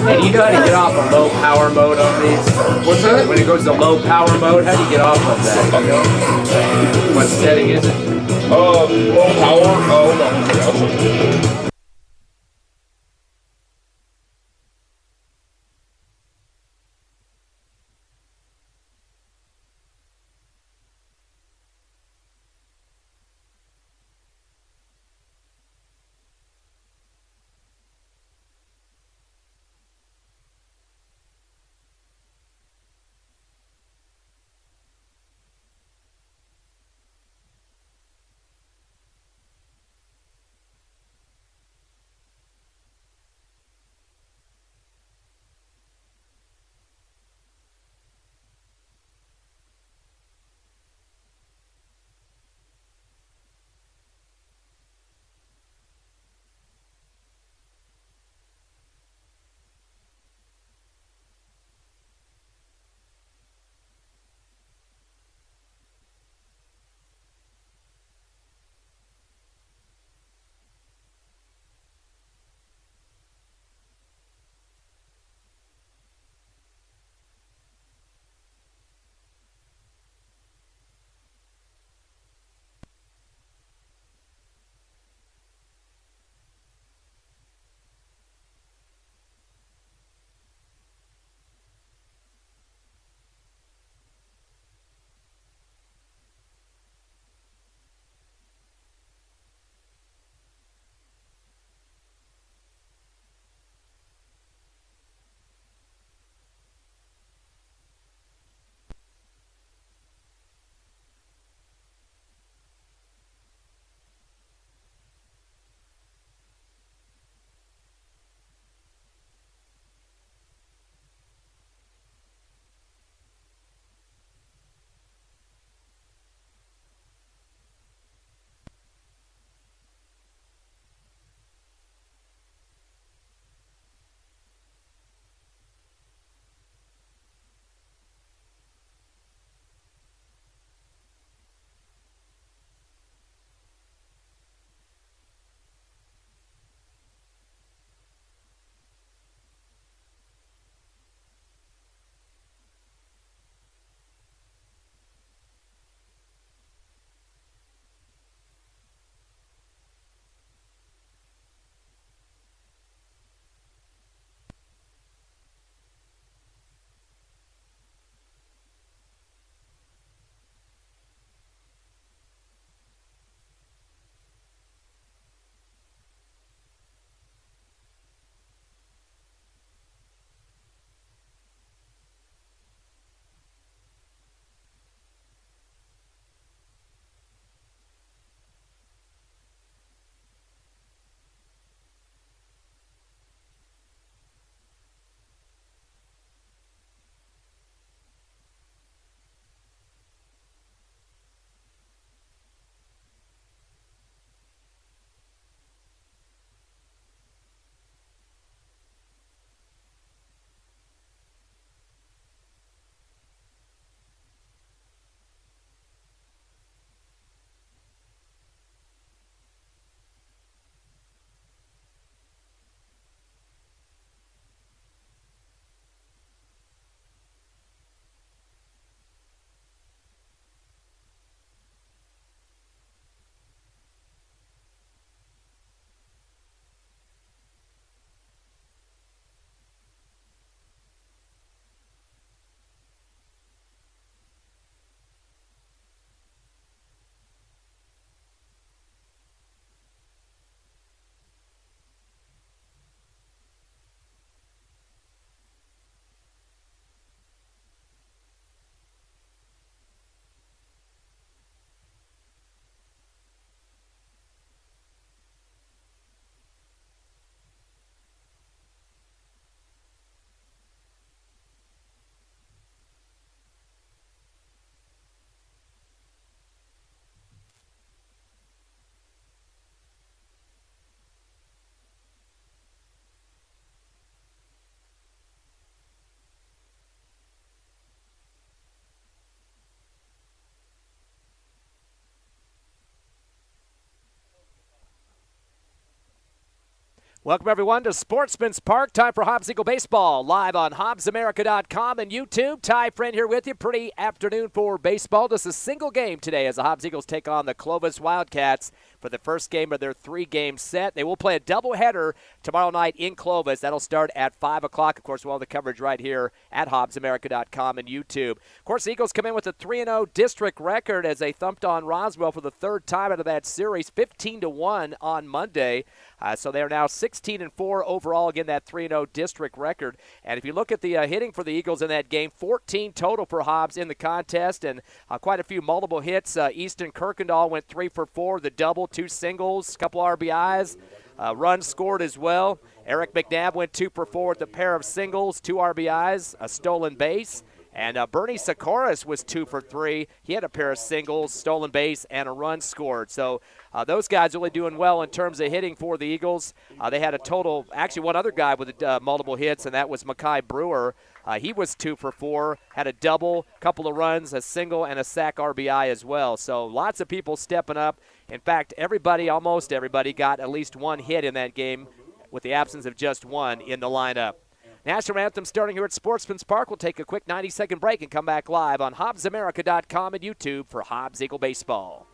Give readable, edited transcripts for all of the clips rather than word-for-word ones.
Hey, do you know how to get off a low power mode on these? What's that? When it goes to low power mode, how do you get off of that? You know? What setting is it? Low power. Hold on. I'll show you. Welcome, everyone, to Sportsman's Park. Time for Hobbs Eagle Baseball, live on HobbsAmerica.com and YouTube. Ty Friend here with you. Pretty afternoon for baseball. Just a single game today as the Hobbs Eagles take on the Clovis Wildcats for the first game of their three-game set. They will play a doubleheader tomorrow night in Clovis. That'll start at 5 o'clock. Of course, we'll have the coverage right here at HobbsAmerica.com and YouTube. Of course, the Eagles come in with a 3-0 district record as they thumped on Roswell for the third time out of that series, 15-1 on Monday. So they are now 16-4 overall, again, that 3-0 district record. And if you look at the hitting for the Eagles in that game, 14 total for Hobbs in the contest, and quite a few multiple hits. Easton Kirkendall went 3 for 4, the double, 2 singles, couple RBIs, runs scored as well. Eric McNabb went 2 for 4 with a pair of singles, 2 RBIs, a stolen base. And Bernie Sikoris was 2 for 3. He had a pair of singles, stolen base, and a run scored. So those guys really doing well in terms of hitting for the Eagles. They had a total, actually one other guy with multiple hits, and that was Mekhi Brewer. He was 2 for 4, had a double, couple of runs, a single, and a sack RBI as well. So lots of people stepping up. In fact, almost everybody got at least one hit in that game with the absence of just one in the lineup. National Anthem starting here at Sportsman's Park. We'll take a quick 90-second break and come back live on HobbsAmerica.com and YouTube for Hobbs Eagle Baseball.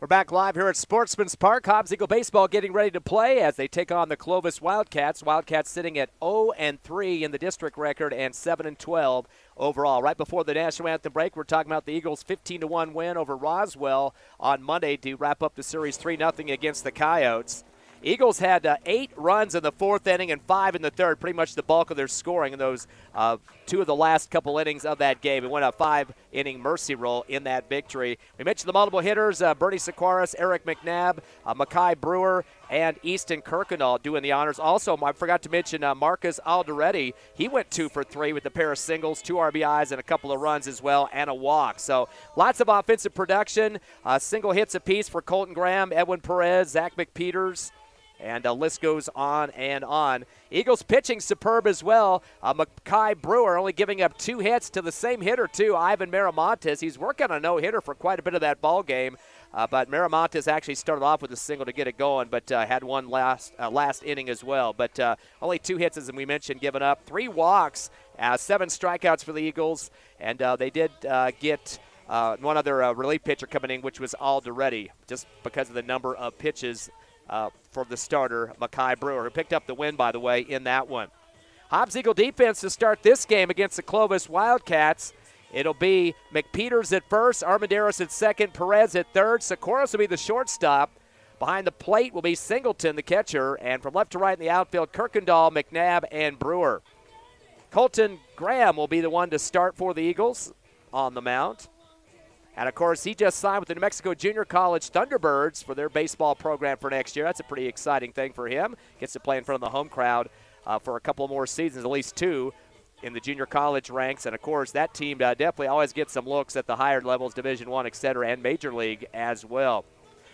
We're back live here at Sportsman's Park. Hobbs Eagle Baseball getting ready to play as they take on the Clovis Wildcats. Wildcats sitting at 0-3 in the district record and 7-12 overall. Right before the National Anthem break, we're talking about the Eagles' 15-1 win over Roswell on Monday to wrap up the series 3-0 against the Coyotes. Eagles had 8 runs in the fourth inning and 5 in the third, pretty much the bulk of their scoring in those 2 of the last couple innings of that game. It went a 5-inning mercy roll in that victory. We mentioned the multiple hitters, Bernie Sikoris, Eric McNabb, Mekhi Brewer, and Easton Kirkendall doing the honors. Also, I forgot to mention Marcus Alderete. He went 2 for 3 with a pair of singles, 2 RBIs, and a couple of runs as well, and a walk. So lots of offensive production, single hits apiece for Colton Graham, Edwin Perez, Zach McPeters, and the list goes on and on. Eagles pitching superb as well. Mekhi Brewer only giving up 2 hits to the same hitter, too, Ivan Miramontes. He's working on a no-hitter for quite a bit of that ball game. But Miramontes actually started off with a single to get it going, but had one last inning as well. But only 2 hits, as we mentioned, given up. 3 walks, 7 strikeouts for the Eagles. And they did get one other relief pitcher coming in, which was Alderete, just because of the number of pitches for the starter, Mekhi Brewer, who picked up the win, by the way, in that one. Hobbs Eagle defense to start this game against the Clovis Wildcats. It'll be McPeters at first, Armendaris at second, Perez at third. Sikoris will be the shortstop. Behind the plate will be Singleton, the catcher. And from left to right in the outfield, Kirkendall, McNabb, and Brewer. Colton Graham will be the one to start for the Eagles on the mound. And, of course, he just signed with the New Mexico Junior College Thunderbirds for their baseball program for next year. That's a pretty exciting thing for him. Gets to play in front of the home crowd for a couple more seasons, at least 2, in the junior college ranks. And, of course, that team definitely always gets some looks at the higher levels, Division I, et cetera, and Major League as well.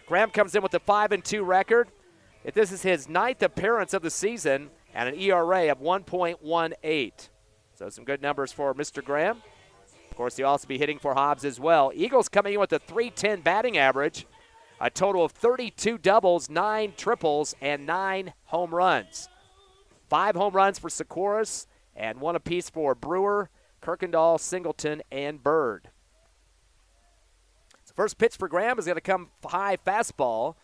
Graham comes in with a 5-2 record. This is his 9th appearance of the season and an ERA of 1.18. So some good numbers for Mr. Graham. Of course, he'll also be hitting for Hobbs as well. Eagles coming in with a .310 batting average. A total of 32 doubles, 9 triples, and 9 home runs. 5 home runs for Sikoris and 1 apiece for Brewer, Kirkendall, Singleton, and Bird. So first pitch for Graham is going to come high fastball.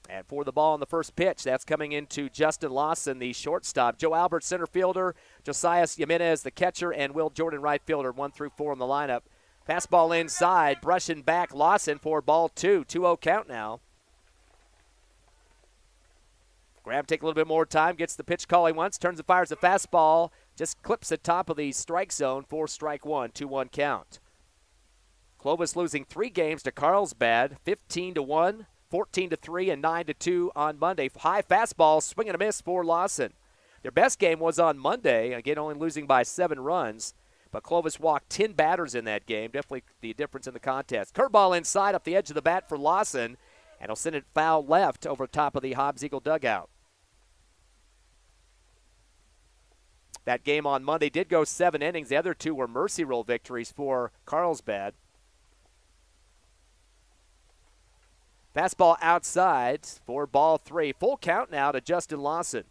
And for the ball on the first pitch, that's coming into Justin Lawson, the shortstop. Joe Albert, center fielder. Josiah Jimenez, the catcher. And Will Jordan, right fielder, 1 through 4 in the lineup. Fastball inside, brushing back Lawson for ball 2. 2-0 count now. Graham take a little bit more time, gets the pitch call he wants, turns and fires the fastball, just clips the top of the strike zone for strike 1, 2-1 count. Clovis losing 3 games to Carlsbad, 15-1, 14-3, and 9-2 on Monday. High fastball, swing and a miss for Lawson. Their best game was on Monday, again only losing by 7 runs. But Clovis walked 10 batters in that game. Definitely the difference in the contest. Curveball inside up the edge of the bat for Lawson. And he'll send it foul left over top of the Hobbs Eagle dugout. That game on Monday did go 7 innings. The other 2 were mercy rule victories for Carlsbad. Fastball outside for ball 3. Full count now to Justin Lawson.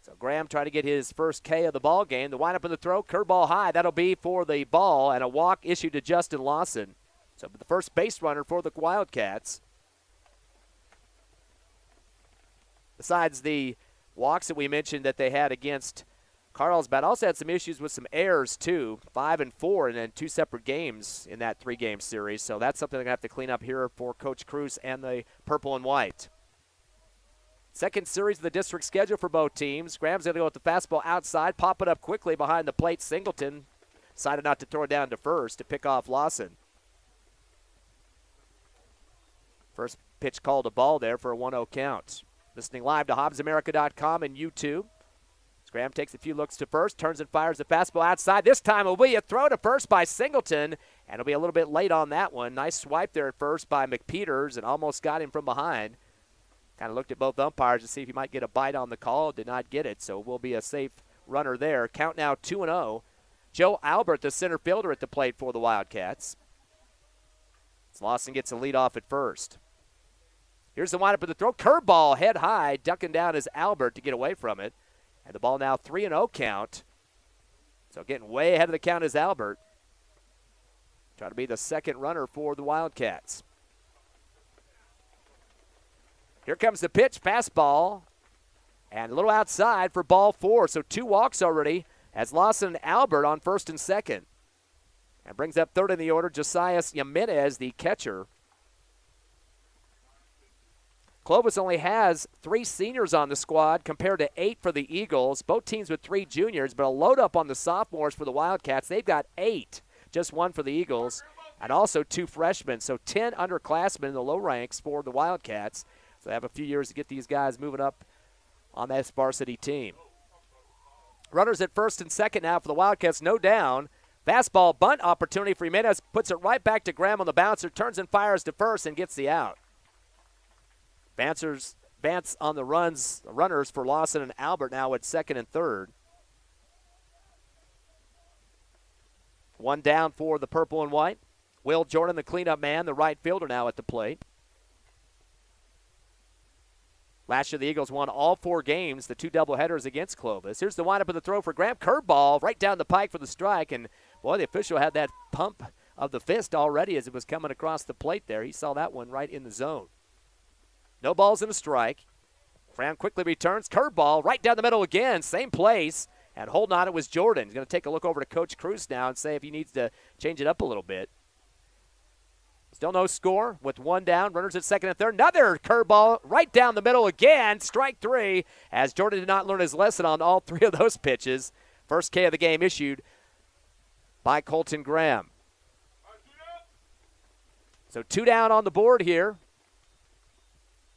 So Graham trying to get his first K of the ball game. The windup in the throw, curveball high. That'll be for the ball, and a walk issued to Justin Lawson. So the first base runner for the Wildcats. Besides the walks that we mentioned that they had against Carlsbad, also had some issues with some errors too. 5 and 4, and then 2 separate games in that 3-game series. So that's something they're going to have to clean up here for Coach Cruz and the purple and white. Second series of the district schedule for both teams. Graham's going to go with the fastball outside, pop it up quickly behind the plate. Singleton decided not to throw it down to first to pick off Lawson. First pitch called a ball there for a 1-0 count. Listening live to HobbsAmerica.com and YouTube. Graham takes a few looks to first, turns and fires the fastball outside. This time it'll be a throw to first by Singleton, and it'll be a little bit late on that one. Nice swipe there at first by McPeters, and almost got him from behind. Kind of looked at both umpires to see if he might get a bite on the call. Did not get it, so will be a safe runner there. Count now 2-0. Joe Albert, the center fielder at the plate for the Wildcats. As Lawson gets a lead off at first. Here's the windup of the throw. Curveball, head high, ducking down is Albert to get away from it. And the ball now 3-0 count. So getting way ahead of the count is Albert. Trying to be the second runner for the Wildcats. Here comes the pitch, fastball, and a little outside for ball 4. So 2 walks already as Lawson and Albert on first and second. And brings up third in the order, Josiah Jimenez, the catcher. Clovis only has 3 seniors on the squad compared to 8 for the Eagles. Both teams with 3 juniors, but a load up on the sophomores for the Wildcats. They've got 8, just 1 for the Eagles, and also 2 freshmen. So 10 underclassmen in the low ranks for the Wildcats. So they have a few years to get these guys moving up on that varsity team. Runners at first and second now for the Wildcats, no down. Fastball bunt opportunity for Jimenez, puts it right back to Graham on the bouncer, turns and fires to first and gets the out. Vance on the runners for Lawson and Albert now at second and third. 1 down for the purple and white. Will Jordan, the cleanup man, the right fielder now at the plate. Last year, the Eagles won all 4 games, the 2 doubleheaders against Clovis. Here's the windup of the throw for Graham. Curveball right down the pike for the strike. And, boy, the official had that pump of the fist already as it was coming across the plate there. He saw that one right in the zone. No balls and a strike. Graham quickly returns. Curveball right down the middle again. Same place. And holding on it was Jordan. He's going to take a look over to Coach Cruz now and say if he needs to change it up a little bit. Still no score with 1 down. Runners at second and third. Another curveball right down the middle again. Strike 3 as Jordan did not learn his lesson on all 3 of those pitches. First K of the game issued by Colton Graham. So 2 down on the board here.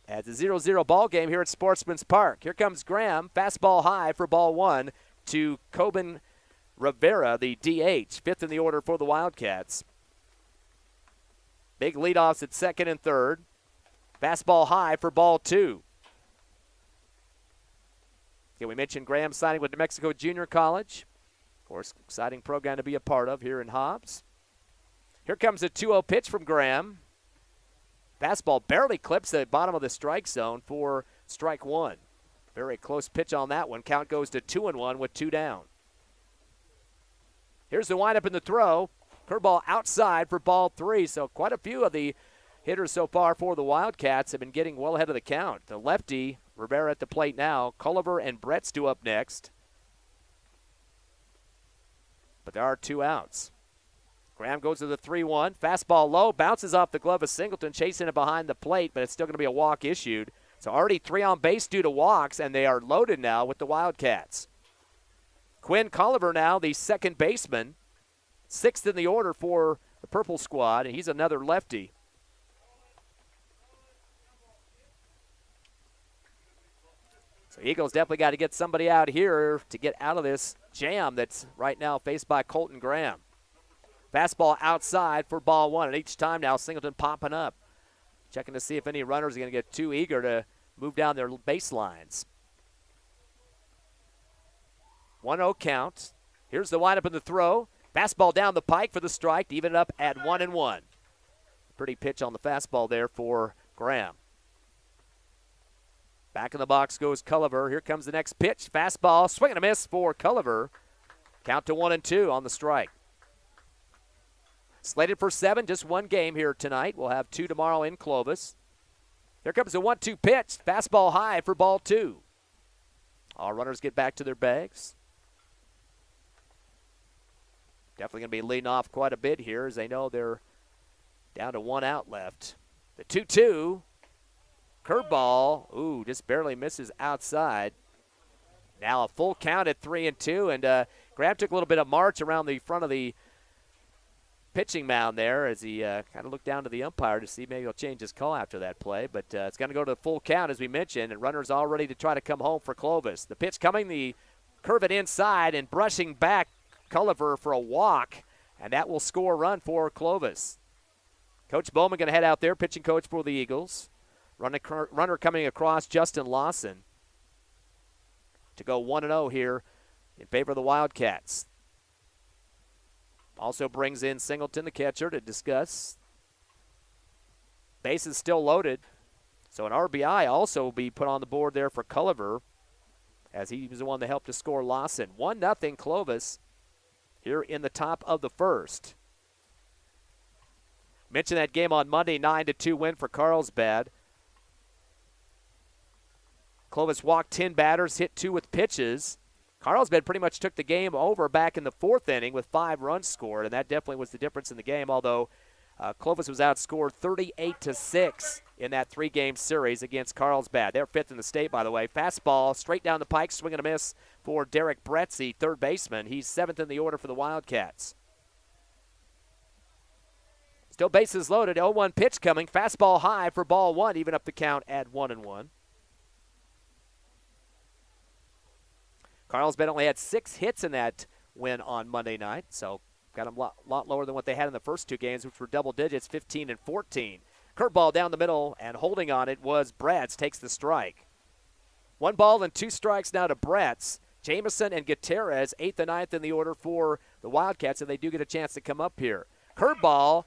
As a 0-0 ball game here at Sportsman's Park. Here comes Graham. Fastball high for ball 1 to Coben Rivera, the DH. 5th in the order for the Wildcats. Big leadoffs at second and third. Fastball high for ball 2. Okay, we mentioned Graham signing with New Mexico Junior College. Of course, exciting program to be a part of here in Hobbs. Here comes a 2-0 pitch from Graham. Fastball barely clips the bottom of the strike zone for strike one. Very close pitch on that one. Count goes to 2-1 with 2 down. Here's the windup in the throw. Curveball outside for ball 3. So quite a few of the hitters so far for the Wildcats have been getting well ahead of the count. The lefty, Rivera at the plate now. Culliver and Brett's due up next. But there are 2 outs. Graham goes to the 3-1. Fastball low, bounces off the glove of Singleton, chasing it behind the plate, but it's still going to be a walk issued. So already 3 on base due to walks, and they are loaded now with the Wildcats. Quinn Culliver now, the second baseman, 6th in the order for the Purple squad, and he's another lefty. So Eagles definitely got to get somebody out here to get out of this jam that's right now faced by Colton Graham. Fastball outside for ball 1, and each time now Singleton popping up, checking to see if any runners are going to get too eager to move down their baselines. 1-0 count. Here's the windup in the throw. Fastball down the pike for the strike to even it up at 1-1. Pretty pitch on the fastball there for Graham. Back in the box goes Culliver. Here comes the next pitch. Fastball, swing and a miss for Culliver. Count to 1-2 on the strike. Slated for 7, just 1 game here tonight. We'll have 2 tomorrow in Clovis. Here comes a 1-2 pitch. Fastball high for ball 2. All runners get back to their bags. Definitely going to be leading off quite a bit here as they know they're down to 1 out left. The 2-2. Curveball. Ooh, just barely misses outside. Now a full count at 3-2. And Graham took a little bit of march around the front of the pitching mound there as he kind of looked down to the umpire to see maybe he'll change his call after that play. But it's going to go to the full count, as we mentioned, and runners all ready to try to come home for Clovis. The pitch coming, the curve it inside and brushing back Culliver for a walk, and that will score a run for Clovis. Coach Bowman going to head out there, pitching coach for the Eagles. Runner coming across, Justin Lawson, to go 1-0 here in favor of the Wildcats. Also brings in Singleton, the catcher, to discuss. Base is still loaded. So an RBI also will be put on the board there for Culliver, as he was the one that helped to score Lawson. 1-0 Clovis here in the top of the first. Mentioned that game on Monday, 9-2 win for Carlsbad. Clovis walked 10 batters, hit 2 with pitches. Carlsbad pretty much took the game over back in the 4th inning with 5 runs scored, and that definitely was the difference in the game, although Clovis was outscored 38-6 in that 3-game series against Carlsbad. They're 5th in the state, by the way. Fastball straight down the pike, swing and a miss for Derek Bretzi, 3rd baseman. He's 7th in the order for the Wildcats. Still bases loaded, 0-1 pitch coming. Fastball high for ball 1, even up the count at 1-1. Carlsbad only had 6 hits in that win on Monday night, so got them a lot lower than what they had in the first 2 games, which were double digits, 15 and 14. Curveball down the middle, and holding on it was Bratz, takes the strike. 1 ball and 2 strikes now to Bratz. Jameson and Gutierrez, 8th and 9th in the order for the Wildcats, and they do get a chance to come up here. Curveball,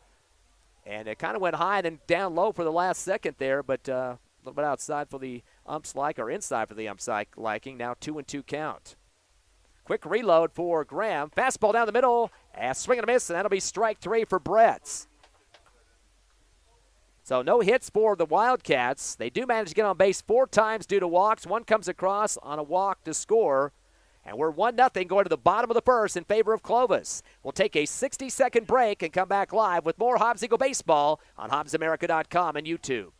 and it kind of went high and then down low for the last second there, but a little bit outside for the ump's like, or inside for the ump's liking. Now 2-2 count. Quick reload for Graham. Fastball down the middle, and swing and a miss, and that'll be strike 3 for Bretz. So no hits for the Wildcats. They do manage to get on base 4 times due to walks. 1 comes across on a walk to score. And we're 1-0 going to the bottom of the first in favor of Clovis. We'll take a 60-second break and come back live with more Hobbs Eagle Baseball on HobbsAmerica.com and YouTube.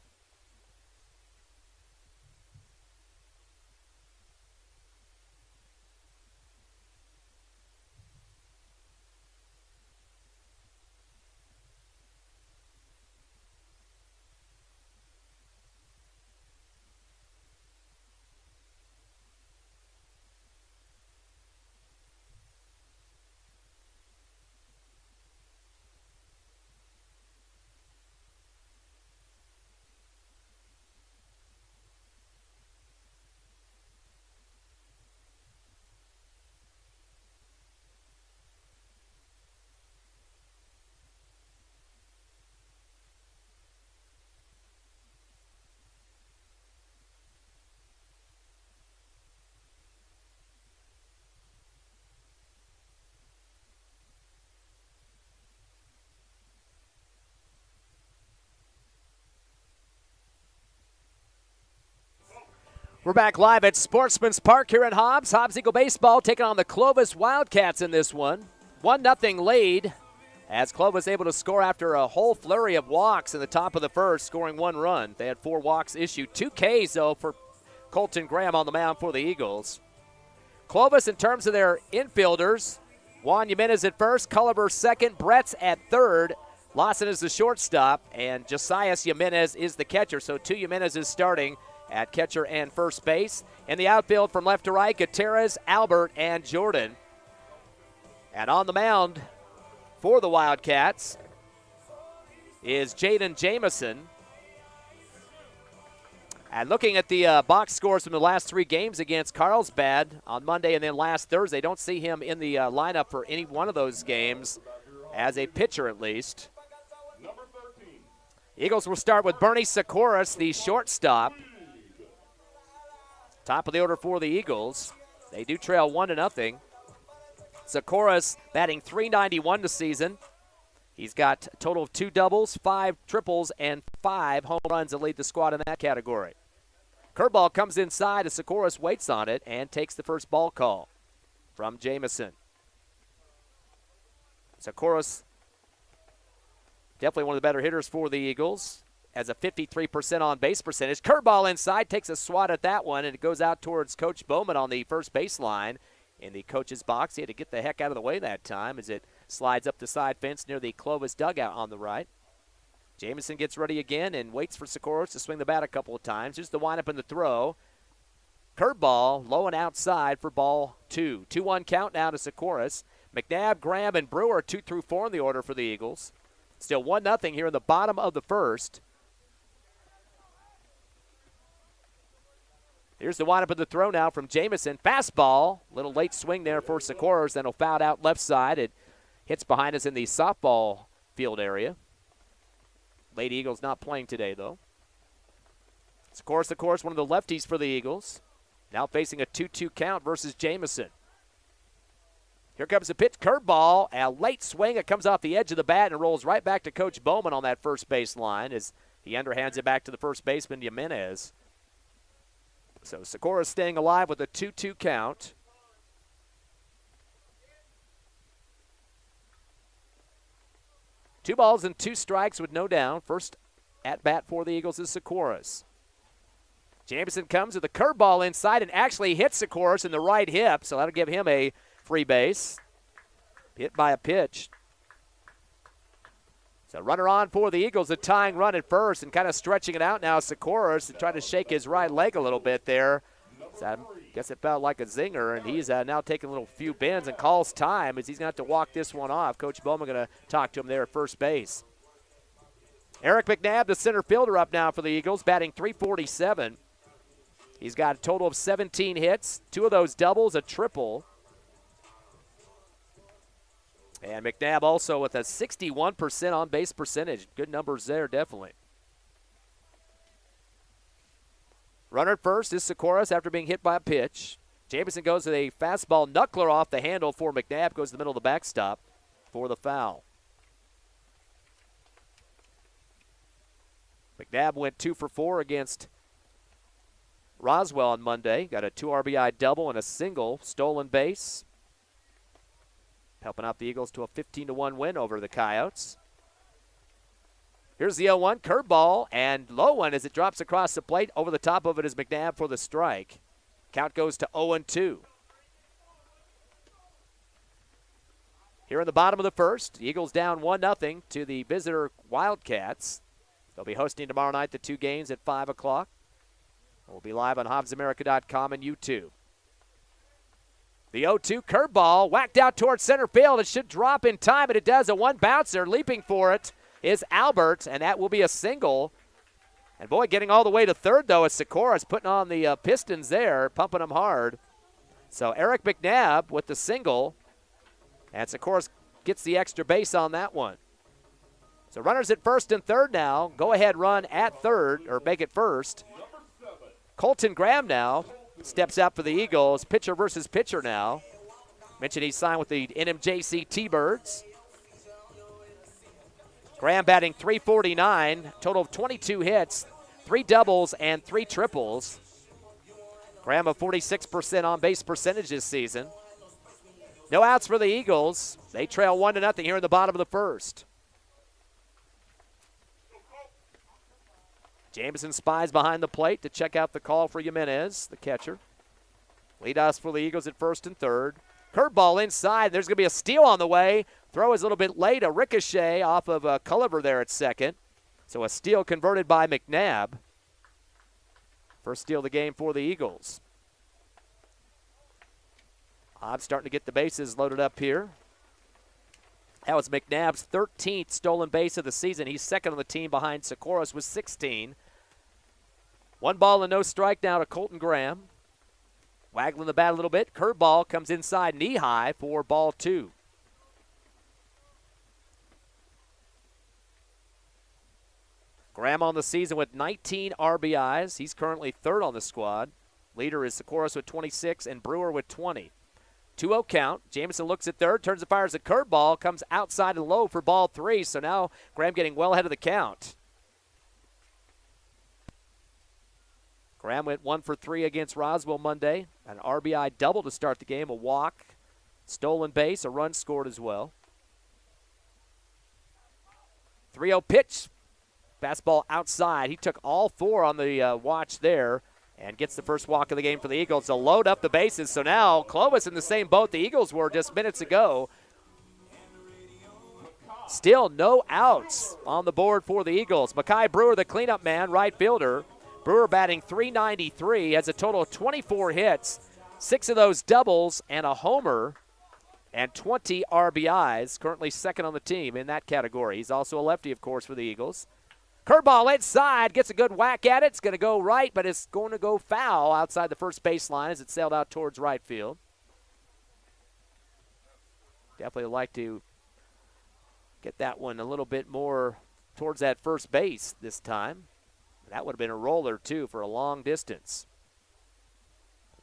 We're back live at Sportsman's Park here in Hobbs. Hobbs Eagle Baseball taking on the Clovis Wildcats in this one. 1-0 lead as Clovis able to score after a whole flurry of walks in the top of the first, scoring 1 run. They had 4 walks issued. 2 Ks, though, for Colton Graham on the mound for the Eagles. Clovis, in terms of their infielders, Juan Jimenez at first, Culliver second, Brett's at third, Lawson is the shortstop, and Josias Jimenez is the catcher. So 2 Jimenez is starting at catcher and first base. In the outfield from left to right, Gutierrez, Albert, and Jordan. And on the mound for the Wildcats is Jaden Jameson. And looking at the box scores from the last 3 games against Carlsbad on Monday and then last Thursday, don't see him in the lineup for any one of those games, as a pitcher at least. Eagles will start with Bernie Sikoris, the shortstop. Top of the order for the Eagles. They do trail 1-0. Sikoris batting .391 this season. He's got a total of 2 doubles, 5 triples, and 5 home runs to lead the squad in that category. Curveball comes inside as Sikoris waits on it and takes the first ball call from Jameson. Sikoris, definitely one of the better hitters for the Eagles, has a 53% on-base percentage. Curveball inside, takes a swat at that one, and it goes out towards Coach Bowman on the first baseline. In the coach's box, he had to get the heck out of the way that time as it slides up the side fence near the Clovis dugout on the right. Jameson gets ready again and waits for Sikoris to swing the bat a couple of times. Here's the windup and the throw. Curveball, low and outside for ball 2. 2-1 count now to Sikoris. McNabb, Graham, and Brewer 2 through 4 in the order for the Eagles. Still 1-0 here in the bottom of the first. Here's the windup of the throw now from Jameson. Fastball, little late swing there for Sikoris, then he'll foul it out left side. It hits behind us in the softball field area. Lady Eagles not playing today, though. Sikoris, of course, one of the lefties for the Eagles. Now facing a 2-2 count versus Jameson. Here comes the pitch, curveball, a late swing. It comes off the edge of the bat and rolls right back to Coach Bowman on that first base line as he underhands it back to the first baseman, Jimenez. So Sikoris staying alive with a 2-2 count. Two balls and 2 strikes with no down. First at bat for the Eagles is Sikoris. Jameson comes with a curveball inside and actually hits Sikoris in the right hip, so that'll give him a free base. Hit by a pitch. So runner on for the Eagles, a tying run at first, and kind of stretching it out now. Sikoris trying to shake his right leg a little bit there. So I guess it felt like a zinger, and he's now taking a little few bends and calls time as he's going to have to walk this one off. Coach Bowman going to talk to him there at first base. Eric McNabb, the center fielder, up now for the Eagles, batting .347. He's got a total of 17 hits, 2 of those doubles, a triple. And McNabb also with a 61% on-base percentage. Good numbers there, definitely. Runner at first is Sikoris after being hit by a pitch. Jameson goes with a fastball knuckler off the handle for McNabb. Goes to the middle of the backstop for the foul. McNabb went 2 for 4 against Roswell on Monday. Got a 2 RBI double and a single stolen base, helping out the Eagles to a 15-1 win over the Coyotes. Here's the 0-1 curveball and low one as it drops across the plate. Over the top of it is McNabb for the strike. Count goes to 0-2. Here in the bottom of the first, the Eagles down 1-0 to the visitor Wildcats. They'll be hosting tomorrow night the 2 games at 5 o'clock. We'll be live on HobbsAmerica.com and YouTube. The 0-2 curveball whacked out towards center field. It should drop in time, and it does. A 1 bouncer leaping for it is Albert, and that will be a single. And boy, getting all the way to third, though, is Sikoris putting on the Pistons there, pumping them hard. So Eric McNabb with the single, and Sikoris gets the extra base on that one. So runners at first and third now. Go ahead run at third, or make it first. Colton Graham now steps out for the Eagles. Pitcher versus pitcher now. Mentioned he signed with the NMJC T-Birds. Graham batting .349, total of 22 hits, 3 doubles, and 3 triples. Graham a 46% on base percentage this season. No outs for the Eagles. They trail 1-0 here in the bottom of the first. Jameson spies behind the plate to check out the call for Jimenez, the catcher. Leadoff for the Eagles at first and third. Curveball inside. There's going to be a steal on the way. Throw is a little bit late. A ricochet off of Culliver there at second. So a steal converted by McNabb. First steal of the game for the Eagles. Hobbs starting to get the bases loaded up here. That was McNabb's 13th stolen base of the season. He's second on the team behind Socorros with 16. 1 ball and no strike now to Colton Graham. Waggling the bat a little bit. Curveball comes inside knee high for ball 2. Graham on the season with 19 RBIs. He's currently third on the squad. Leader is Socorros with 26 and Brewer with 20. 2-0 count. Jameson looks at third, turns and fires a curveball, comes outside and low for ball 3. So now Graham getting well ahead of the count. Graham went 1 for 3 against Roswell Monday. An RBI double to start the game, a walk, stolen base, a run scored as well. 3-0 pitch. Fastball outside. He took all 4 on the watch there and gets the first walk of the game for the Eagles to load up the bases. So now Clovis in the same boat the Eagles were just minutes ago. Still no outs on the board for the Eagles. Mekhi Brewer, the cleanup man, right fielder. Brewer batting .393, has a total of 24 hits, 6 of those doubles and a homer, and 20 RBIs. Currently second on the team in that category. He's also a lefty, of course, for the Eagles. Curveball inside, gets a good whack at it. It's going to go right, but it's going to go foul outside the first baseline as it sailed out towards right field. Definitely like to get that one a little bit more towards that first base this time. That would have been a roller, too, for a long distance.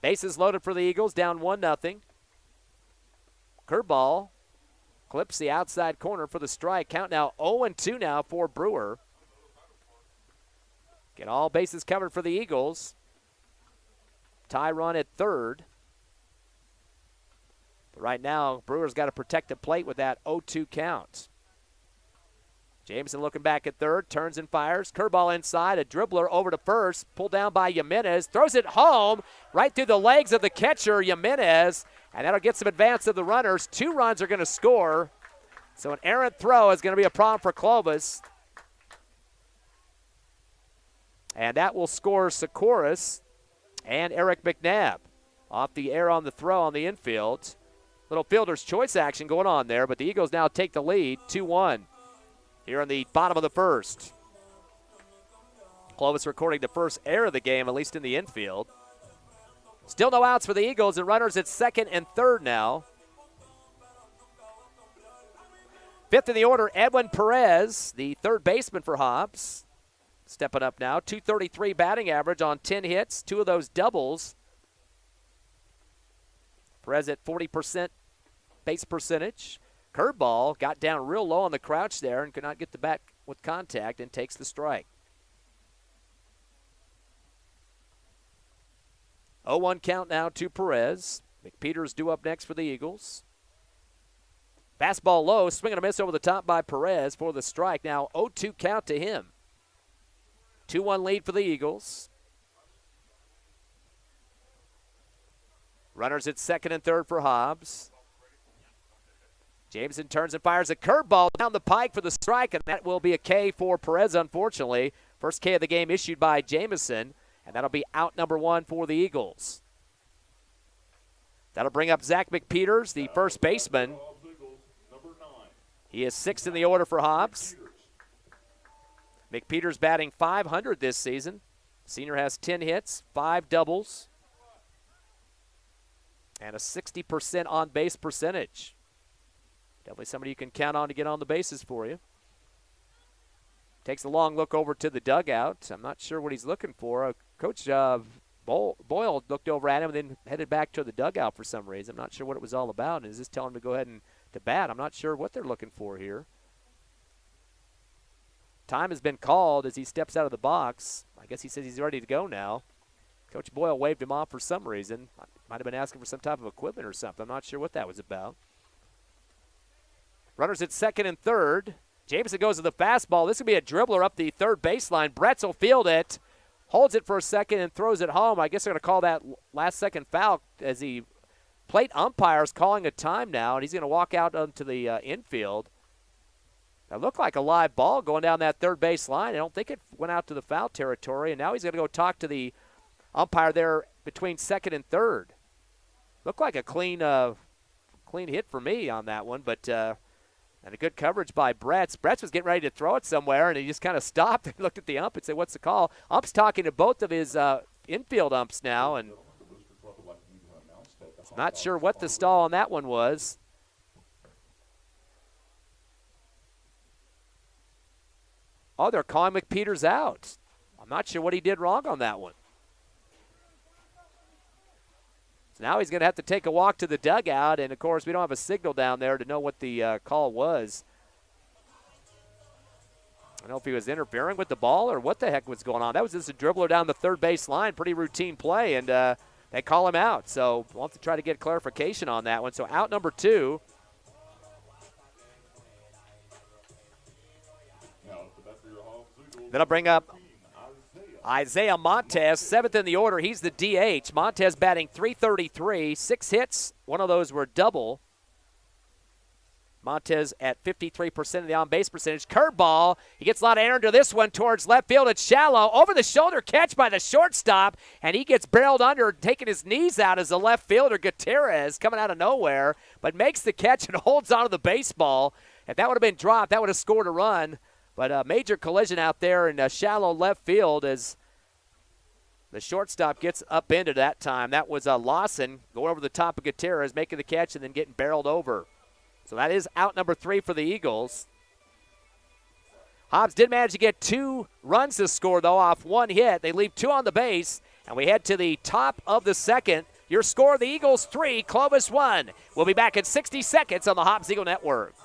Bases loaded for the Eagles, down 1-0. Curveball clips the outside corner for the strike. Count now 0-2 now for Brewer. Get all bases covered for the Eagles. Tie run at third. But right now, Brewer's got to protect the plate with that 0-2 count. Jameson looking back at third, turns and fires. Curveball inside, a dribbler over to first, pulled down by Jimenez, throws it home, right through the legs of the catcher, Jimenez, and that'll get some advance of the runners. 2 runs are going to score, so an errant throw is going to be a problem for Clovis. And that will score Socorros and Eric McNabb. Off the air on the throw on the infield. Little fielder's choice action going on there, but the Eagles now take the lead, 2-1. Here in the bottom of the first. Clovis recording the first error of the game, at least in the infield. Still no outs for the Eagles, and runners at second and third now. Fifth in the order, Edwin Perez, the third baseman for Hobbs. Stepping up now, .233 batting average on 10 hits, 2 of those doubles. Perez at 40% base percentage. Curveball got down real low on the crouch there and could not get the bat with contact and takes the strike. 0-1 count now to Perez. McPeters due up next for the Eagles. Fastball low, swing and a miss over the top by Perez for the strike. Now 0-2 count to him. 2-1 lead for the Eagles. Runners at second and third for Hobbs. Jameson turns and fires a curveball down the pike for the strike, and that will be a K for Perez, unfortunately. First K of the game issued by Jameson, and that'll be out number 1 for the Eagles. That'll bring up Zach McPeters, the first baseman. He is 6th in the order for Hobbs. McPeters batting .500 this season. Senior has 10 hits, 5 doubles, and a 60% on-base percentage. Definitely somebody you can count on to get on the bases for you. Takes a long look over to the dugout. I'm not sure what he's looking for. Coach Boyle looked over at him and then headed back to the dugout for some reason. I'm not sure what it was all about. And is this telling him to go ahead and to bat? I'm not sure what they're looking for here. Time has been called as he steps out of the box. I guess he says he's ready to go now. Coach Boyle waved him off for some reason. Might have been asking for some type of equipment or something. I'm not sure what that was about. Runners at second and third. Jameson goes to the fastball. This will be a dribbler up the third baseline. Bretz will field it, holds it for a second, and throws it home. I guess they're going to call that last-second foul as the plate umpire is calling a time now, and he's going to walk out onto the infield. It looked like a live ball going down that third base line. I don't think it went out to the foul territory, and now he's going to go talk to the umpire there between second and third. Looked like a clean hit for me on that one, but and a good coverage by Bretz. Bretz was getting ready to throw it somewhere, and he just kind of stopped and looked at the ump and said, what's the call? Ump's talking to both of his infield umps now, and not sure what the stall on that one was. Oh, they're calling McPeters out. I'm not sure what he did wrong on that one. So now he's going to have to take a walk to the dugout, and, of course, we don't have a signal down there to know what the call was. I don't know if he was interfering with the ball or what the heck was going on. That was just a dribbler down the third base line, pretty routine play, and they call him out. So we'll have to try to get clarification on that one. So out number 2. Then I'll bring up Isaiah Montez, 7th in the order. He's the DH. Montez batting .333, 6 hits. One of those were double. Montez at 53% of the on-base percentage. Curveball. He gets a lot of air into this one towards left field. It's shallow. Over-the-shoulder catch by the shortstop, and he gets barreled under, taking his knees out as the left fielder, Gutierrez, coming out of nowhere, but makes the catch and holds onto the baseball. If that would have been dropped, that would have scored a run. But a major collision out there in shallow left field as the shortstop gets upended that time. That was Lawson going over the top of Gutierrez, making the catch and then getting barreled over. So that is out number 3 for the Eagles. Hobbs did manage to get 2 runs to score, though, off 1 hit. They leave 2 on the base, and we head to the top of the second. Your score, the Eagles 3, Clovis 1. We'll be back in 60 seconds on the Hobbs Eagle Network.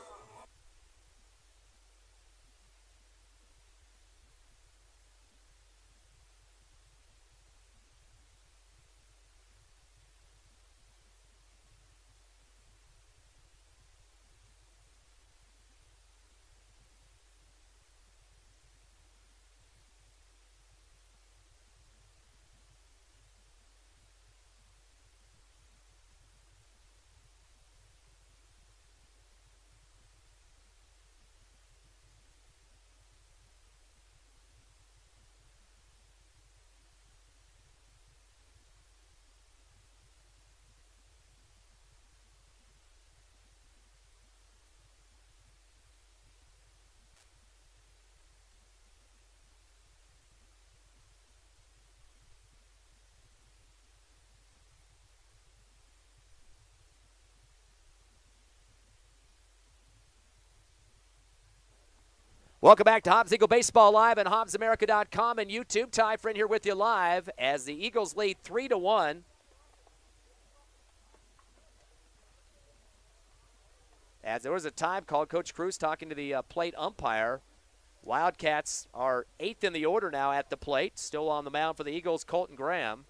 Welcome back to Hobbs Eagle Baseball Live and HobbsAmerica.com and YouTube. Ty Friend here with you live as the Eagles lead 3-1. As there was a time called, Coach Cruz talking to the plate umpire. Wildcats are 8th in the order now at the plate. Still on the mound for the Eagles, Colton Graham.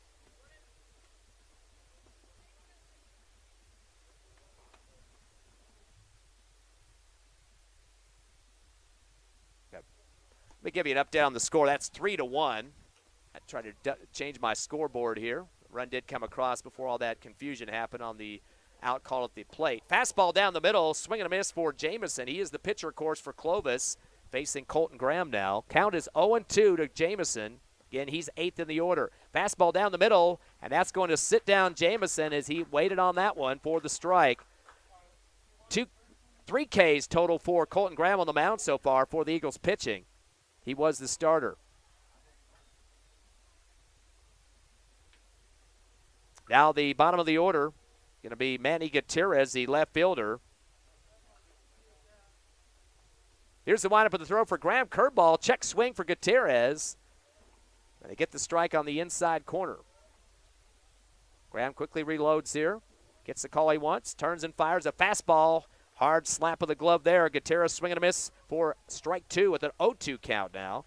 Let me give you an update on the score. That's 3-1. I tried to change my scoreboard here. Run did come across before all that confusion happened on the out call at the plate. Fastball down the middle, swing and a miss for Jameson. He is the pitcher, of course, for Clovis, facing Colton Graham now. Count is 0-2 to Jameson. Again, he's 8th in the order. Fastball down the middle, and that's going to sit down Jameson as he waited on that one for the strike. 3 Ks total for Colton Graham on the mound so far for the Eagles pitching. He was the starter. Now the bottom of the order going to be Manny Gutierrez, the left fielder. Here's the windup of the throw for Graham. Curveball, check swing for Gutierrez. And they get the strike on the inside corner. Graham quickly reloads here. Gets the call he wants. Turns and fires a fastball. Hard slap of the glove there. Gutierrez swing and a miss for strike 2 with an 0-2 count now.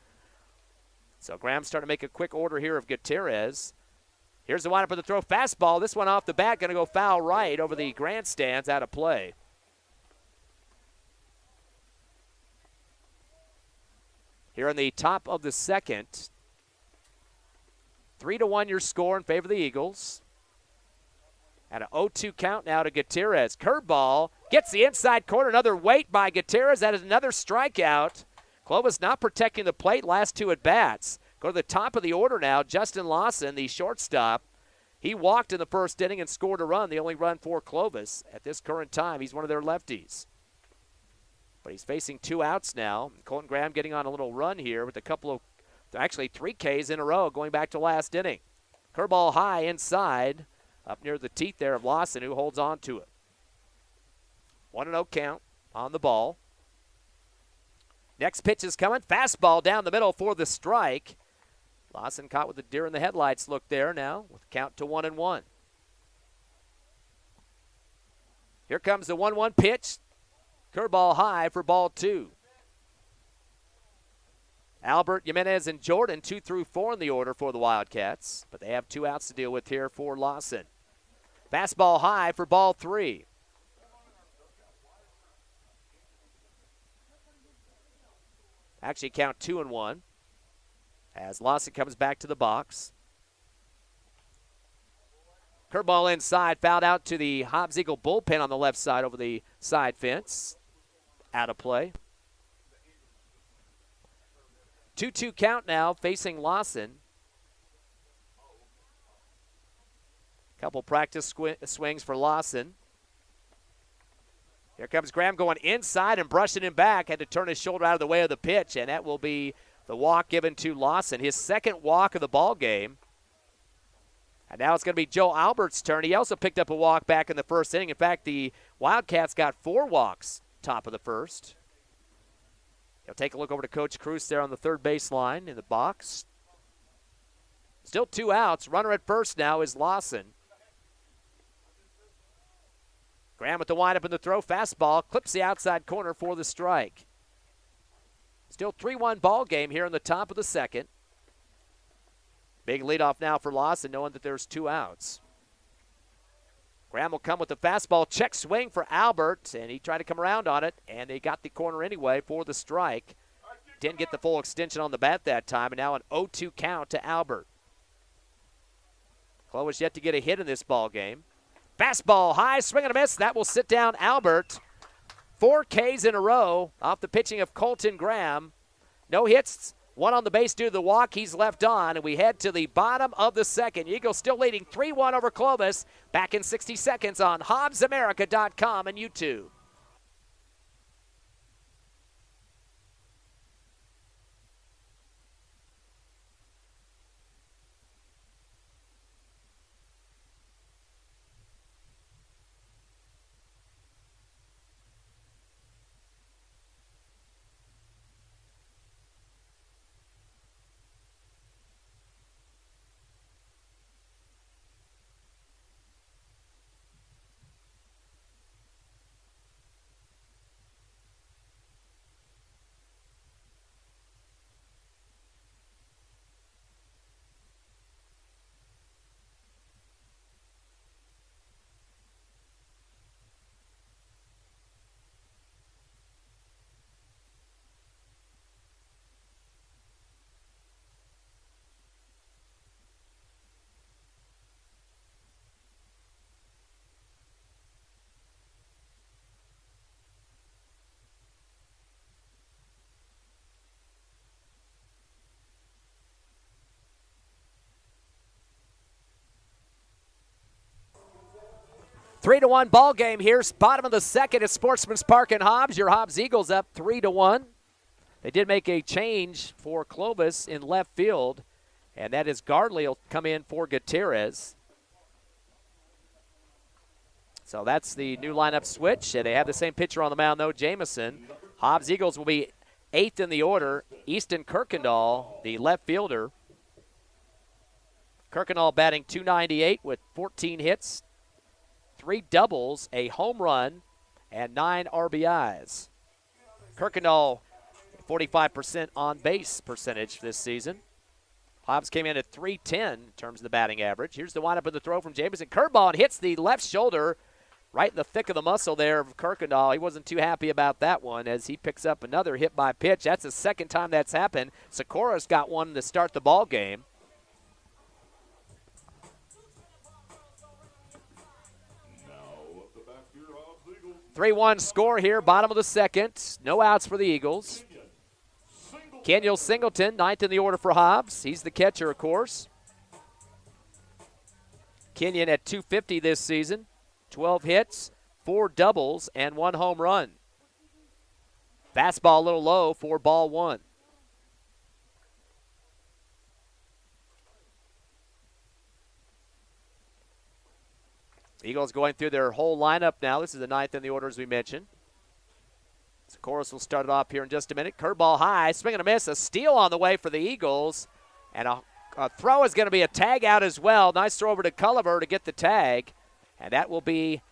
So Graham's starting to make a quick order here of Gutierrez. Here's the windup of the throw. Fastball. This one off the bat, going to go foul right over the grandstands, out of play. Here in the top of the second. 3-1 your score in favor of the Eagles. And an 0-2 count now to Gutierrez. Curveball gets the inside corner. Another weight by Gutierrez. That is another strikeout. Clovis not protecting the plate last two at bats. Go to the top of the order now. Justin Lawson, the shortstop. He walked in the first inning and scored a run, the only run for Clovis. At this current time, he's one of their lefties. But he's facing 2 outs now. Colton Graham getting on a little run here with a couple of, actually 3 Ks in a row going back to last inning. Curveball high inside, up near the teeth there of Lawson, who holds on to it. 1-0 count on the ball. Next pitch is coming. Fastball down the middle for the strike. Lawson caught with the deer in the headlights look there now with the count to 1-1. Here comes the 1-1 pitch. Curveball high for ball 2. Albert, Jimenez, and Jordan 2 through 4 in the order for the Wildcats, but they have 2 outs to deal with here for Lawson. Fastball high for ball 3. Actually count 2-1 as Lawson comes back to the box. Curveball inside, fouled out to the Hobbs Eagle bullpen on the left side over the side fence. Out of play. 2-2 count now facing Lawson. Couple practice swings for Lawson. Here comes Graham going inside and brushing him back. Had to turn his shoulder out of the way of the pitch, and that will be the walk given to Lawson. His second walk of the ball game. And now it's going to be Joe Albert's turn. He also picked up a walk back in the first inning. In fact, the Wildcats got 4 walks top of the first. He'll take a look over to Coach Cruz there on the third baseline in the box. Still 2 outs. Runner at first now is Lawson. Graham with the windup in the throw. Fastball clips the outside corner for the strike. Still 3-1 ball game here in the top of the second. Big leadoff now for Lawson, knowing that there's 2 outs. Graham will come with the fastball. Check swing for Albert, and he tried to come around on it, and they got the corner anyway for the strike. Didn't get the full extension on the bat that time, and now an 0-2 count to Albert. Clovis yet to get a hit in this ball game. Fastball high, swing and a miss. That will sit down Albert. 4 Ks in a row off the pitching of Colton Graham. No hits, 1 on the base due to the walk. He's left on, and we head to the bottom of the second. Eagles still leading 3-1 over Clovis. Back in 60 seconds on HobbsAmerica.com and YouTube. Three to 1 ball game here. Bottom of the second at Sportsman's Park in Hobbs. Your Hobbs Eagles up 3-1. They did make a change for Clovis in left field, and that is Gardley will come in for Gutierrez. So that's the new lineup switch, and they have the same pitcher on the mound, though, Jameson. Hobbs Eagles will be 8th in the order. Easton Kirkendall, the left fielder. Kirkendall batting .298 with 14 hits, 3 doubles, a home run, and 9 RBIs. Kirkendall, 45% on-base percentage this season. Hobbs came in at 310 in terms of the batting average. Here's the windup of the throw from Jameson. Curveball and hits the left shoulder right in the thick of the muscle there of Kirkendall. He wasn't too happy about that one as he picks up another hit by pitch. That's the second time that's happened. Sikora's got one to start the ball game. Now up the back here, Hobbs Eagles. 3-1 score here, bottom of the second. No outs for the Eagles. Kenyon Singleton, ninth in the order for Hobbs. He's the catcher, of course. Kenyon at .250 this season. 12 hits, 4 doubles, and 1 home run. Fastball a little low for ball 1. Eagles going through their whole lineup now. This is the ninth in the order, as we mentioned. Sikoras will start it off here in just a minute. Curveball high, swing and a miss. A steal on the way for the Eagles. And a throw is going to be a tag out as well. Nice throw over to Culliver to get the tag. And that will be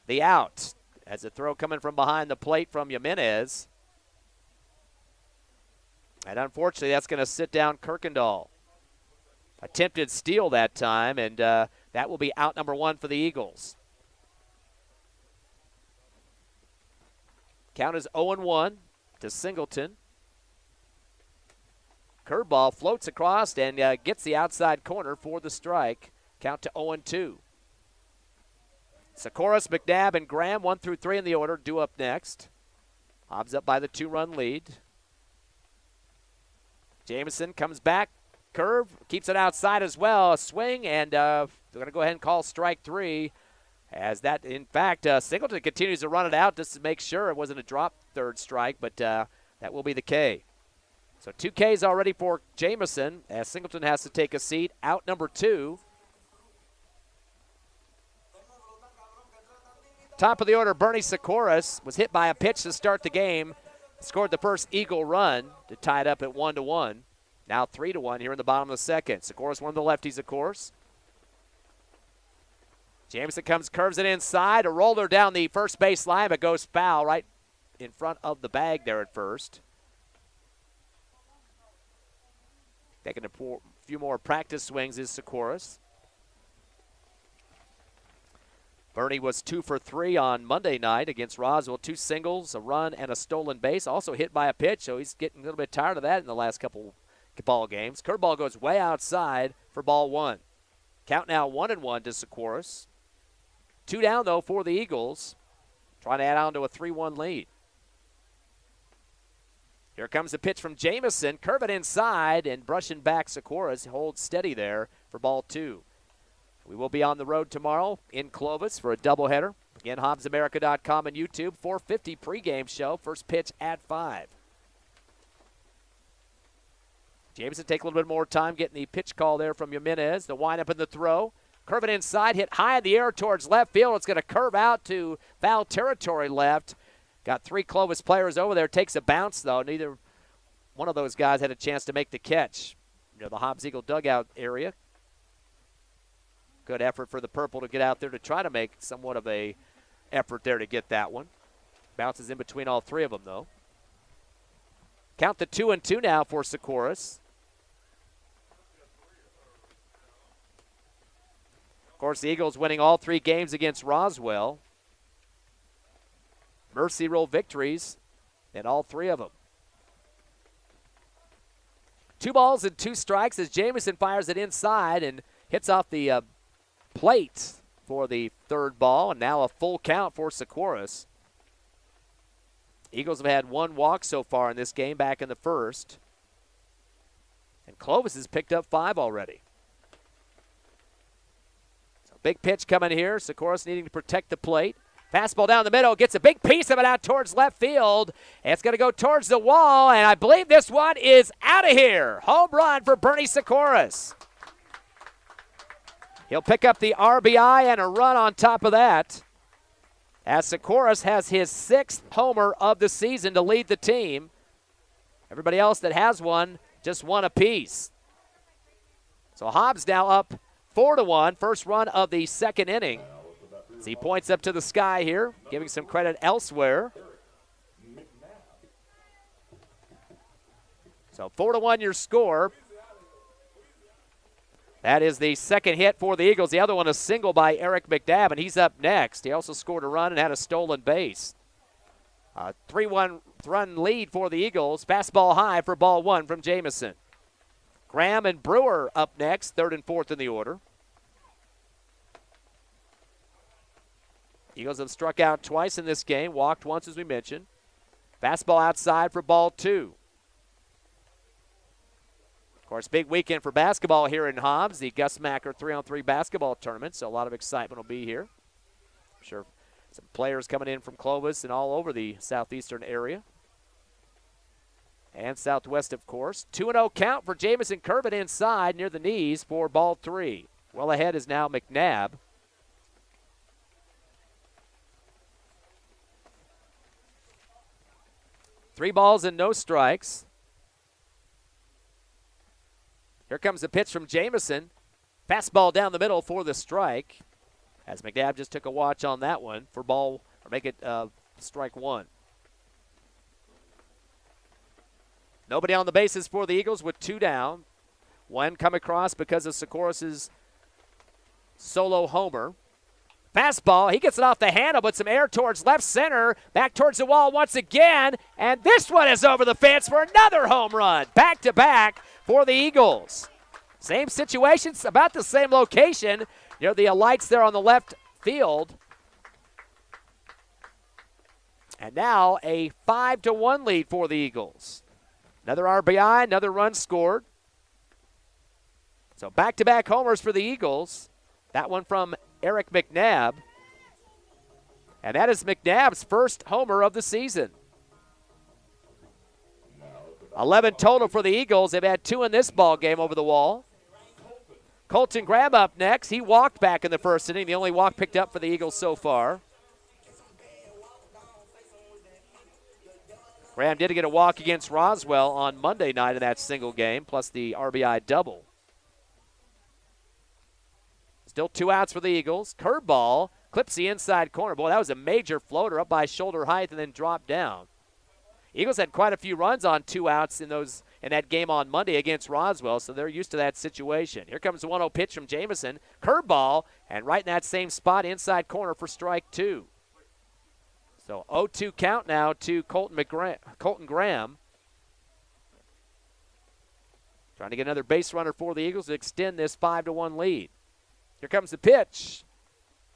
the out. As a throw coming from behind the plate from Jimenez. And unfortunately, that's going to sit down Kirkendall. Attempted steal that time, and that will be out number 1 for the Eagles. Count is 0-1 to Singleton. Curveball floats across and gets the outside corner for the strike. Count to 0-2. Sikoras, McNabb, and Graham, 1 through 3 in the order, due up next. Hobbs up by the 2-run lead. Jameson comes back. Curve, keeps it outside as well. A swing, and they're going to go ahead and call strike 3. As that, in fact, Singleton continues to run it out just to make sure it wasn't a drop third strike, but that will be the K. So 2 Ks already for Jameson as Singleton has to take a seat. Out number 2. Top of the order, Bernie Sikoras was hit by a pitch to start the game. Scored the first Eagle run to tie it up at 1-1. Now 3-1 here in the bottom of the second. Sikoras, one of the lefties, of course. Jameson comes, curves it inside. A roller down the first base line, but goes foul right in front of the bag there at first. Taking a few more practice swings is Sikoras. Bernie was 2 for 3 on Monday night against Roswell. 2 singles, a run, and a stolen base. Also hit by a pitch, so he's getting a little bit tired of that in the last couple ball games. Curveball goes way outside for ball 1. Count now 1-1 to Sikoras. 2 down, though, for the Eagles. Trying to add on to a 3-1 lead. Here comes the pitch from Jameson. Curve it inside and brushing back Sikoras. Holds steady there for ball 2. We will be on the road tomorrow in Clovis for a doubleheader. Again, HobbsAmerica.com and YouTube. 4:50 pregame show. First pitch at 5. Jameson take a little bit more time getting the pitch call there from Jimenez. The windup in the throw. Curve it inside, hit high in the air towards left field. It's going to curve out to foul territory left. Got 3 Clovis players over there. Takes a bounce, though. Neither one of those guys had a chance to make the catch near the Hobbs Eagle dugout area. Good effort for the purple to get out there to try to make somewhat of a effort there to get that one. Bounces in between all 3 of them, though. Count the 2-2 now for Sikoras. Of course, the Eagles winning all 3 games against Roswell. Mercy rule victories in all 3 of them. 2 balls and 2 strikes as Jameson fires it inside and hits off the plate for the 3rd ball, and now a full count for Sikoras. Eagles have had 1 walk so far in this game back in the 1st. And Clovis has picked up 5 already. So big pitch coming here. Sikoras needing to protect the plate. Fastball down the middle, gets a big piece of it out towards left field. And it's going to go towards the wall, and I believe this one is out of here. Home run for Bernie Sikoras. He'll pick up the RBI and a run on top of that, as Sikoras has his 6th homer of the season to lead the team. Everybody else that has one, just 1 apiece. So Hobbs now up 4-1, first run of the 2nd inning. As he points up to the sky here, giving some credit elsewhere. So 4-1 your score. That is the second hit for the Eagles. The other one a single by Eric McNabb, and he's up next. He also scored a run and had a stolen base. A 3-1 run lead for the Eagles. Fastball high for ball one from Jameson. Graham and Brewer up next, third and fourth in the order. Eagles have struck out twice in this game, walked once as we mentioned. Fastball outside for ball two. Of course, big weekend for basketball here in Hobbs, the Gus Macker 3-on-3 basketball tournament, so a lot of excitement will be here. I'm sure some players coming in from Clovis and all over the southeastern area. And southwest, of course. 2-0 count for Jameson. Curve it inside near the knees for ball three. Well ahead is now McNabb. Three balls and no strikes. Here comes the pitch from Jameson. Fastball down the middle for the strike. As McNabb just took a watch on that one for ball, or make it strike one. Nobody on the bases for the Eagles with two down. One come across because of Sikoris's solo homer. Fastball, he gets it off the handle, but some air towards left center, back towards the wall once again, and this one is over the fence for another home run. Back-to-back for the Eagles. Same situation, about the same location, near the lights there on the left field. And now a 5-1 lead for the Eagles. Another RBI, another run scored. So back-to-back homers for the Eagles. That one from Eric McNabb. And that is McNabb's first homer of the season. 11 total for the Eagles. They've had two in this ball game over the wall. Colton Graham up next. He walked back in the first inning. The only walk picked up for the Eagles so far. Graham did get a walk against Roswell on Monday night in that single game, plus the RBI double. Still two outs for the Eagles. Curveball clips the inside corner. Boy, that was a major floater up by shoulder height and then dropped down. Eagles had quite a few runs on two outs in that game on Monday against Roswell, so they're used to that situation. Here comes the 1-0 pitch from Jameson. Curveball, and right in that same spot, inside corner for strike two. So 0-2 count now to Colton Graham. Trying to get another base runner for the Eagles to extend this 5-1 lead. Here comes the pitch.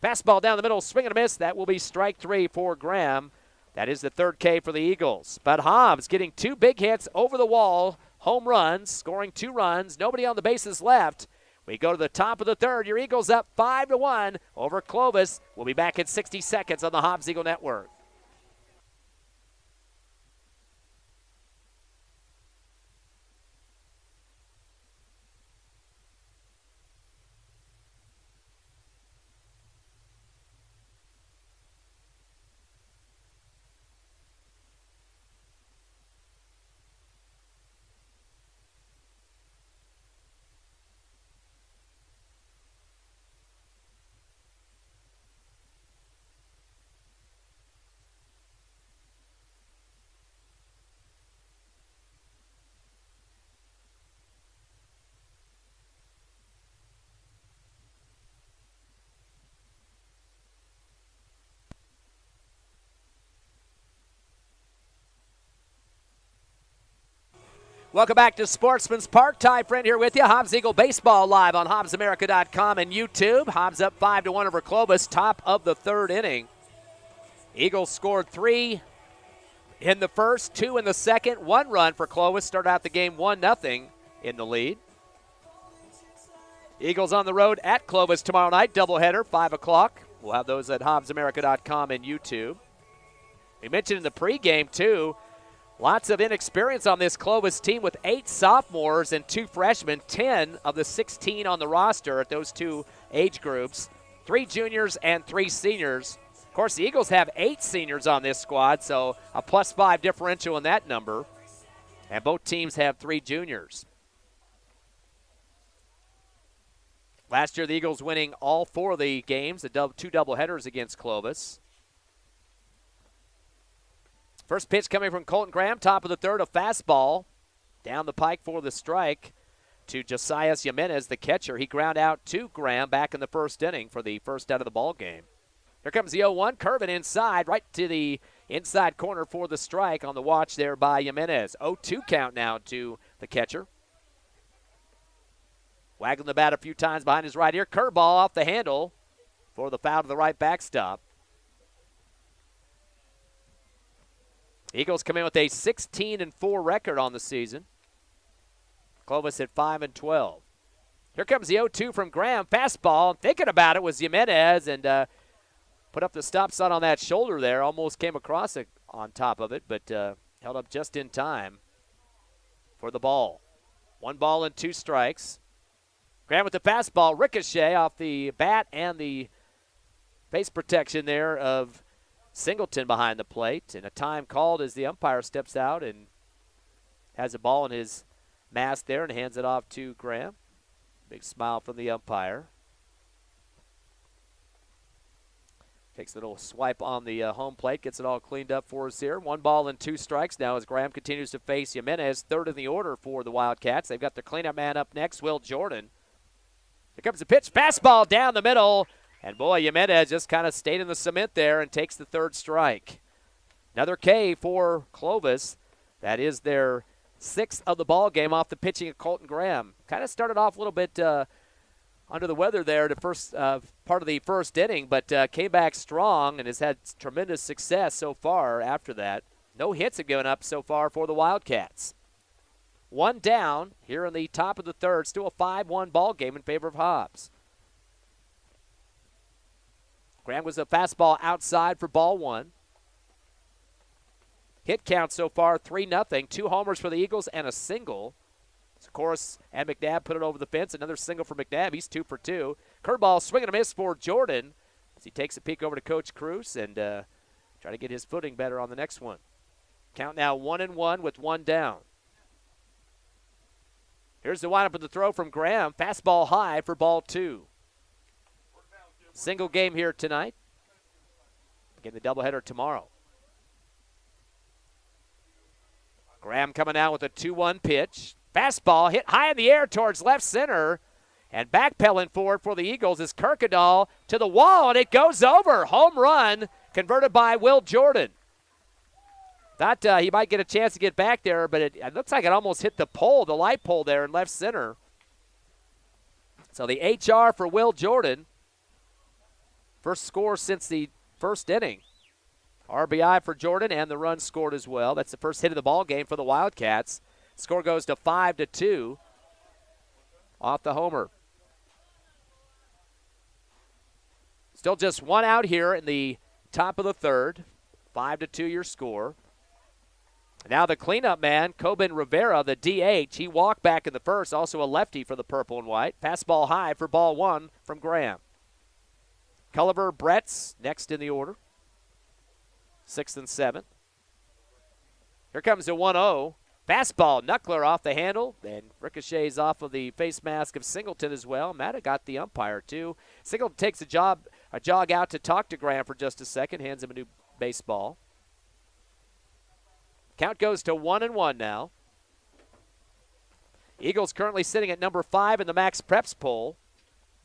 Fastball down the middle, swing and a miss. That will be strike three for Graham. That is the third K for the Eagles. But Hobbs getting two big hits over the wall, home runs, scoring two runs. Nobody on the bases left. We go to the top of the third. Your Eagles up 5-1 over Clovis. We'll be back in 60 seconds on the Hobbs Eagle Network. Welcome back to Sportsman's Park. Ty Friend here with you. Hobbs Eagle Baseball live on HobbsAmerica.com and YouTube. Hobbs up 5-1 over Clovis, top of the third inning. Eagles scored 3 in the first, 2 in the second. 1 run for Clovis. Started out the game 1-0 in the lead. Eagles on the road at Clovis tomorrow night. Doubleheader, 5 o'clock. We'll have those at HobbsAmerica.com and YouTube. We mentioned in the pregame, too, lots of inexperience on this Clovis team with 8 sophomores and 2 freshmen, 10 of the 16 on the roster at those two age groups, 3 juniors and 3 seniors. Of course, the Eagles have 8 seniors on this squad, so a +5 differential in that number. And both teams have 3 juniors. Last year, the Eagles winning all 4 of the games, the 2 doubleheaders against Clovis. First pitch coming from Colton Graham, top of the third, a fastball. Down the pike for the strike. to Josiah Jimenez, the catcher. He ground out to Graham back in the first inning for the first out of the ball game. Here comes the 0-1, curving inside, right to the inside corner for the strike on the watch there by Jimenez. 0-2 count now to the catcher. Wagging the bat a few times behind his right ear. Curveball off the handle for the foul to the right backstop. Eagles come in with a 16-4 record on the season. Clovis at 5-12. Here comes the 0-2 from Graham. Fastball. Thinking about it was Jimenez and put up the stop sign on that shoulder there. Almost came across it on top of it, but held up just in time for the ball. 1 ball and 2 strikes. Graham with the fastball, ricochet off the bat and the face protection there of Singleton behind the plate. And a time called as the umpire steps out and has a ball in his mask there and hands it off to Graham. Big smile from the umpire. Takes a little swipe on the home plate, gets it all cleaned up for us here. 1 ball and 2 strikes now as Graham continues to face Jimenez, third in the order for the Wildcats. They've got their cleanup man up next, Will Jordan. Here comes the pitch, fastball down the middle. And boy, Jimenez just kind of stayed in the cement there and takes the 3rd strike. Another K for Clovis. That is their 6th of the ball game off the pitching of Colton Graham. Kind of started off a little bit under the weather there the first part of the first inning, but came back strong and has had tremendous success so far after that. No hits have given up so far for the Wildcats. 1 down here in the top of the 3rd. Still a 5-1 ball game in favor of Hobbs. Graham was a fastball outside for ball 1. Hit count so far 3-0. 2 homers for the Eagles and a single. Koris and McNabb put it over the fence. Another single for McNabb. He's 2 for 2. Curveball swing and a miss for Jordan as he takes a peek over to Coach Cruz and try to get his footing better on the next one. Count now 1-1 with 1 down. Here's the windup of the throw from Graham. Fastball high for ball 2. Single game here tonight. Again, the doubleheader tomorrow. Graham coming out with a 2-1 pitch. Fastball hit high in the air towards left center. And backpedaling forward for the Eagles is Kirkendall to the wall, and it goes over. Home run converted by Will Jordan. Thought he might get a chance to get back there, but it looks like it almost hit the pole, the light pole there in left center. So the HR for Will Jordan. First score since the first inning. RBI for Jordan, and the run scored as well. That's the first hit of the ball game for the Wildcats. Score goes to 5-2 off the homer. Still just 1 out here in the top of the 3rd. 5-2 your score. Now the cleanup man, Coben Rivera, the DH. He walked back in the first, also a lefty for the purple and white. Fastball high for ball 1 from Graham. Culliver, Bretz next in the order. 6th and 7th. Here comes the 1-0. Fastball, knuckler off the handle, and ricochets off of the face mask of Singleton as well. Matta got the umpire too. Singleton takes a jog out to talk to Graham for just a second, hands him a new baseball. Count goes to 1-1 now. Eagles currently sitting at number 5 in the Max Preps poll.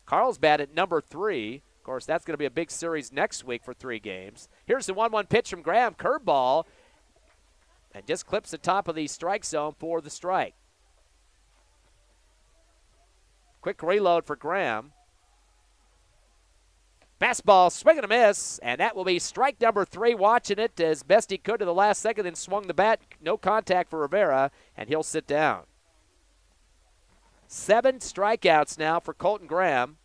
Carlsbad at number 3. Of course, that's going to be a big series next week for 3 games. Here's the 1-1 pitch from Graham, curveball, and just clips the top of the strike zone for the strike. Quick reload for Graham. Fastball, swing and a miss, and that will be strike number 3. Watching it as best he could to the last second, then swung the bat. No contact for Rivera, and he'll sit down. 7 strikeouts now for Colton Graham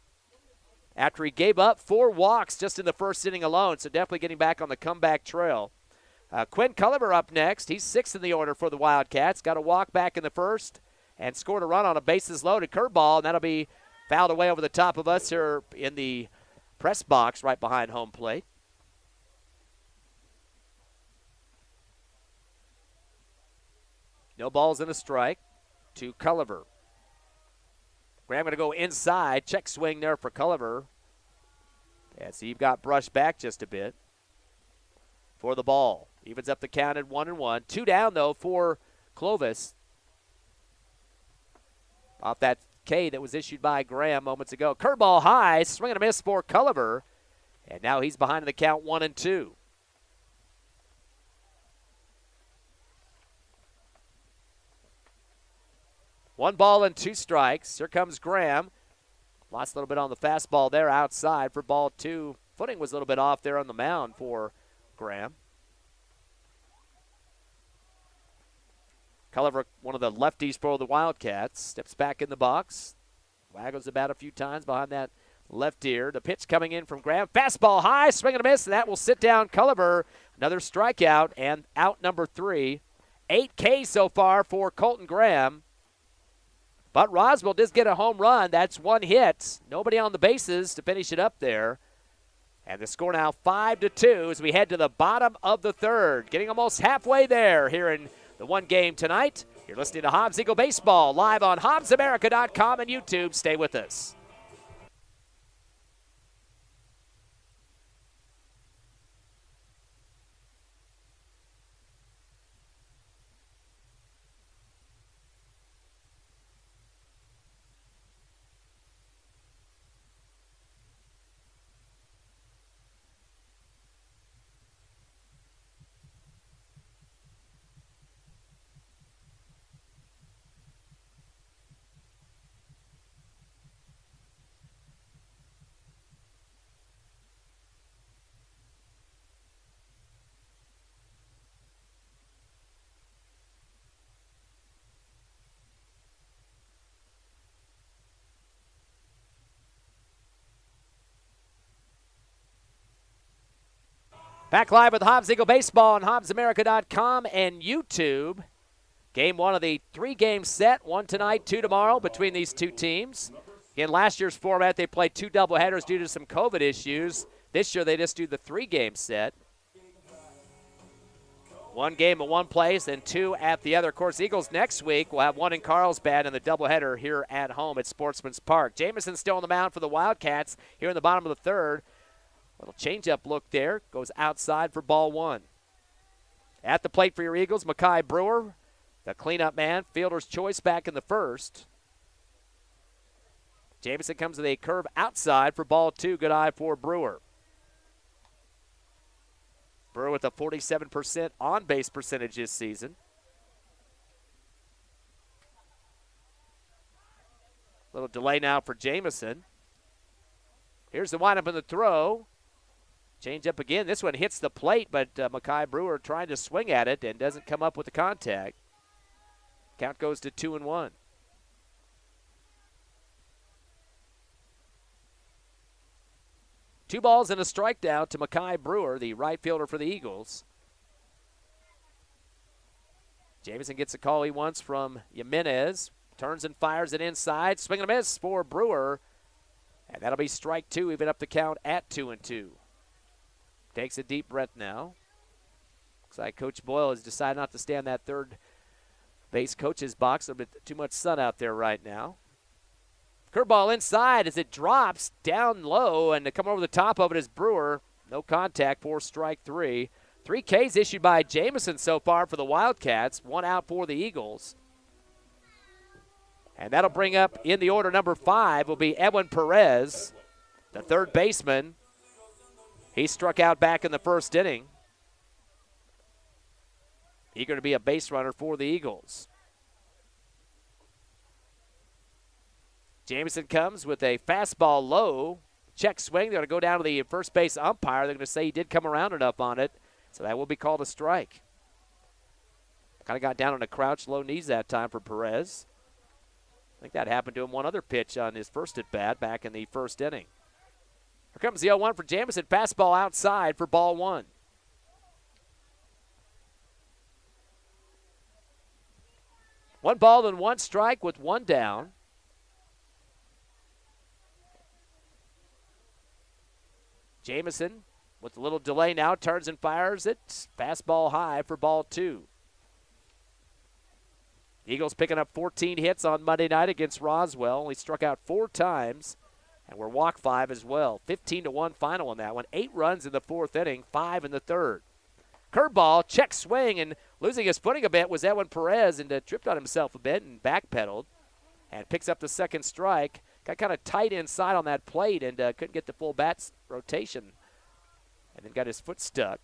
after he gave up 4 walks just in the first inning alone, so definitely getting back on the comeback trail. Quinn Culliver up next. He's 6th in the order for the Wildcats. Got a walk back in the first and scored a run on a bases-loaded curveball, and that'll be fouled away over the top of us here in the press box right behind home plate. No balls and a strike to Culliver. Graham going to go inside. Check swing there for Culliver. Yeah, so you've got brushed back just a bit for the ball. Evens up the count at 1-1. 2 down, though, for Clovis. off that K that was issued by Graham moments ago. Curveball high, swing and a miss for Culliver. And now he's behind in the count 1-2. One ball and two strikes. Here comes Graham. Lost a little bit on the fastball there outside for ball two. Footing was a little bit off there on the mound for Graham. Culliver, one of the lefties for the Wildcats, steps back in the box. Waggles about a few times behind that left ear. The pitch coming in from Graham. Fastball high, swing and a miss, and that will sit down Culliver. Another strikeout and out number 3. 8 Ks so far for Colton Graham. But Roswell does get a home run. That's one hit. Nobody on the bases to finish it up there. And the score now 5-2 as we head to the bottom of the third. Getting almost halfway there here in the one game tonight. You're listening to Hobbs Eagle Baseball live on HobbsAmerica.com and YouTube. Stay with us. Back live with Hobbs Eagle Baseball on HobbsAmerica.com and YouTube. Game one of the 3-game set, 1 tonight, 2 tomorrow between these two teams. In last year's format, they played 2 doubleheaders due to some COVID issues. This year, they just do the 3-game set. 1 game at one place and 2 at the other. Of course, Eagles next week will have 1 in Carlsbad and the doubleheader here at home at Sportsman's Park. Jameson still on the mound for the Wildcats here in the bottom of the third. Little changeup look there. Goes outside for ball 1. At the plate for your Eagles, Mekhi Brewer, the cleanup man. Fielder's choice back in the first. Jameson comes with a curve outside for ball 2. Good eye for Brewer. Brewer with a 47% on-base percentage this season. Little delay now for Jameson. Here's the windup in the throw. Change up again. This one hits the plate, but Mekhi Brewer trying to swing at it and doesn't come up with the contact. Count goes to 2-1. Two balls and a strike down to Mekhi Brewer, the right fielder for the Eagles. Jameson gets a call he wants from Jimenez. Turns and fires it inside. Swing and a miss for Brewer. And that'll be strike 2, even up the count at 2-2. Takes a deep breath now. Looks like Coach Boyle has decided not to stand that third base coach's box. A bit too much sun out there right now. Curveball inside as it drops down low, and to come over the top of it is Brewer. No contact for strike 3. 3 Ks issued by Jameson so far for the Wildcats. 1 out for the Eagles. And that'll bring up in the order number 5 will be Edwin Perez, the third baseman. He struck out back in the first inning. Eager to be a base runner for the Eagles. Jameson comes with a fastball low. Check swing. They're going to go down to the first base umpire. They're going to say he did come around enough on it, so that will be called a strike. Kind of got down on a crouch, low knees that time for Perez. I think that happened to him one other pitch on his first at-bat back in the first inning. Here comes the 0-1 for Jameson. Fastball outside for ball 1. One ball and 1 strike with 1 down. Jameson with a little delay now turns and fires it. Fastball high for ball 2. Eagles picking up 14 hits on Monday night against Roswell. Only struck out 4 times. And we're walk 5 as well. 15-1 final on that one. 8 runs in the 4th inning, 5 in the 3rd. Curveball, check swing, and losing his footing a bit was Edwin Perez and tripped on himself a bit and backpedaled. and picks up the second strike. Got kind of tight inside on that plate and couldn't get the full bat rotation, and then got his foot stuck.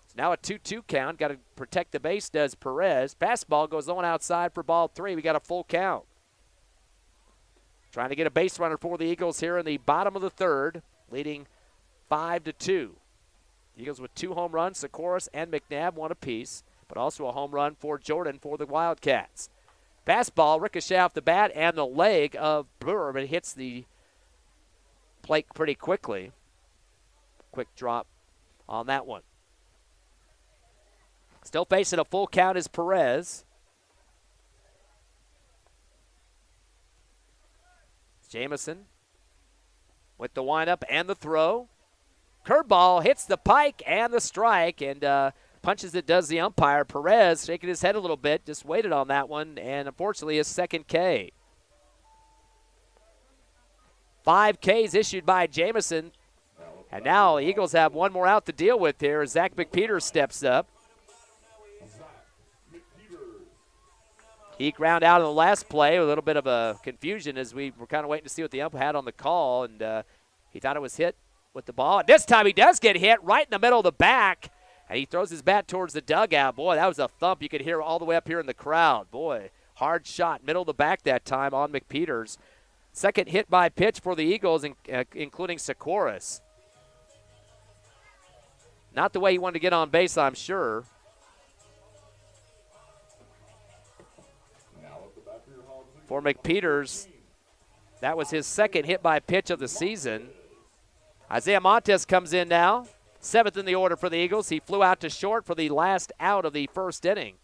It's now a 2-2 count. Got to protect the base, does Perez. Fastball goes on outside for ball 3. We got a full count. Trying to get a base runner for the Eagles here in the bottom of the third, leading 5-2. The Eagles with 2 home runs, Sikoris and McNabb, 1 apiece, but also a home run for Jordan for the Wildcats. Fastball, ricochet off the bat and the leg of Brewer, but it hits the plate pretty quickly. Quick drop on that one. Still facing a full count is Perez. Jameson with the windup and the throw. Curveball hits the pike and the strike, and punches it does the umpire. Perez shaking his head a little bit, just waited on that one, and unfortunately his second K. 5 Ks issued by Jameson, and now the Eagles have one more out to deal with here as Zach McPeters steps up. He ground out in the last play, a little bit of a confusion as we were kind of waiting to see what the ump had on the call, and he thought it was hit with the ball. And this time he does get hit right in the middle of the back, and he throws his bat towards the dugout. Boy, that was a thump you could hear all the way up here in the crowd. Boy, hard shot, middle of the back that time on McPeters. Second hit by pitch for the Eagles, including Sikoris. Not the way he wanted to get on base, I'm sure. For McPeters, that was his second hit by pitch of the season. Isaiah Montes comes in now, 7th in the order for the Eagles. He flew out to short for the last out of the first inning.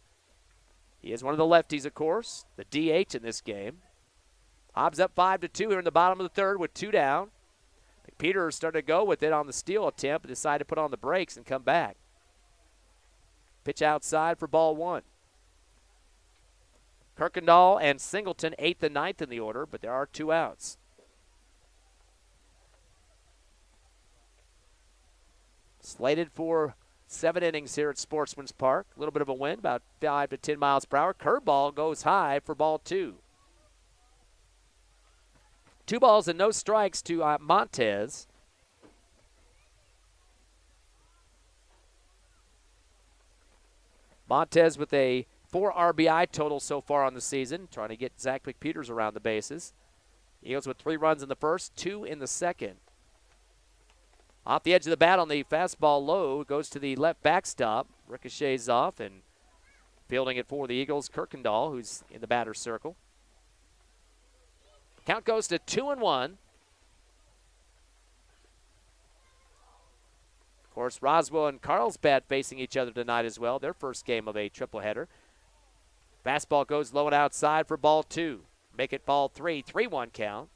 He is one of the lefties, of course, the DH in this game. Hobbs up 5-2 here in the bottom of the third with 2 down. McPeters started to go with it on the steal attempt, but decided to put on the brakes and come back. Pitch outside for ball 1. Kirkendall and Singleton 8th and 9th in the order, but there are 2 outs. Slated for 7 innings here at Sportsman's Park. A little bit of a wind, about 5 to 10 miles per hour. Curveball goes high for ball 2. 2 balls and no strikes to Montez. Montez with a 4 RBI total so far on the season, trying to get Zach McPeters around the bases. Eagles with 3 runs in the first, 2 in the second. Off the edge of the bat on the fastball low, goes to the left backstop, ricochets off, and fielding it for the Eagles, Kirkendall, who's in the batter's circle. Count goes to 2-1. Of course, Roswell and Carlsbad facing each other tonight as well, their first game of a tripleheader. Fastball goes low and outside for ball 2. Make it ball 3, 3-1 count.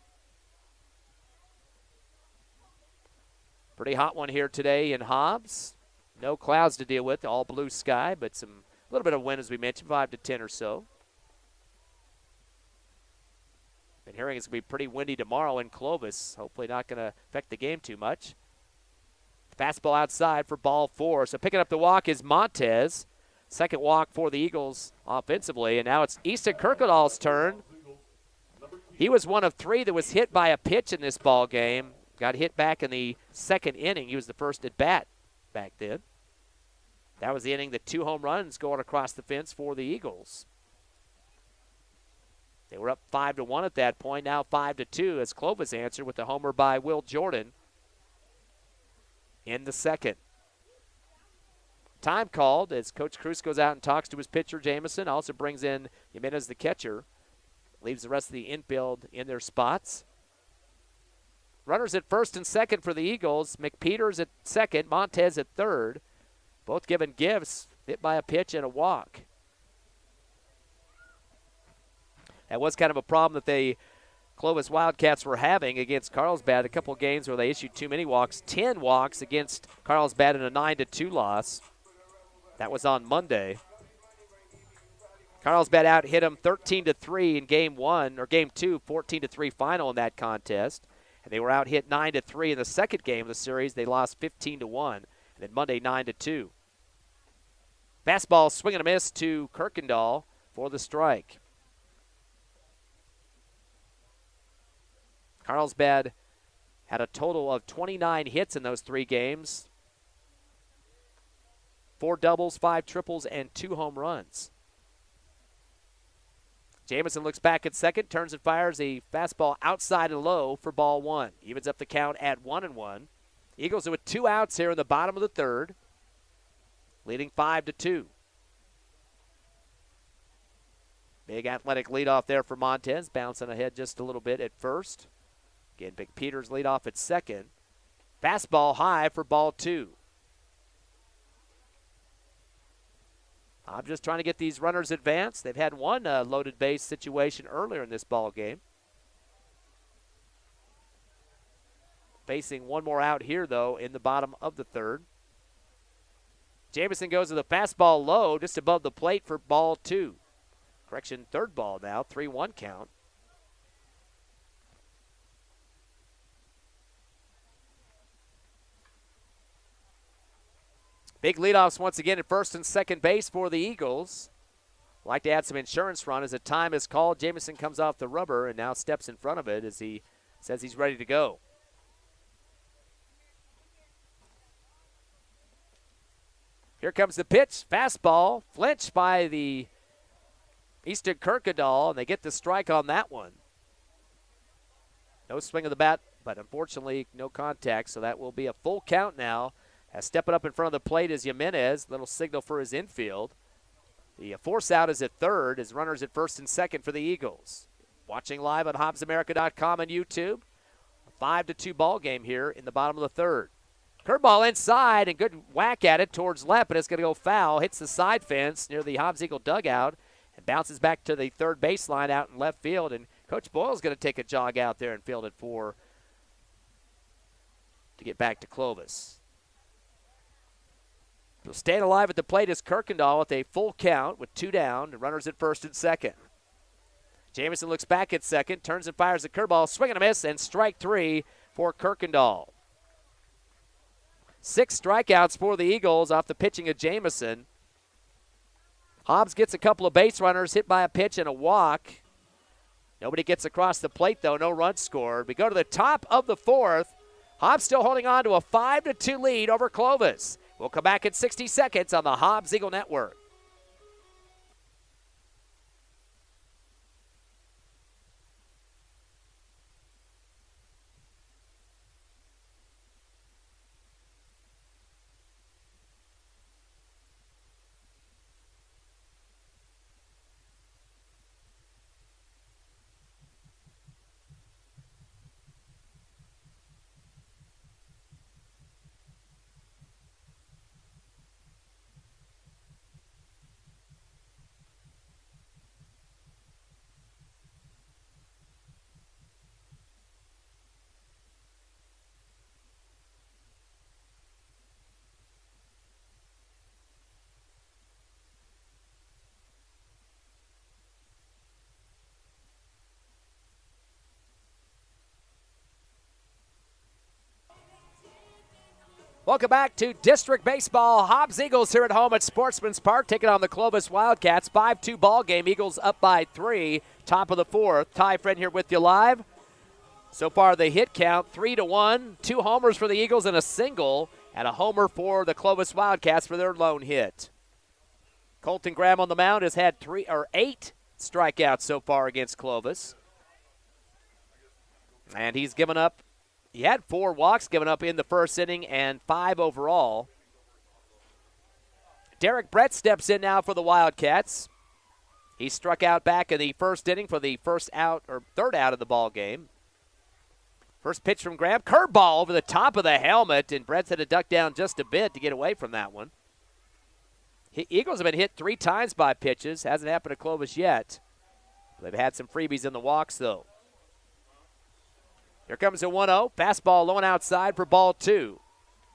Pretty hot one here today in Hobbs. No clouds to deal with, all blue sky, but a little bit of wind as we mentioned, 5 to 10 or so. Been hearing it's going to be pretty windy tomorrow in Clovis. Hopefully not going to affect the game too much. Fastball outside for ball 4. So picking up the walk is Montez. Second walk for the Eagles offensively, and now it's Easton Kirkendall's turn. He was one of 3 that was hit by a pitch in this ball game. Got hit back in the second inning. He was the first at bat back then. That was the inning that 2 home runs going across the fence for the Eagles. They were up 5-1 at that point, now 5-2 as Clovis answered with the homer by Will Jordan in the second. Time called as Coach Cruz goes out and talks to his pitcher, Jameson. Also brings in Jimenez, the catcher. Leaves the rest of the infield in their spots. Runners at first and second for the Eagles. McPeters at second, Montez at third. Both given gifts, hit by a pitch and a walk. That was kind of a problem that the Clovis Wildcats were having against Carlsbad. A couple games where they issued too many walks. 10 walks against Carlsbad in a 9-2 loss. That was on Monday. Carlsbad out hit them 13-3 in game 1, or game 2, 14-3 final in that contest. And they were out hit 9-3 in the second game of the series. They lost 15-1. And then Monday 9-2. Fastball swing and a miss to Kirkendall for the strike. Carlsbad had a total of 29 hits in those 3 games. 4 doubles, 5 triples, and 2 home runs. Jameson looks back at second, turns and fires a fastball outside and low for ball 1. Evens up the count at 1-1. Eagles are with 2 outs here in the bottom of the third, leading 5-2. Big athletic leadoff there for Montez, bouncing ahead just a little bit at first. Again, Big Peters lead off at second. Fastball high for ball 2. I'm just trying to get these runners advanced. They've had one loaded base situation earlier in this ball game. Facing one more out here, though, in the bottom of the third. Jameson goes to the fastball low, just above the plate for ball 2. Correction, third ball now, 3-1 count. Big leadoffs once again at first and second base for the Eagles. Like to add some insurance run as a time is called. Jameson comes off the rubber and now steps in front of it as he says he's ready to go. Here comes the pitch. Fastball. Flinched by the Easton Kirkendall, and they get the strike on that one. No swing of the bat, but unfortunately no contact, so that will be a full count now. As stepping up in front of the plate is Jimenez, little signal for his infield. The force out is at third, as runners at first and second for the Eagles. Watching live on HobbsAmerica.com and YouTube. A 5-2 ball game here in the bottom of the third. Curveball inside and good whack at it towards left, but it's going to go foul. Hits the side fence near the Hobbs Eagle dugout and bounces back to the third baseline out in left field. And Coach Boyle's going to take a jog out there and field it to get back to Clovis. So staying alive at the plate is Kirkendall with a full count with 2 down, and runners at first and second. Jameson looks back at second, turns and fires the curveball, swing and a miss, and strike 3 for Kirkendall. 6 strikeouts for the Eagles off the pitching of Jameson. Hobbs gets a couple of base runners, hit by a pitch and a walk. Nobody gets across the plate, though. No runs scored. We go to the top of the fourth. Hobbs still holding on to a 5-2 lead over Clovis. We'll come back in 60 seconds on the Hobbs Eagle Network. Welcome back to District Baseball. Hobbs Eagles here at home at Sportsman's Park, taking on the Clovis Wildcats. 5-2 ball game. Eagles up by 3. Top of the fourth. Ty Friend here with you live. So far the hit count 3-1. 2 homers for the Eagles and a single, and a homer for the Clovis Wildcats for their lone hit. Colton Graham on the mound has had 8 strikeouts so far against Clovis. And he's given up. He had 4 walks given up in the first inning and 5 overall. Derek Brett steps in now for the Wildcats. He struck out back in the first inning for the third out of the ball game. First pitch from Graham, curveball over the top of the helmet, and Brett's had to duck down just a bit to get away from that one. Eagles have been hit 3 times by pitches. Hasn't happened to Clovis yet. They've had some freebies in the walks, though. Here comes a 1-0. Fastball low and outside for ball 2.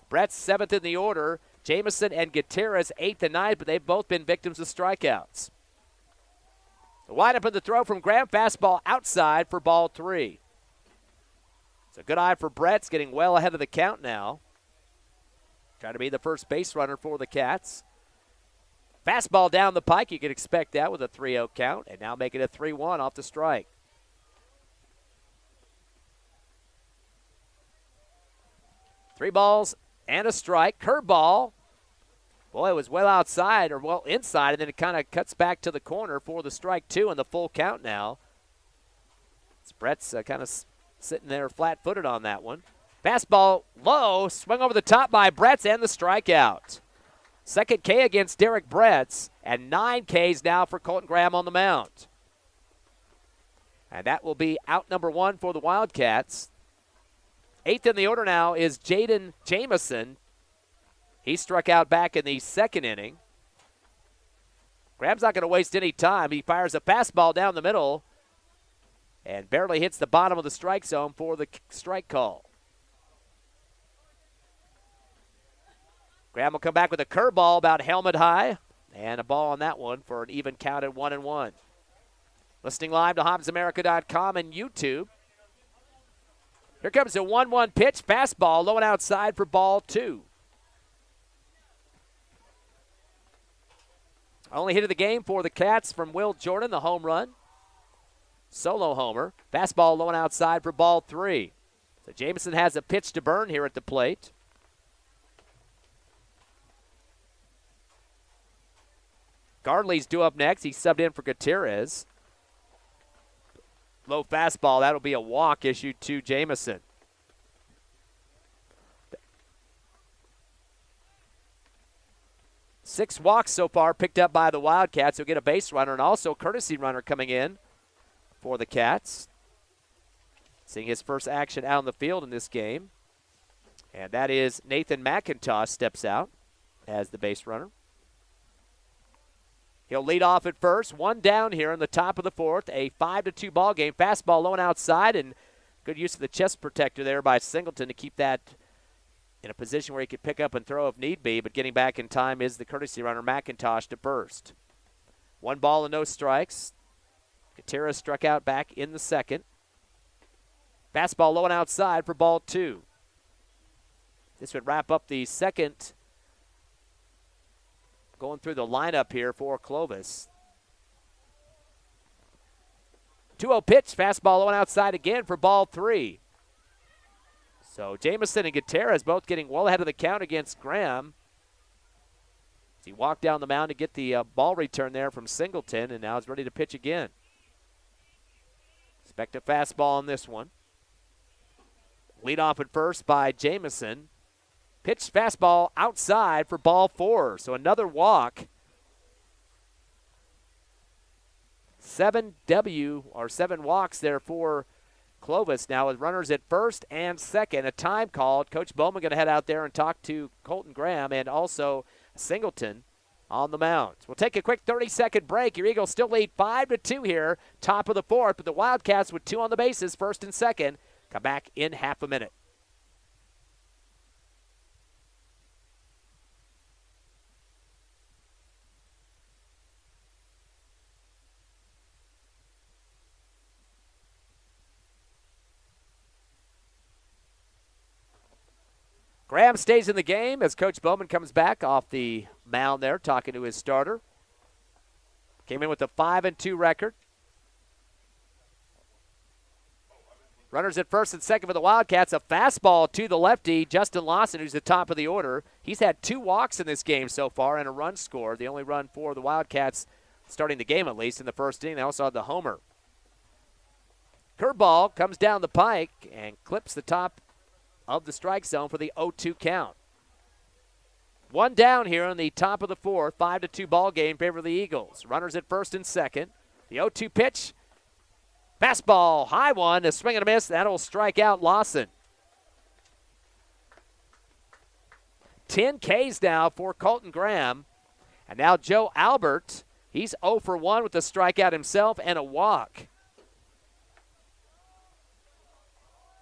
Brett's 7th in the order. Jameson and Gutierrez 8th and 9th, but they've both been victims of strikeouts. The wind up in the throw from Graham. Fastball outside for ball 3. It's a good eye for Brett's getting well ahead of the count now. Trying to be the first base runner for the Cats. Fastball down the pike. You could expect that with a 3-0 count, and now make it a 3-1 off the strike. 3 balls and a strike. Curveball. Boy, it was well outside or well inside, and then it kind of cuts back to the corner for the strike 2 and the full count now. Brett's kind of sitting there flat-footed on that one. Fastball low, swung over the top by Bretz and the strikeout. Second K against Derek Bretz, and 9 Ks now for Colton Graham on the mound. And that will be out number 1 for the Wildcats. 8th in the order now is Jaden Jameson. He struck out back in the second inning. Graham's not going to waste any time. He fires a fastball down the middle and barely hits the bottom of the strike zone for the strike call. Graham will come back with a curveball about helmet high, and a ball on that one for an even count at 1-1. Listening live to HobbsAmerica.com and YouTube. Here comes a 1-1 pitch, fastball, low and outside for ball 2. Only hit of the game for the Cats from Will Jordan, the home run. Solo homer. Fastball low and outside for ball 3. So Jameson has a pitch to burn here at the plate. Gardley's due up next. He subbed in for Gutierrez. Low fastball. That'll be a walk issued to Jameson. Six walks so far picked up by the Wildcats. Who'll get a base runner and also courtesy runner coming in for the Cats. Seeing his first action out on the field in this game. And that is Nathan Mcintosh steps out as the base runner. He'll lead off at first. 1 down here in the top of the 4th. A 5-2 ball game. Fastball low and outside, and good use of the chest protector there by Singleton to keep that in a position where he could pick up and throw if need be. But getting back in time is the courtesy runner, Mcintosh, to first. 1 ball and no strikes. Gutierrez struck out back in the second. Fastball low and outside for ball 2. This would wrap up the second going through the lineup here for Clovis. 2-0 pitch, fastball low and outside again for ball 3. So Jameson and Gutierrez both getting well ahead of the count against Graham. As he walked down the mound to get the ball return there from Singleton, and now is ready to pitch again. Expect a fastball on this one. Lead off at first by Jameson. Pitch fastball outside for ball 4. So another walk. 7 walks there for Clovis now with runners at first and second. A time called. Coach Bowman going to head out there and talk to Colton Graham and also Singleton on the mound. We'll take a quick 30-second break. Your Eagles still lead 5-2 here, top of the 4th, but the Wildcats with 2 on the bases, first and second, come back in half a minute. Graham stays in the game as Coach Bowman comes back off the mound there, talking to his starter. Came in with a 5-2 record. Runners at first and second for the Wildcats. A fastball to the lefty, Justin Lawson, who's the top of the order. He's had 2 walks in this game so far and a run scored. The only run for the Wildcats starting the game, at least, in the first inning. They also had the homer. Curveball comes down the pike and clips the top of the strike zone for the 0-2 count. 1 down here in the top of the 4th, 5-2 ball game in favor of the Eagles. Runners at first and second. The 0-2 pitch. Fastball, high one, a swing and a miss. That'll strike out Lawson. 10 Ks now for Colton Graham. And now Joe Albert. He's 0 for 1 with a strikeout himself and a walk.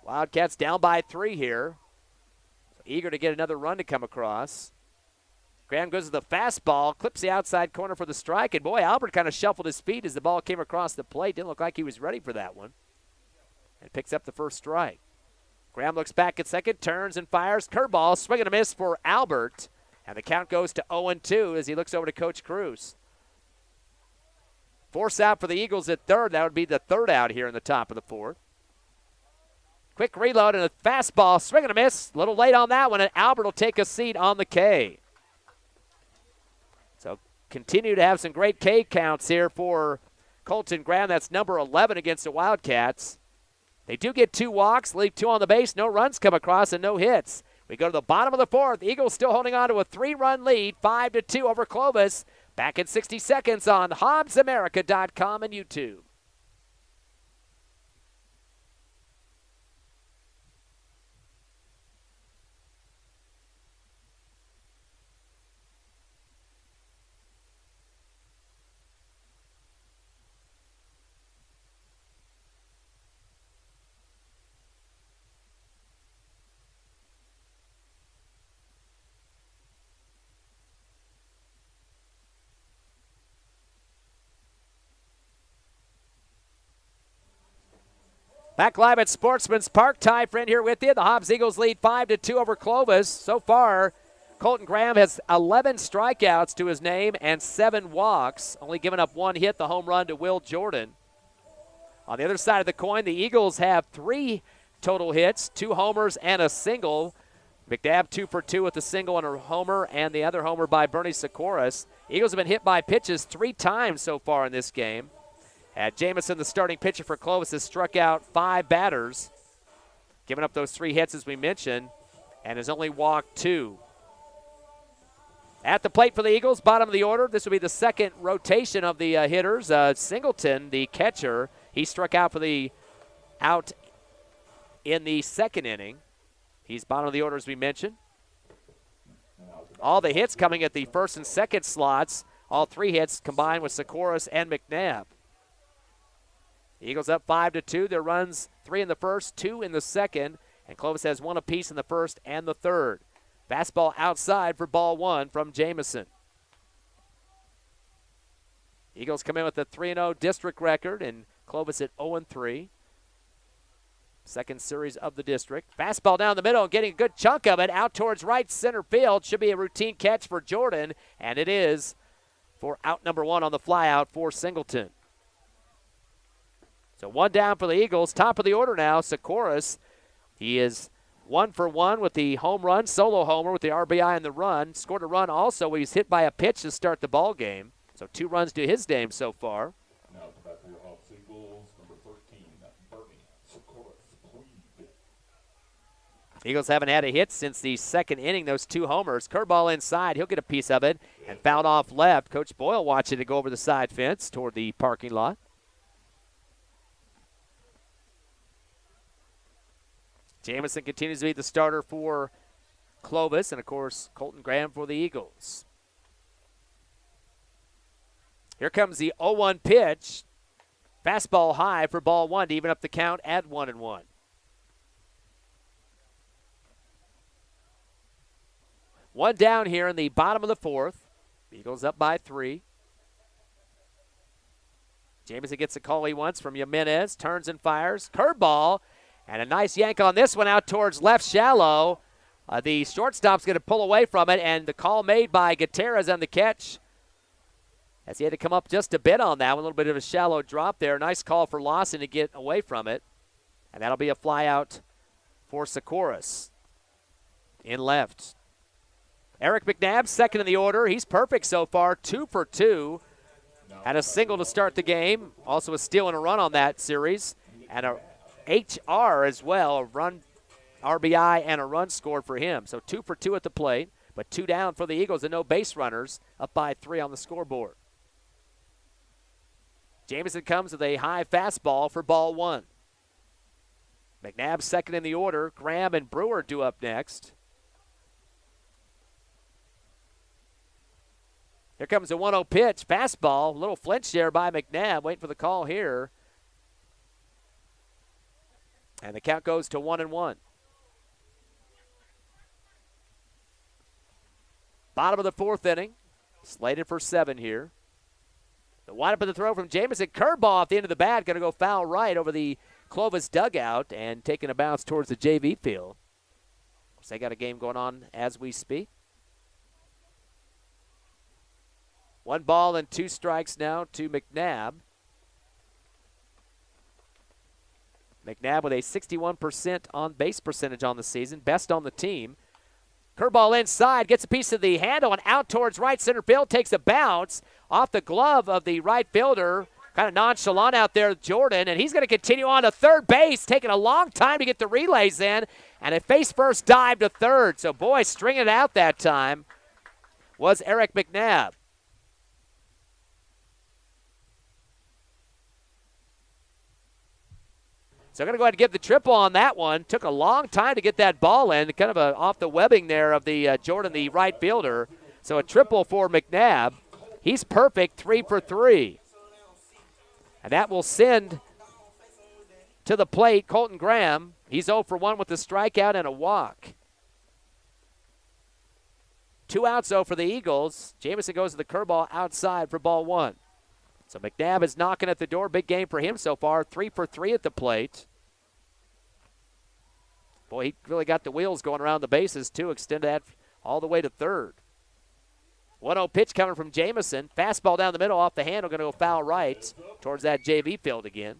Wildcats down by 3 here. So eager to get another run to come across. Graham goes to the fastball, clips the outside corner for the strike, and boy, Albert kind of shuffled his feet as the ball came across the plate. Didn't look like he was ready for that one. And picks up the first strike. Graham looks back at second, turns and fires. Curveball, swing and a miss for Albert. And the count goes to 0-2 as he looks over to Coach Cruz. Force out for the Eagles at third. That would be the third out here in the top of the 4th. Quick reload and a fastball. Swing and a miss. A little late on that one, and Albert will take a seat on the K. So continue to have some great K counts here for Colton Graham. That's number 11 against the Wildcats. They do get 2 walks, leave 2 on the base. No runs come across and no hits. We go to the bottom of the 4th. Eagles still holding on to a 3-run lead, 5-2 over Clovis. Back in 60 seconds on HobbsAmerica.com and YouTube. Back live at Sportsman's Park. Ty Friend here with you. The Hobbs Eagles lead 5-2 over Clovis. So far, Colton Graham has 11 strikeouts to his name and 7 walks, only giving up 1 hit, the home run to Will Jordan. On the other side of the coin, the Eagles have 3 total hits, 2 homers and a single. McNabb 2 for 2 with a single and a homer, and the other homer by Bernie Sikoris. Eagles have been hit by pitches 3 times so far in this game. Jameson, the starting pitcher for Clovis, has struck out 5 batters, giving up those 3 hits as we mentioned, and has only walked 2. At the plate for the Eagles, bottom of the order, this will be the second rotation of the hitters. Singleton, the catcher, he struck out out in the 2nd inning. He's bottom of the order as we mentioned. All the hits coming at the 1st and 2nd slots. All 3 hits combined with Sikoris and McNabb. Eagles up 5-2. Their runs 3 in the 1st, 2 in the 2nd, and Clovis has 1 apiece in the 1st and the 3rd. Fastball outside for ball 1 from Jameson. Eagles come in with a 3-0 district record, and Clovis at 0-3. Second series of the district. Fastball down the middle and getting a good chunk of it out towards right center field. Should be a routine catch for Jordan, and it is for out number 1 on the flyout for Singleton. So 1 down for the Eagles. Top of the order now, Sikoris. He is 1 for 1 with the home run, solo homer with the RBI and the run. Scored a run also when he was hit by a pitch to start the ball game. So 2 runs to his name so far. Now at the back of your Hobbs Eagles, number 13, Bernie Sikoris. Eagles haven't had a hit since the 2nd inning, those 2 homers. Curveball inside, he'll get a piece of it, and fouled off left. Coach Boyle watching it go over the side fence toward the parking lot. Jameson continues to be the starter for Clovis, and, of course, Colton Graham for the Eagles. Here comes the 0-1 pitch. Fastball high for ball 1 to even up the count at 1-1. One down here in the bottom of the 4th. Eagles up by 3. Jameson gets a call he wants from Jimenez. Turns and fires. Curveball. And a nice yank on this one out towards left shallow. The shortstop's going to pull away from it, and the call made by Gutierrez on the catch, as he had to come up just a bit on that one. A little bit of a shallow drop there. Nice call for Lawson to get away from it. And that'll be a fly out for Sikoris in left. Eric McNabb, second in the order. He's perfect so far, 2 for 2. Had a single to start the game. Also a steal and a run on that series. And a HR as well, a run, RBI, and a run scored for him. So 2 for 2 at the plate, but 2 down for the Eagles and no base runners, up by 3 on the scoreboard. Jameson comes with a high fastball for ball 1. McNabb second in the order. Graham and Brewer due up next. Here comes a 1-0 pitch. Fastball, a little flinch there by McNabb. Waiting for the call here. And the count goes to 1-1. Bottom of the 4th inning. Slated for 7 here. The windup of the throw from Jameson. Curveball off the end of the bat. Going to go foul right over the Clovis dugout and taking a bounce towards the JV field. So they got a game going on as we speak. 1 ball and 2 strikes now to McNabb. McNabb with a 61% on base percentage on the season, best on the team. Curveball inside, gets a piece of the handle and out towards right center field, takes a bounce off the glove of the right fielder. Kind of nonchalant out there, Jordan, and he's going to continue on to third base, taking a long time to get the relays in, and a face-first dive to third. So, boy, stringing it out that time was Eric McNabb. So I'm going to go ahead and give the triple on that one. Took a long time to get that ball in, kind of off the webbing there of the Jordan, the right fielder. So a triple for McNabb. He's perfect, 3 for 3. And that will send to the plate Colton Graham. He's 0 for 1 with a strikeout and a walk. 2 outs, though, for the Eagles. Jameson goes to the curveball outside for ball 1. So McNabb is knocking at the door. Big game for him so far. 3 for 3 at the plate. Boy, he really got the wheels going around the bases, too. Extended that all the way to third. 1-0 pitch coming from Jameson. Fastball down the middle off the handle, going to go foul right towards that JV field again.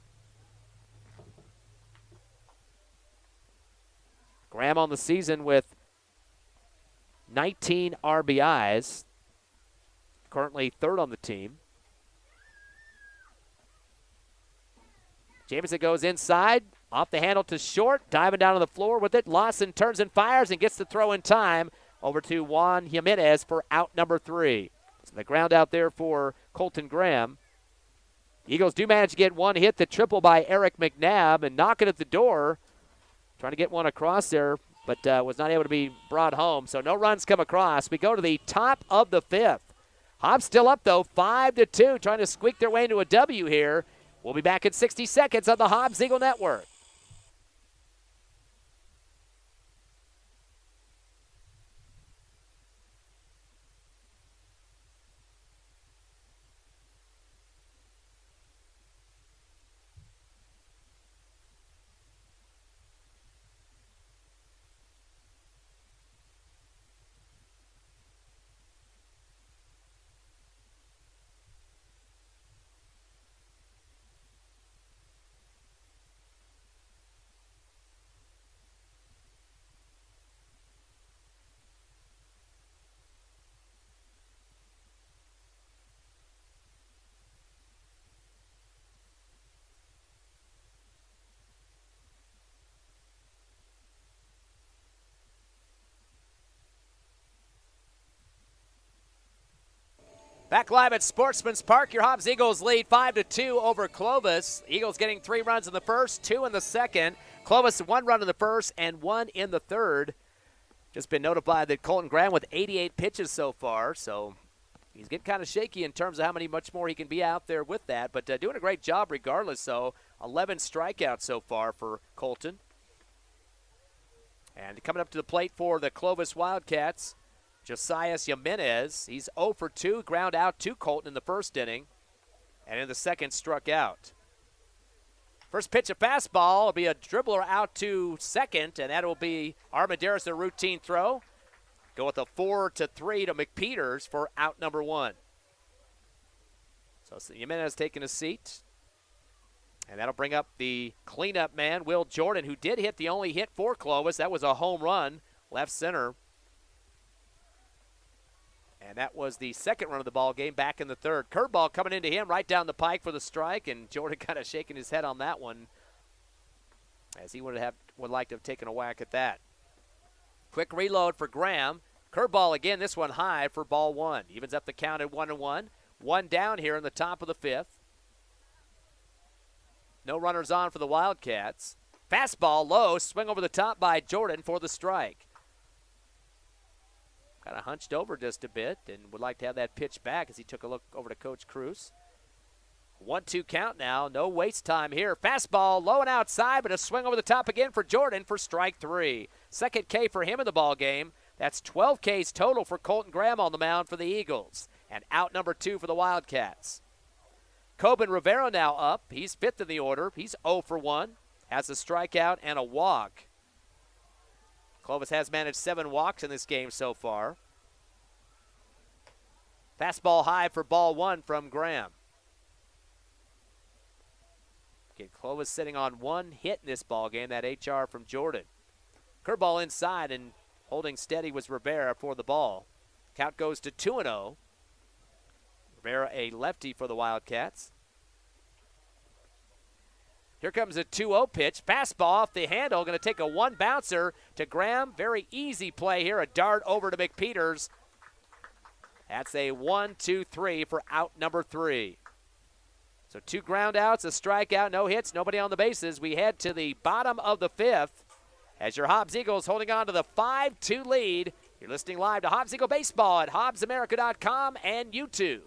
Graham on the season with 19 RBIs. Currently third on the team. Jameson goes inside, off the handle to short, diving down to the floor with it. Lawson turns and fires and gets the throw in time. Over to Juan Jimenez for out number 3. So the ground out there for Colton Graham. Eagles do manage to get one hit, the triple by Eric McNabb, and knock it at the door. Trying to get one across there, but was not able to be brought home. So no runs come across. We go to the top of the 5th. Hobbs still up, though, 5-2, trying to squeak their way into a W here. We'll be back in 60 seconds on the Hobbs Eagle Network. Back live at Sportsman's Park, your Hobbs Eagles lead 5-2 over Clovis. Eagles getting 3 runs in the first, 2 in the second. Clovis 1 run in the first and 1 in the third. Just been notified that Colton Graham with 88 pitches so far, so he's getting kind of shaky in terms of how much more he can be out there with that, but doing a great job regardless, so 11 strikeouts so far for Colton. And coming up to the plate for the Clovis Wildcats, Josias Jimenez. He's 0 for 2, ground out to Colton in the first inning, and in the second struck out. First pitch, a fastball, will be a dribbler out to second, and that will be Armendariz, a routine throw. Go with a 4-3 to McPeters for out number 1. So Jimenez taking a seat, and that'll bring up the cleanup man, Will Jordan, who did hit the only hit for Clovis. That was a home run, left center. And that was the second run of the ball game back in the third. Curveball coming into him right down the pike for the strike, and Jordan kind of shaking his head on that one as he would like to have taken a whack at that. Quick reload for Graham. Curveball again, this one high for ball 1. Evens up the count at 1-1. 1 down here in the top of the 5th. No runners on for the Wildcats. Fastball low, swing over the top by Jordan for the strike. Kind of hunched over just a bit and would like to have that pitch back as he took a look over to Coach Cruz. 1-2 count now. No waste time here. Fastball low and outside, but a swing over the top again for Jordan for strike 3. Second K for him in the ball game. That's 12 Ks total for Colton Graham on the mound for the Eagles. And out number 2 for the Wildcats. Coben Rivera now up. He's 5th in the order. He's 0 for 1. Has a strikeout and a walk. Clovis has managed 7 walks in this game so far. Fastball high for ball 1 from Graham. Again, Clovis sitting on one hit in this ball game, that HR from Jordan. Curveball inside, and holding steady was Rivera for the ball. Count goes to 2-0. Rivera, a lefty for the Wildcats. Here comes a 2-0 pitch. Fastball off the handle. Going to take a one bouncer to Graham. Very easy play here. A dart over to McPeters. That's a 1-2-3 for out number 3. So 2 ground outs, a strikeout, no hits, nobody on the bases. We head to the bottom of the 5th as your Hobbs Eagles holding on to the 5-2 lead. You're listening live to Hobbs Eagle Baseball at HobbsAmerica.com and YouTube.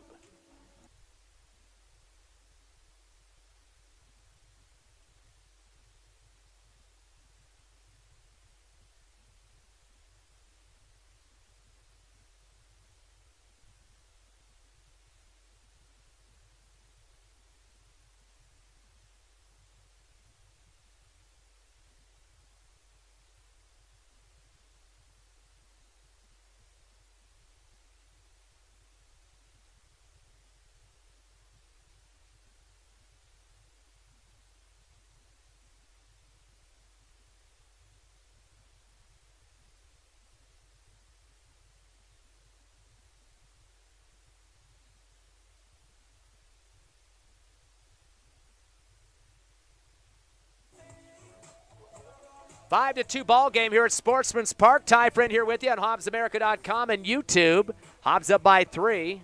Five to 2 ball game here at Sportsman's Park. Ty Friend here with you on HobbsAmerica.com and YouTube. Hobbs up by 3.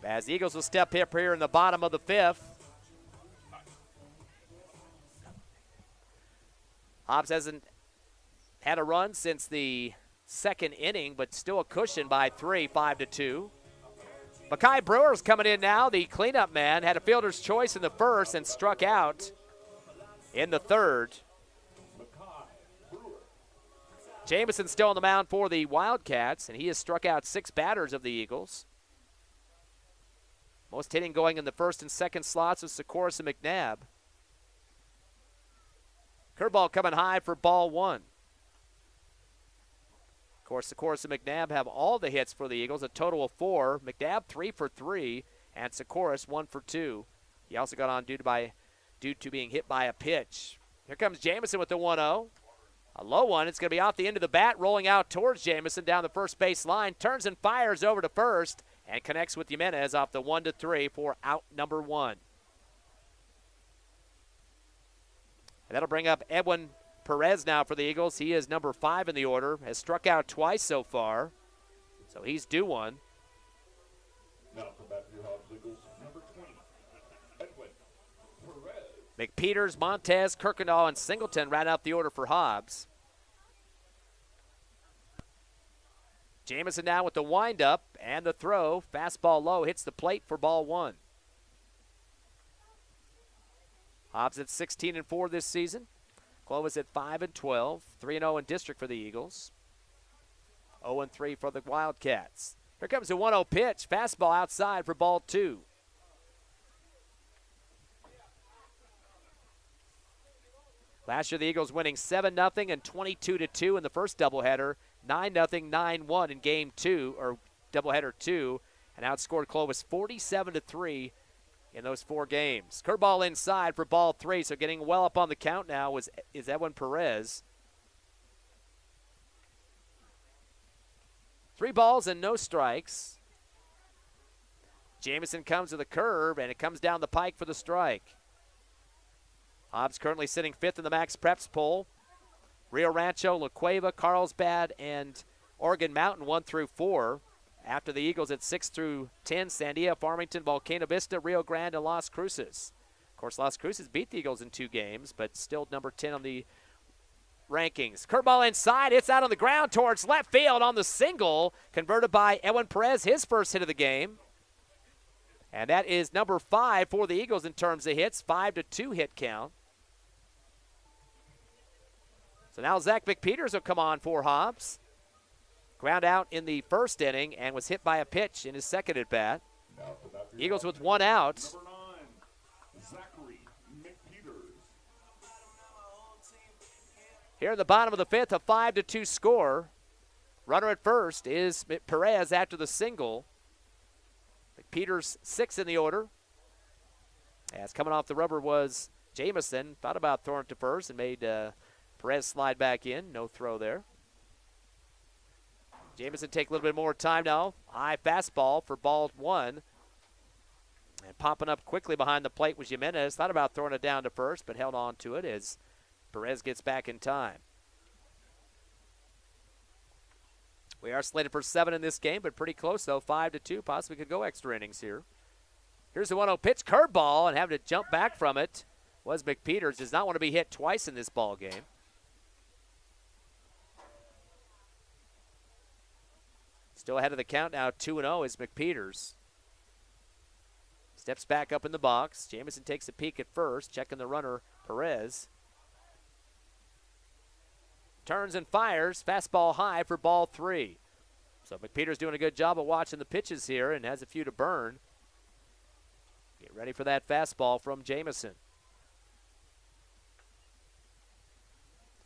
As the Eagles will step up here in the bottom of the 5th. Hobbs hasn't had a run since the 2nd inning, but still a cushion by 3, 5-2. Makai Brewer's coming in now, the cleanup man. Had a fielder's choice in the 1st and struck out in the 3rd. Jameson still on the mound for the Wildcats, and he has struck out 6 batters of the Eagles. Most hitting going in the 1st and 2nd slots is Sikoris and McNabb. Curveball coming high for ball 1. Of course, Sikoris and McNabb have all the hits for the Eagles, a total of 4. McNabb 3 for 3, and Sikoris 1 for 2. He also got on due to being hit by a pitch. Here comes Jameson with the 1-0. A low one. It's going to be off the end of the bat, rolling out towards Jameson down the first base line. Turns and fires over to first and connects with Jimenez off the 1-3 for out number 1. And that'll bring up Edwin Perez now for the Eagles. He is number 5 in the order, has struck out twice so far, so he's due one. Now for back to your Hobbs Eagles, number 20, Edwin Perez. McPeters, Montez, Kirkendall, and Singleton round out the order for Hobbs. Jameson now with the windup and the throw. Fastball low, hits the plate for ball 1. Hobbs at 16-4 this season. Clovis at 5-12. 3-0 in district for the Eagles. 0-3 for the Wildcats. Here comes a 1-0 pitch. Fastball outside for ball 2. Last year, the Eagles winning 7-0 and 22-2 in the first doubleheader, 9-0, 9-1 in game 2, or doubleheader 2, and outscored Clovis 47-3 in those 4 games. Curveball inside for ball 3, so getting well up on the count now is Edwin Perez. 3 balls and no strikes. Jameson comes with a curve, and it comes down the pike for the strike. Hobbs currently sitting 5th in the Max Preps poll. Rio Rancho, La Cueva, Carlsbad, and Oregon Mountain 1-4. After the Eagles at 6-10, Sandia, Farmington, Volcano Vista, Rio Grande, and Las Cruces. Of course, Las Cruces beat the Eagles in 2 games, but still number 10 on the rankings. Curveball inside, it's out on the ground towards left field on the single, converted by Edwin Perez, his first hit of the game. And that is number 5 for the Eagles in terms of hits, 5-2 hit count. So now Zach McPeters will come on for Hobbs. Ground out in the 1st inning and was hit by a pitch in his 2nd at bat. Eagles with 1 out. Number 9, Zachary McPeters. Here in the bottom of the 5th, a 5-2 score. Runner at first is Perez after the single. McPeters 6 in the order. As coming off the rubber was Jameson. Thought about throwing it to first and made Perez slide back in. No throw there. Jameson take a little bit more time now. High fastball for ball 1. And popping up quickly behind the plate was Jimenez. Thought about throwing it down to first, but held on to it as Perez gets back in time. We are slated for 7 in this game, but pretty close, though. 5-2. Possibly could go extra innings here. Here's the 1-0 pitch. Curveball, and having to jump back from it was McPeters. Does not want to be hit twice in this ball game. Still ahead of the count now. 2-0 is McPeters. Steps back up in the box. Jameson takes a peek at first, checking the runner, Perez. Turns and fires. Fastball high for ball 3. So McPeters doing a good job of watching the pitches here and has a few to burn. Get ready for that fastball from Jameson.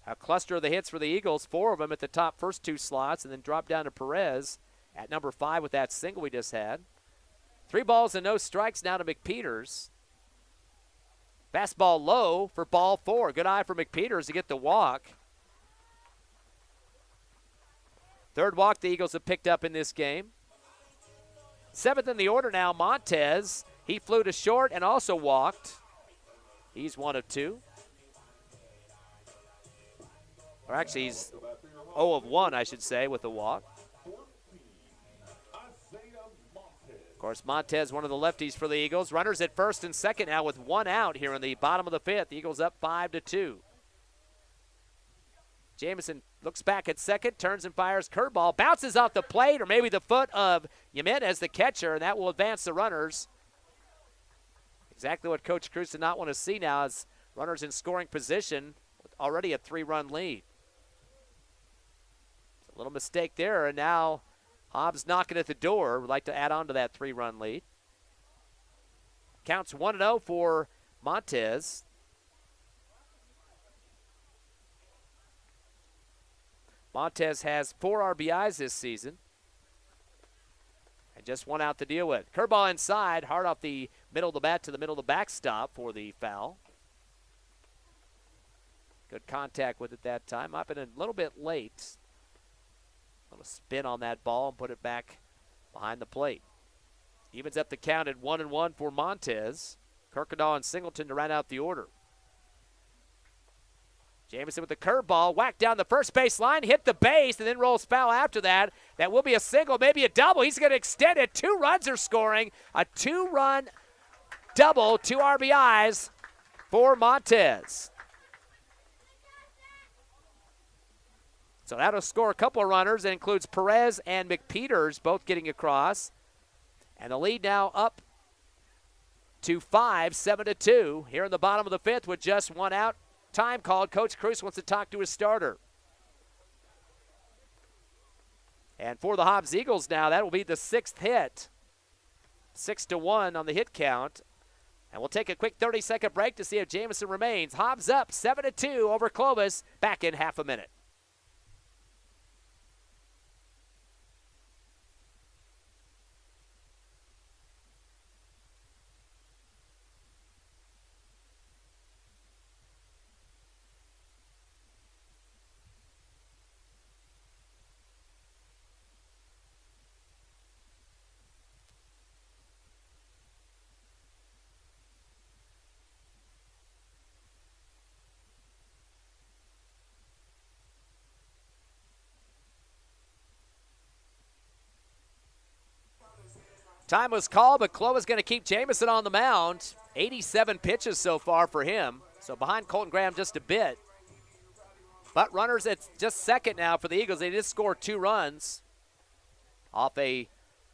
A cluster of the hits for the Eagles, 4 of them at the top first 2 slots, and then drop down to Perez at number 5 with that single we just had. 3 balls and no strikes now to McPeters. Fastball low for ball 4. Good eye for McPeters to get the walk. 3rd walk the Eagles have picked up in this game. 7th in the order now, Montez. He flew to short and also walked. He's 1 of 2. Or actually, he's 0 of 1, I should say, with a walk. Of course, Montez, one of the lefties for the Eagles. Runners at first and second now with 1 out here in the bottom of the 5th. The Eagles up 5-2. Jameson looks back at second, turns and fires. Curveball, bounces off the plate or maybe the foot of Jimenez, the catcher, and that will advance the runners. Exactly what Coach Cruz did not want to see now is runners in scoring position with already a 3-run lead. A little mistake there, and now Hobbs knocking at the door. Would like to add on to that 3-run lead. Counts 1-0 for Montez. Montez has 4 RBIs this season. And just 1 out to deal with. Curveball inside, hard off the middle of the bat to the middle of the backstop for the foul. Good contact with it that time. Up and a little bit late. A little spin on that ball and put it back behind the plate. Evens up the count at 1-1 for Montez. Kirkendall and Singleton to round out the order. Jameson with the curveball, whacked down the first base line, hit the base, and then rolls foul after that. That will be a single, maybe a double. He's going to extend it. 2 runs are scoring. A 2-run double, 2 RBIs for Montez. So that'll score a couple of runners. It includes Perez and McPeters both getting across. And the lead now up to 5, 7-2. Here in the bottom of the 5th with just 1 out. Time called. Coach Cruz wants to talk to his starter. And for the Hobbs Eagles now, that will be the 6th hit. 6-1 on the hit count. And we'll take a quick 30-second break to see if Jameson remains. Hobbs up 7-2 over Clovis. Back in half a minute. Time was called, but Clovis going to keep Jameson on the mound. 87 pitches so far for him. So behind Colton Graham just a bit. But runners at just second now for the Eagles. They just scored 2 runs off a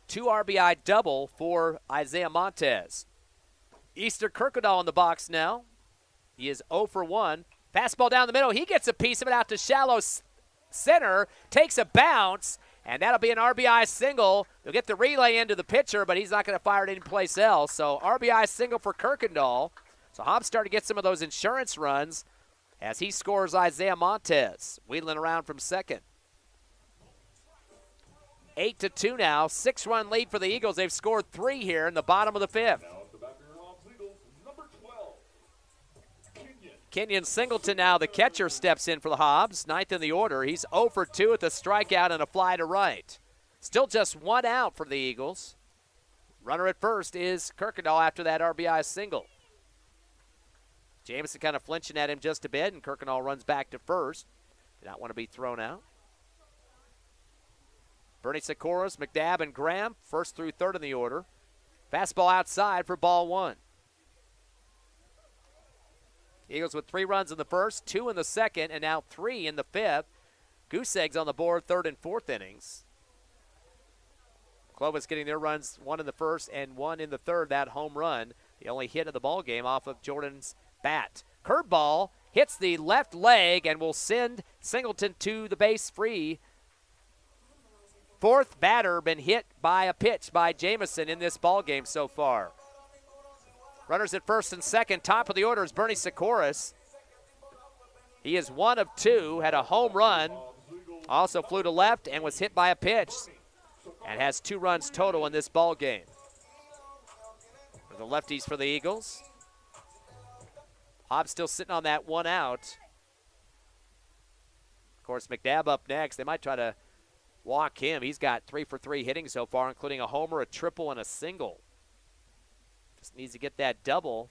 2 RBI double for Isaiah Montez. Easter Kirkendall in the box now. He is 0 for 1. Fastball down the middle. He gets a piece of it out to shallow center. Takes a bounce. And that'll be an RBI single. They'll get the relay into the pitcher, but he's not going to fire it anyplace else. So RBI single for Kirkendall. So Hobbs starting to get some of those insurance runs as he scores Isaiah Montez. Wheedling around from second. 8-2 now. 6-run lead for the Eagles. They've scored 3 here in the bottom of the 5th. Now at the back of your Hobbs Eagles, number Kenyon Singleton now, the catcher, steps in for the Hobbs. Ninth in the order. He's 0 for 2 with a strikeout and a fly to right. Still just one out for the Eagles. Runner at first is Kirkendall after that RBI single. Jameson kind of flinching at him just a bit, and Kirkendall runs back to first. Did not want to be thrown out. Bernie Sikoras, McDabb, and Graham, first through third in the order. Fastball outside for ball one. Eagles with 3 runs in the first, 2 in the second, and now 3 in the fifth. Goose eggs on the board, third and fourth innings. Clovis getting their runs, 1 in the first and 1 in the third. That home run, the only hit of the ball game off of Jordan's bat. Curveball hits the left leg and will send Singleton to the base free. Fourth batter been hit by a pitch by Jameson in this ball game so far. Runners at first and second. Top of the order is Bernie Sikoras. He is 1 of 2, had a home run, also flew to left and was hit by a pitch, and has 2 runs total in this ball game. For the lefties for the Eagles. Hobbs still sitting on that 1 out. Of course, McDabb up next. They might try to walk him. He's got 3 for 3 hitting so far, including a homer, a triple, and a single. Just needs to get that double.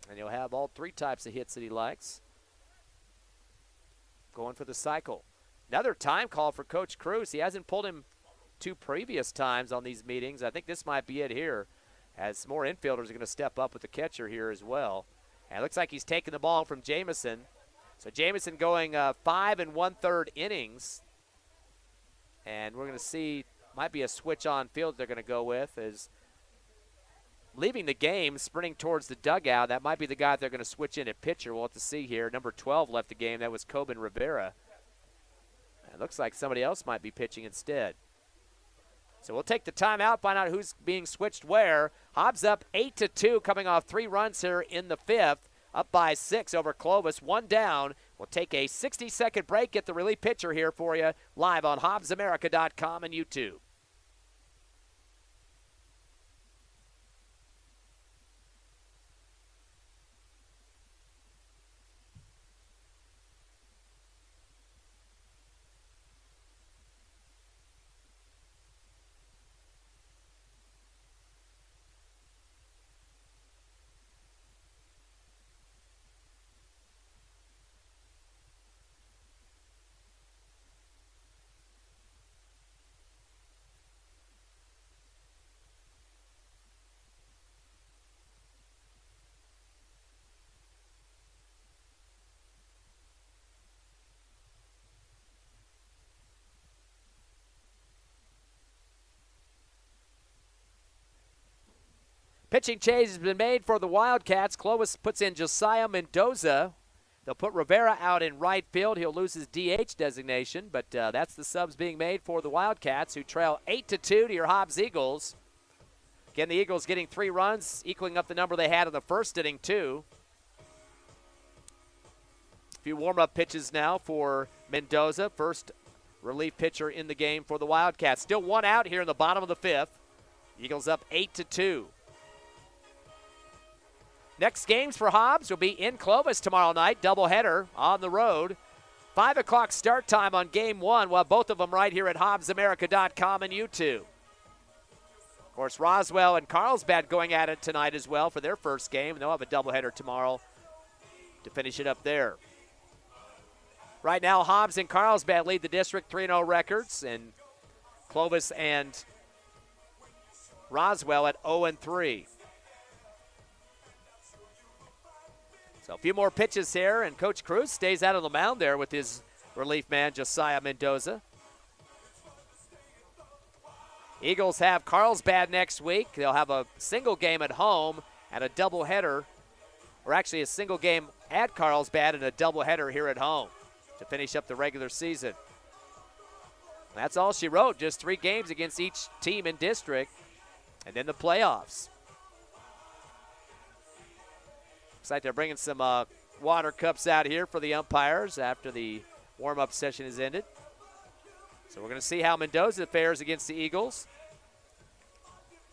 And he'll have all 3 types of hits that he likes. Going for the cycle. Another time call for Coach Cruz. He hasn't pulled him 2 previous times on these meetings. I think this might be it here, as more infielders are going to step up with the catcher here as well. And it looks like he's taking the ball from Jameson. So Jameson going 5 1/3 innings. And we're going to see, might be a switch on field they're going to go with, is leaving the game, sprinting towards the dugout. That might be the guy they're going to switch in at pitcher. We'll have to see here. Number 12 left the game. That was Coben Rivera. It looks like somebody else might be pitching instead. So we'll take the timeout, find out who's being switched where. Hobbs up 8-2, coming off 3 runs here in the fifth. Up by 6 over Clovis, 1 down. We'll take a 60-second break, get the relief pitcher here for you, live on HobbsAmerica.com and YouTube. Pitching change has been made for the Wildcats. Clovis puts in Josiah Mendoza. They'll put Rivera out in right field. He'll lose his DH designation, but that's the subs being made for the Wildcats, who trail 8-2 to your Hobbs Eagles. Again, the Eagles getting 3 runs, equaling up the number they had in the first inning, too. A few warm-up pitches now for Mendoza, first relief pitcher in the game for the Wildcats. Still 1 out here in the bottom of the fifth. Eagles up 8-2. Next games for Hobbs will be in Clovis tomorrow night, doubleheader on the road. 5 o'clock start time on game 1. We'll have both of them right here at HobbsAmerica.com and YouTube. Of course, Roswell and Carlsbad going at it tonight as well for their first game. They'll have a doubleheader tomorrow to finish it up there. Right now, Hobbs and Carlsbad lead the district 3-0 records, and Clovis and Roswell at 0-3. So a few more pitches here, and Coach Cruz stays out on the mound there with his relief man, Josiah Mendoza. Eagles have Carlsbad next week. They'll have a single game at home and a doubleheader, or actually a single game at Carlsbad and a doubleheader here at home to finish up the regular season. That's all she wrote, just 3 games against each team in district, and then the playoffs. Looks like they're bringing some water cups out here for the umpires after the warm-up session is ended. So we're going to see how Mendoza fares against the Eagles.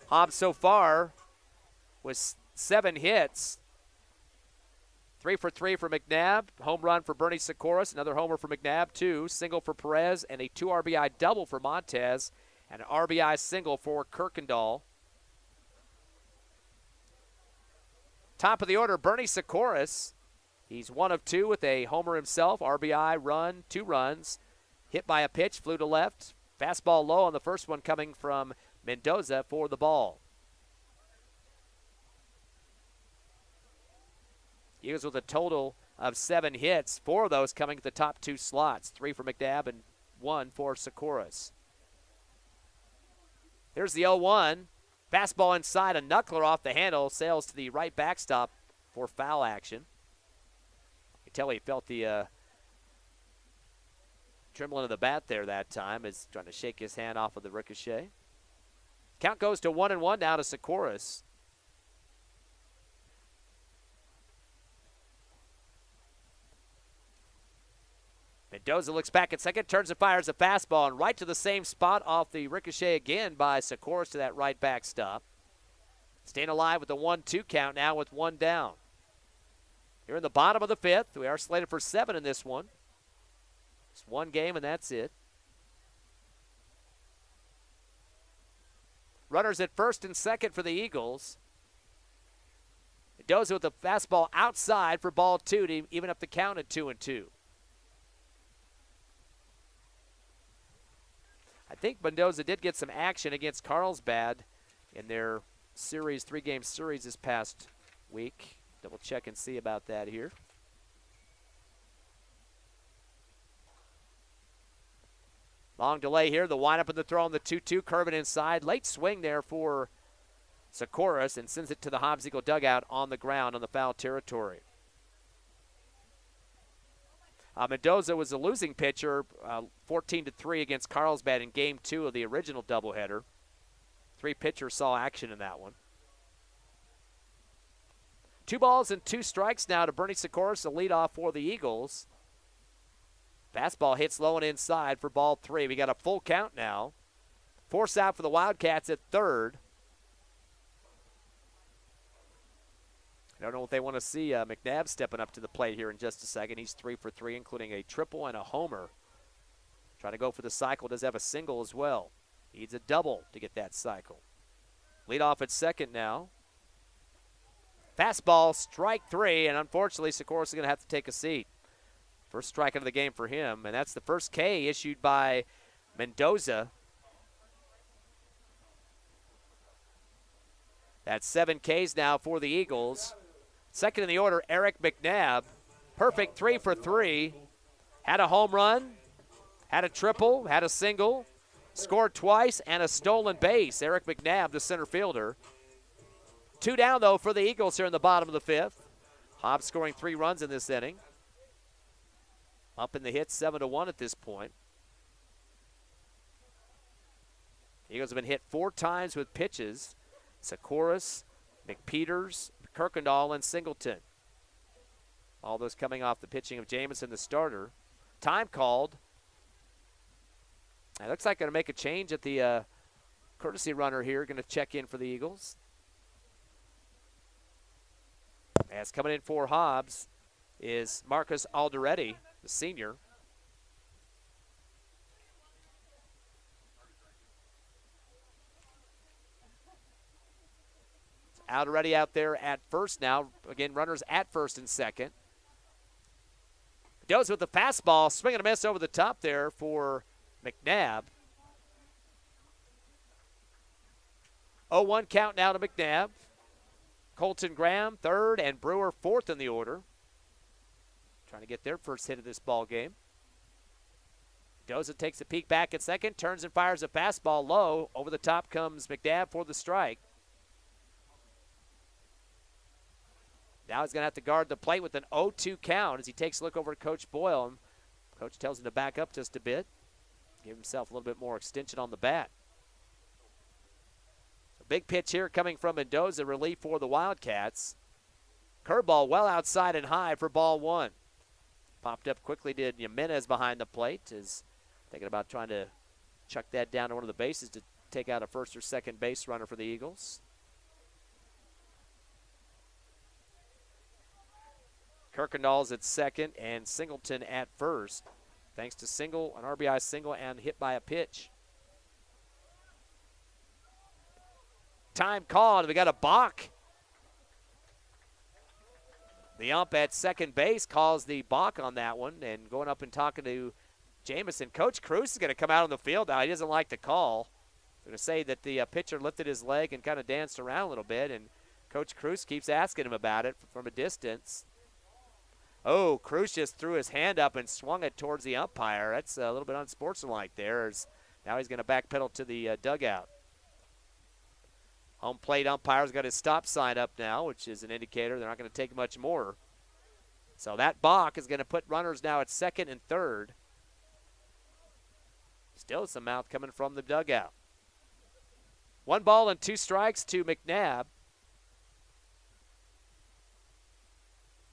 Hobbs so far was 7 hits. 3 for 3 for McNabb. Home run for Bernie Sikoris. Another homer for McNabb, 2. Single for Perez, and a 2 RBI double for Montez, and an RBI single for Kirkendall. Top of the order, Bernie Sikoris. He's 1 of 2 with a homer himself. RBI, run, 2 runs. Hit by a pitch, flew to left. Fastball low on the first one coming from Mendoza for the ball. Eagles with a total of 7 hits, 4 of those coming to the top 2 slots, 3 for McNabb and 1 for Sikoris. Here's the 0-1. Fastball inside, a knuckler off the handle, sails to the right backstop for foul action. You can tell he felt the trembling of the bat there that time, as trying to shake his hand off of the ricochet. Count goes to 1-1 now to Sikoris. Mendoza looks back at second, turns and fires a fastball, and right to the same spot off the ricochet again by Sikoris to that right backstop. Staying alive with the 1-2 count now with 1 down. Here in the bottom of the 5th, we are slated for 7 in this one. Just 1 game, and that's it. Runners at first and second for the Eagles. Mendoza with the fastball outside for ball 2 to even up the count at 2-2. I think Mendoza did get some action against Carlsbad in their series, 3-game series this past week. Double check and see about that here. Long delay here. The windup and the throw on the 2-2, curving inside. Late swing there for Sikoris, and sends it to the Hobbs Eagle dugout on the ground on the foul territory. Mendoza was a losing pitcher, 14-3 against Carlsbad in Game 2 of the original doubleheader. 3 pitchers saw action in that one. 2 balls and 2 strikes now to Bernie Sikoris, the leadoff for the Eagles. Fastball hits low and inside for ball 3. We got a full count now. Force out for the Wildcats at third. I don't know if they want to see McNabb stepping up to the plate here in just a second. He's 3 for 3, including a triple and a homer. Trying to go for the cycle. Does have a single as well. Needs a double to get that cycle. Lead off at second now. Fastball, strike 3, and unfortunately Sikoris is going to have to take a seat. First strikeout of the game for him, and that's the first K issued by Mendoza. That's 7 Ks now for the Eagles. Second in the order, Eric McNabb. Perfect 3 for 3. Had a home run, had a triple, had a single, scored twice, and a stolen base. Eric McNabb, the center fielder. 2 down, though, for the Eagles here in the bottom of the 5th. Hobbs scoring 3 runs in this inning. Up in the hits, 7-1 at this point. Eagles have been hit 4 times with pitches. Sikoris, McPeters, Kirkendall, and Singleton. All those coming off the pitching of Jameson, the starter. Time called. It looks like going to make a change at the courtesy runner here. Going to check in for the Eagles. As coming in for Hobbs is Marcus Alderetti, the senior. Already out there at first now. Again, runners at first and second. Mendoza with the fastball, swing and a miss over the top there for McNabb. 0-1 count now to McNabb. Colton Graham, third, and Brewer, fourth in the order. Trying to get their first hit of this ball game. Mendoza takes a peek back at second, turns and fires a fastball low. Over the top comes McNabb for the strike. Now he's going to have to guard the plate with an 0-2 count as he takes a look over at Coach Boyle. And Coach tells him to back up just a bit. Give himself a little bit more extension on the bat. A big pitch here coming from Mendoza, relief for the Wildcats. Curveball well outside and high for ball 1. Popped up quickly did Jimenez behind the plate. Is thinking about trying to chuck that down to one of the bases to take out a first or second base runner for the Eagles. Kirkendall's at second and Singleton at first, thanks to an RBI single and hit by a pitch. Time called. We got a balk. The ump at second base calls the balk on that one, and going up and talking to Jameson. Coach Cruz is going to come out on the field now. He doesn't like the call. He's going to say that the pitcher lifted his leg and kind of danced around a little bit, and Coach Cruz keeps asking him about it from a distance. Oh, Cruz just threw his hand up and swung it towards the umpire. That's a little bit unsportsmanlike there. Now he's going to backpedal to the dugout. Home plate umpire's got his stop sign up now, which is an indicator they're not going to take much more. So that balk is going to put runners now at second and third. Still some mouth coming from the dugout. 1 ball and 2 strikes to McNabb.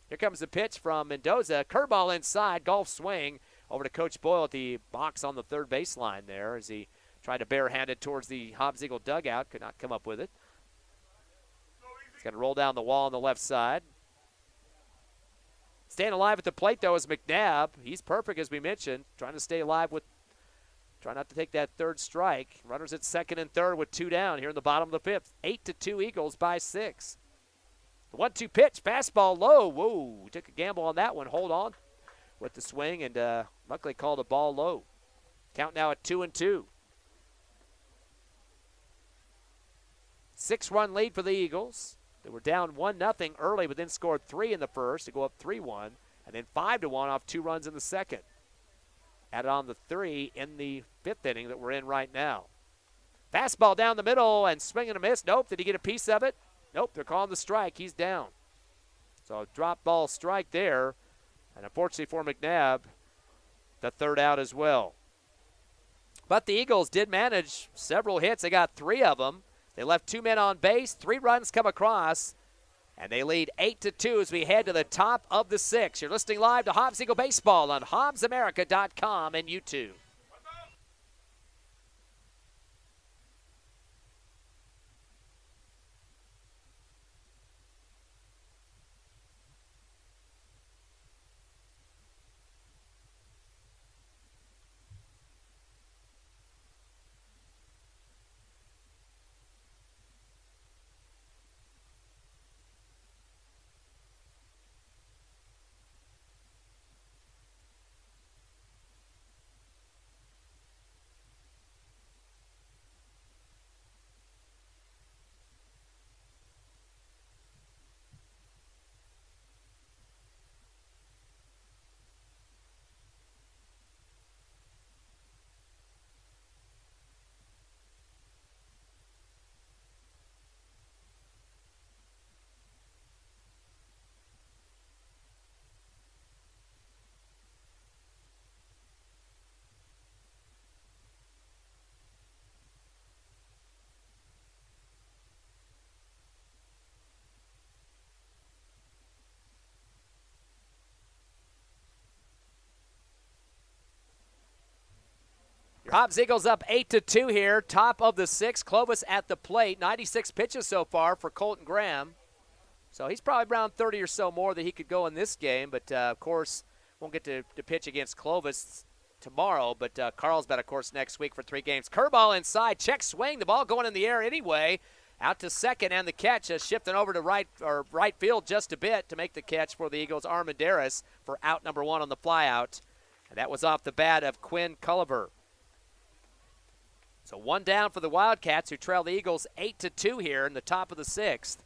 Here comes the pitch from Mendoza. Curveball inside, golf swing over to Coach Boyle at the box on the third baseline there as he tried to barehand it towards the Hobbs Eagle dugout. Could not come up with it. He's going to roll down the wall on the left side. Staying alive at the plate, though, is McNabb. He's perfect, as we mentioned. Trying to stay alive try not to take that third strike. Runners at second and third with 2 down here in the bottom of the fifth. 8-2 Eagles by 6. The 1-2 pitch, fastball low. Whoa, took a gamble on that one. Hold on with the swing, and luckily called a ball low. Count now at 2-2. 6-run lead for the Eagles. They were down 1-0 early, but then scored 3 in the first to go up 3-1, and then 5-1 off 2 runs in the second. Added on the 3 in the 5th inning that we're in right now. Fastball down the middle and swing and a miss. Nope. Did he get a piece of it? Nope. They're calling the strike. He's down. So drop ball strike there. And unfortunately for McNabb, the third out as well. But the Eagles did manage several hits. They got 3 of them. They left 2 men on base. 3 runs come across. And they lead 8-2 as we head to the top of the 6th. You're listening live to Hobbs Eagle Baseball on HobbsAmerica.com and YouTube. Your Hobbs Eagles up 8-2 here, top of the 6th. Clovis at the plate, 96 pitches so far for Colton Graham. So he's probably around 30 or so more that he could go in this game, but of course won't get to pitch against Clovis tomorrow, but Carlsbad, of course, next week for 3 games. Curveball inside, check swing, the ball going in the air anyway. Out to second, and the catch is shifting over to right field just a bit to make the catch for the Eagles. Armendariz for out number 1 on the flyout, and that was off the bat of Quinn Culliver. So 1 down for the Wildcats, who trail the Eagles 8-2 here in the top of the 6th.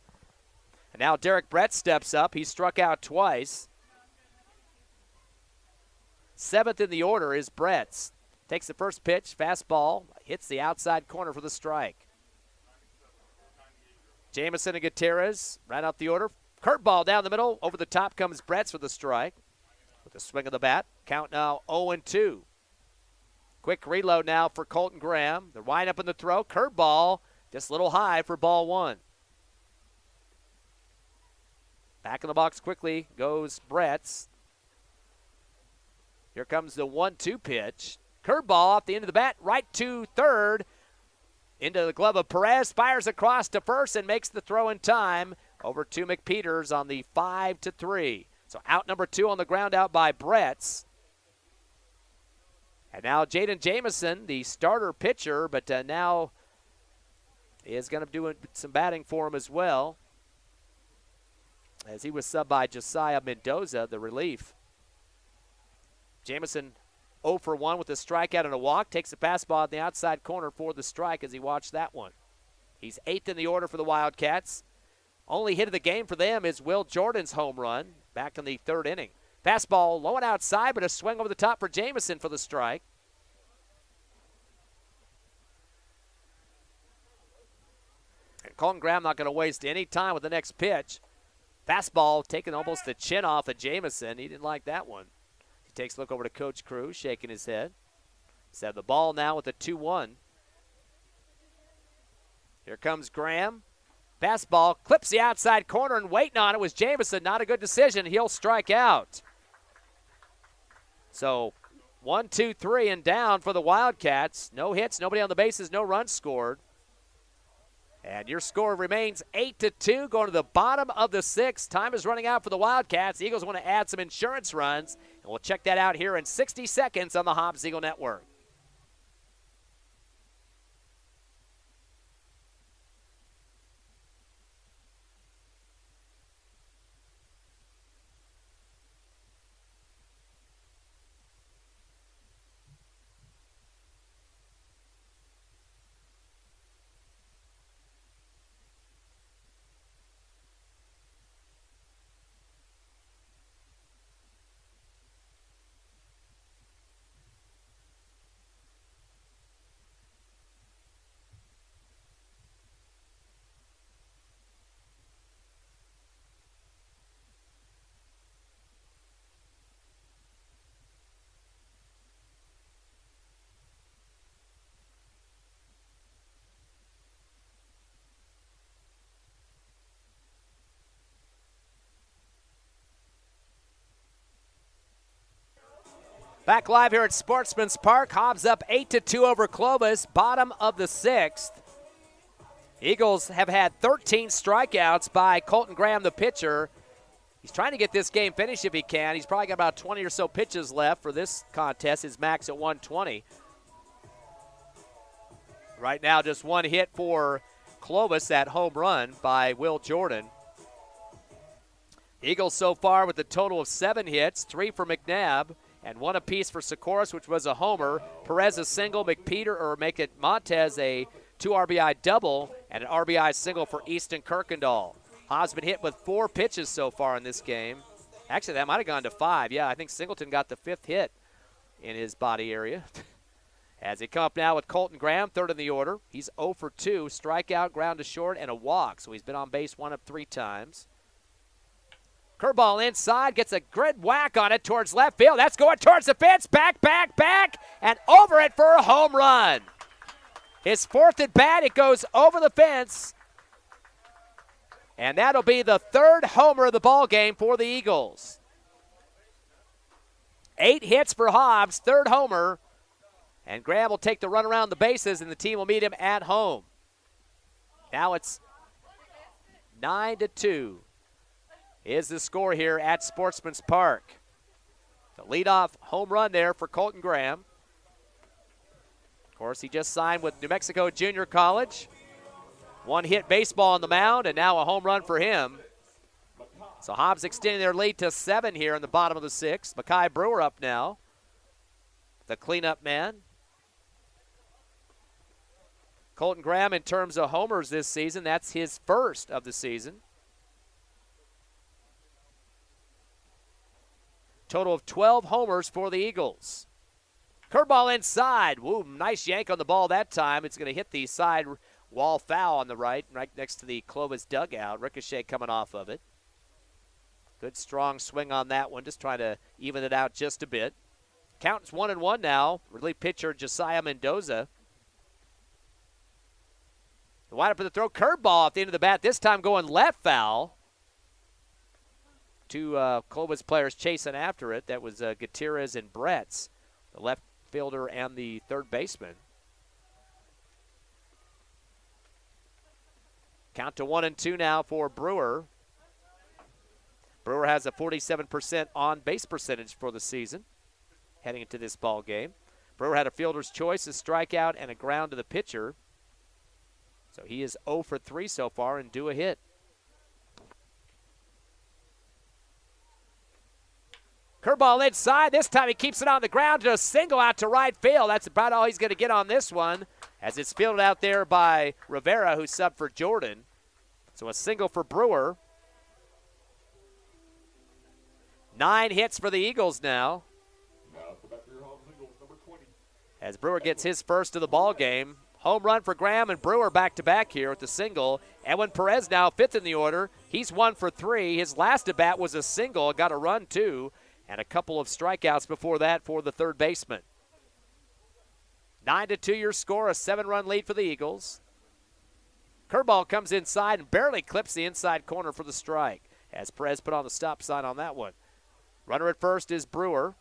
And now Derek Brett steps up. He struck out twice. 7th in the order is Brett's. Takes the first pitch, fastball, hits the outside corner for the strike. Jameson and Gutierrez right out the order. Curveball down the middle. Over the top comes Brett's for the strike. With a swing of the bat. Count now 0-2. Quick reload now for Colton Graham. The wind up in the throw. Curveball just a little high for ball 1. Back in the box quickly goes Brett's. Here comes the 1-2 pitch. Curveball off the end of the bat, right to third. Into the glove of Perez, fires across to first and makes the throw in time over to McPeters on the 5-3. So out number 2 on the ground out by Bretz. And now Jaden Jameson, the starter pitcher, but now is going to do some batting for him as well, as he was subbed by Josiah Mendoza, the relief. Jameson 0 for 1 with a strikeout and a walk. Takes a fastball in the outside corner for the strike as he watched that one. He's 8th in the order for the Wildcats. Only hit of the game for them is Will Jordan's home run back in the 3rd inning. Fastball low and outside, but a swing over the top for Jameson for the strike. And Colton Graham not going to waste any time with the next pitch. Fastball taking almost the chin off of Jameson. He didn't like that one. He takes a look over to Coach Cruz, shaking his head. He's had the ball now with a 2-1. Here comes Graham. Fastball clips the outside corner, and waiting on it was Jameson. Not a good decision. He'll strike out. So 1, 2, 3 and down for the Wildcats. No hits, nobody on the bases, no runs scored. And your score remains 8-2 going to the bottom of the 6th. Time is running out for the Wildcats. The Eagles want to add some insurance runs, and we'll check that out here in 60 seconds on the Hobbs Eagle Network. Back live here at Sportsman's Park. Hobbs up 8-2 over Clovis, bottom of the 6th. Eagles have had 13 strikeouts by Colton Graham, the pitcher. He's trying to get this game finished if he can. He's probably got about 20 or so pitches left for this contest. His max at 120. Right now, just one hit for Clovis, that home run by Will Jordan. Eagles so far with a total of 7 hits, 3 for McNabb, and 1 apiece for Sikoris, which was a homer. Perez a single, Montez a 2 RBI double, and an RBI single for Easton Kirkendall. Hobbs been hit with 4 pitches so far in this game. Actually, that might have gone to 5. Yeah, I think Singleton got the 5th hit in his body area. As they come up now with Colton Graham, 3rd in the order. He's 0 for 2, strikeout, ground to short, and a walk. So he's been on base 1 of 3 times. Curveball inside, gets a good whack on it towards left field. That's going towards the fence, back, and over it for a home run. His 4th at bat, it goes over the fence. And that'll be the 3rd homer of the ball game for the Eagles. 8 hits for Hobbs, 3rd homer. And Graham will take the run around the bases, and the team will meet him at home. Now it's 9-2. Is the score here at Sportsman's Park. The leadoff home run there for Colton Graham. Of course, he just signed with New Mexico Junior College. 1 hit baseball on the mound, and now a home run for him. So Hobbs extending their lead to 7 here in the bottom of the 6th. Makai Brewer up now, the cleanup man. Colton Graham, in terms of homers this season, that's his 1st of the season. Total of 12 homers for the Eagles. Curveball inside. Woo, nice yank on the ball that time. It's going to hit the side wall foul on the right next to the Clovis dugout. Ricochet coming off of it. Good strong swing on that one, just trying to even it out just a bit. Count's 1-1 now. Relief pitcher Josiah Mendoza. The wind up for the throw. Curveball at the end of the bat, this time going left foul. 2 Clovis players chasing after it. That was Gutierrez and Bretz, the left fielder and the 3rd baseman. Count to 1-2 now for Brewer. Brewer has a 47% on-base percentage for the season heading into this ball game. Brewer had a fielder's choice, a strikeout, and a ground to the pitcher. So he is 0 for 3 so far and due a hit. Curveball inside. This time he keeps it on the ground to a single out to right field. That's about all he's going to get on this one, as it's fielded out there by Rivera, who subbed for Jordan. So a single for Brewer. 9 hits for the Eagles now. As Brewer gets his first of the ball game. Home run for Graham and Brewer back-to-back here with the single. Edwin Perez now 5th in the order. He's 1 for 3. His last at-bat was a single, got a run too, and a couple of strikeouts before that for the third baseman. 9-2 your score, a 7-run lead for the Eagles. Curveball comes inside and barely clips the inside corner for the strike, as Perez put on the stop sign on that one. Runner at first is Brewer.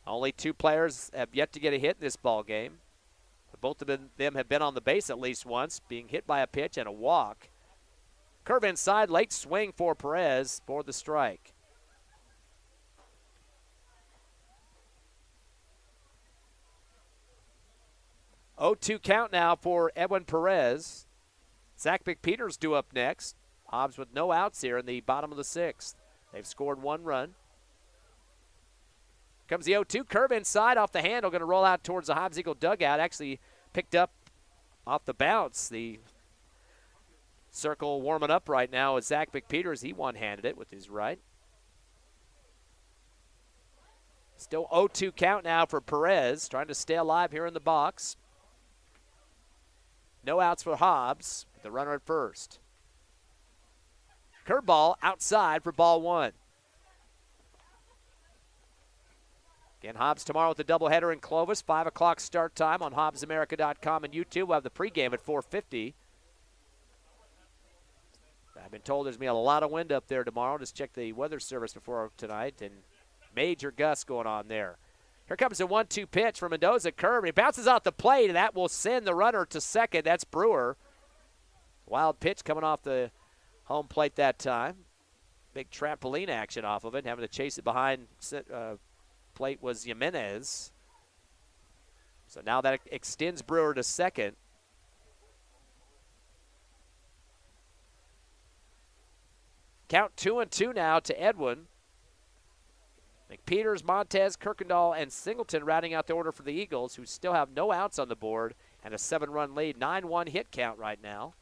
Only 2 players have yet to get a hit in this ball game. Both of them have been on the base at least once, being hit by a pitch and a walk. Curve inside, late swing for Perez for the strike. Oh, 2 count now for Edwin Perez. Zach McPeters due up next. Hobbs with no outs here in the bottom of the 6th. They've scored 1 run. Comes the 0-2, curve inside off the handle, going to roll out towards the Hobbs Eagle dugout. Actually picked up off the bounce. The circle warming up right now is Zach McPeters. He one-handed it with his right. Still 0-2 count now for Perez, trying to stay alive here in the box. No outs for Hobbs, the runner at first. Curveball outside for ball 1. Again, Hobbs tomorrow with the doubleheader in Clovis, 5 o'clock start time on HobbsAmerica.com and YouTube. We'll have the pregame at 4:50. I've been told there's going to be a lot of wind up there tomorrow. Just check the weather service before tonight, and major gusts going on there. Here comes a 1-2 pitch from Mendoza, curve, and he bounces off the plate, and that will send the runner to second. That's Brewer. Wild pitch coming off the home plate that time. Big trampoline action off of it, having to chase it behind plate was Jimenez. So now that extends Brewer to second. Count 2-2 now to Edwin. McPeters, Montez, Kirkendall, and Singleton rounding out the order for the Eagles, who still have no outs on the board and a 7-run lead. 9-1 hit count right now.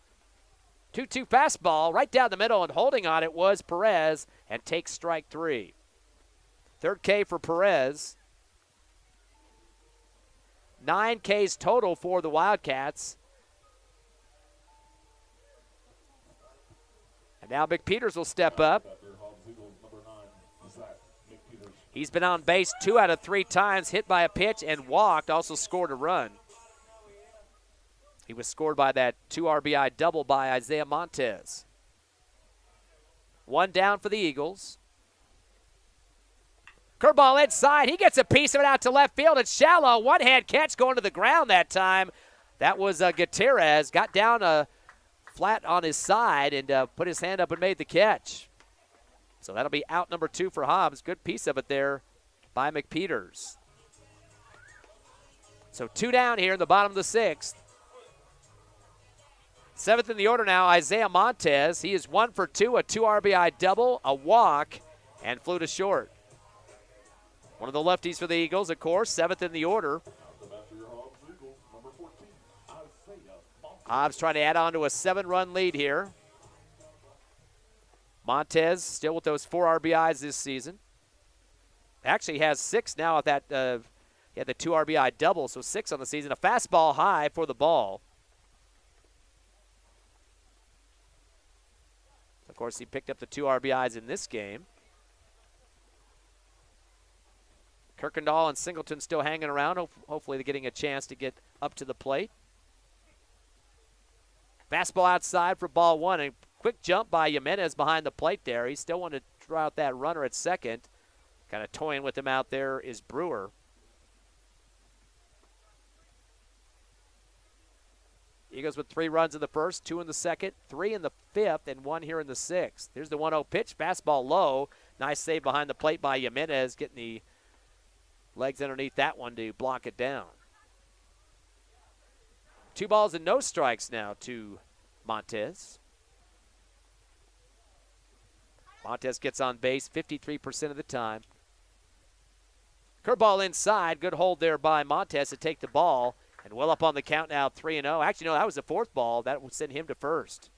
2-2 fastball right down the middle, and holding on it was Perez, and takes strike 3. Third K for Perez. 9 Ks total for the Wildcats. And now McPeters will step up. He's been on base 2 out of 3 times, hit by a pitch and walked, also scored a run. He was scored by that 2 RBI double by Isaiah Montez. 1 down for the Eagles. Curveball inside. He gets a piece of it out to left field. It's shallow. One-hand catch going to the ground that time. That was Gutierrez. Got down flat on his side and put his hand up and made the catch. So that'll be out number 2 for Hobbs. Good piece of it there by McPeters. So 2 down here in the bottom of the 6th. 7th in the order now, Isaiah Montez. He is 1 for 2, a 2 RBI double, a walk, and flew to short. One of the lefties for the Eagles, of course, 7th in the order. Hobbs trying to add on to a 7-run lead here. Montez still with those 4 RBIs this season. Actually has 6 now at that. He had the 2 RBI double, so 6 on the season. A fastball high for the ball. Of course, he picked up the 2 RBIs in this game. Kirkendall and Singleton still hanging around. Hopefully they're getting a chance to get up to the plate. Fastball outside for ball 1. A quick jump by Jimenez behind the plate there. He still wanted to throw out that runner at second. Kind of toying with him out there is Brewer. Eagles with 3 runs in the first, 2 in the second, 3 in the fifth, and 1 here in the sixth. Here's the 1-0 pitch. Fastball low. Nice save behind the plate by Jimenez, getting the legs underneath that one to block it down. 2 balls and no strikes now to Montez. Montez gets on base 53% of the time. Curveball inside. Good hold there by Montez to take the ball. And well up on the count now, 3-0. Actually, no, that was the 4th ball. That would send him to first.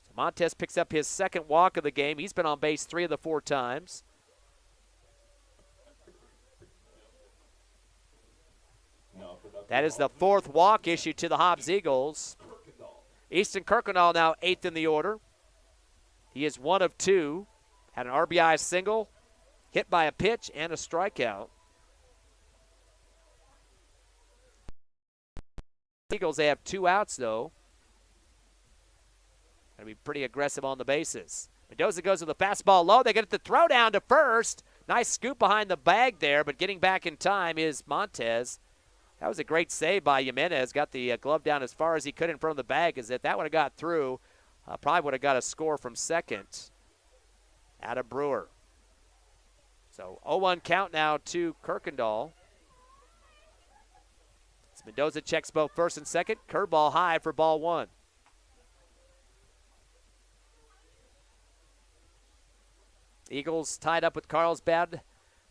So Montez picks up his 2nd walk of the game. He's been on base 3 of the 4 times. That is the 4th walk issued to the Hobbs Eagles. Easton Kirkendall now 8th in the order. He is 1 of 2. Had an RBI single, hit by a pitch, and a strikeout. Eagles, they have 2 outs, though. Going to be pretty aggressive on the bases. Mendoza goes with the fastball low. They get the throw down to first. Nice scoop behind the bag there, but getting back in time is Montez. That was a great save by Jimenez. Got the glove down as far as he could in front of the bag. As if that would have got through, probably would have got a score from second out of Brewer. So 0-1 count now to Kirkendall. Mendoza checks both first and second. Curveball high for ball 1. Eagles tied up with Carlsbad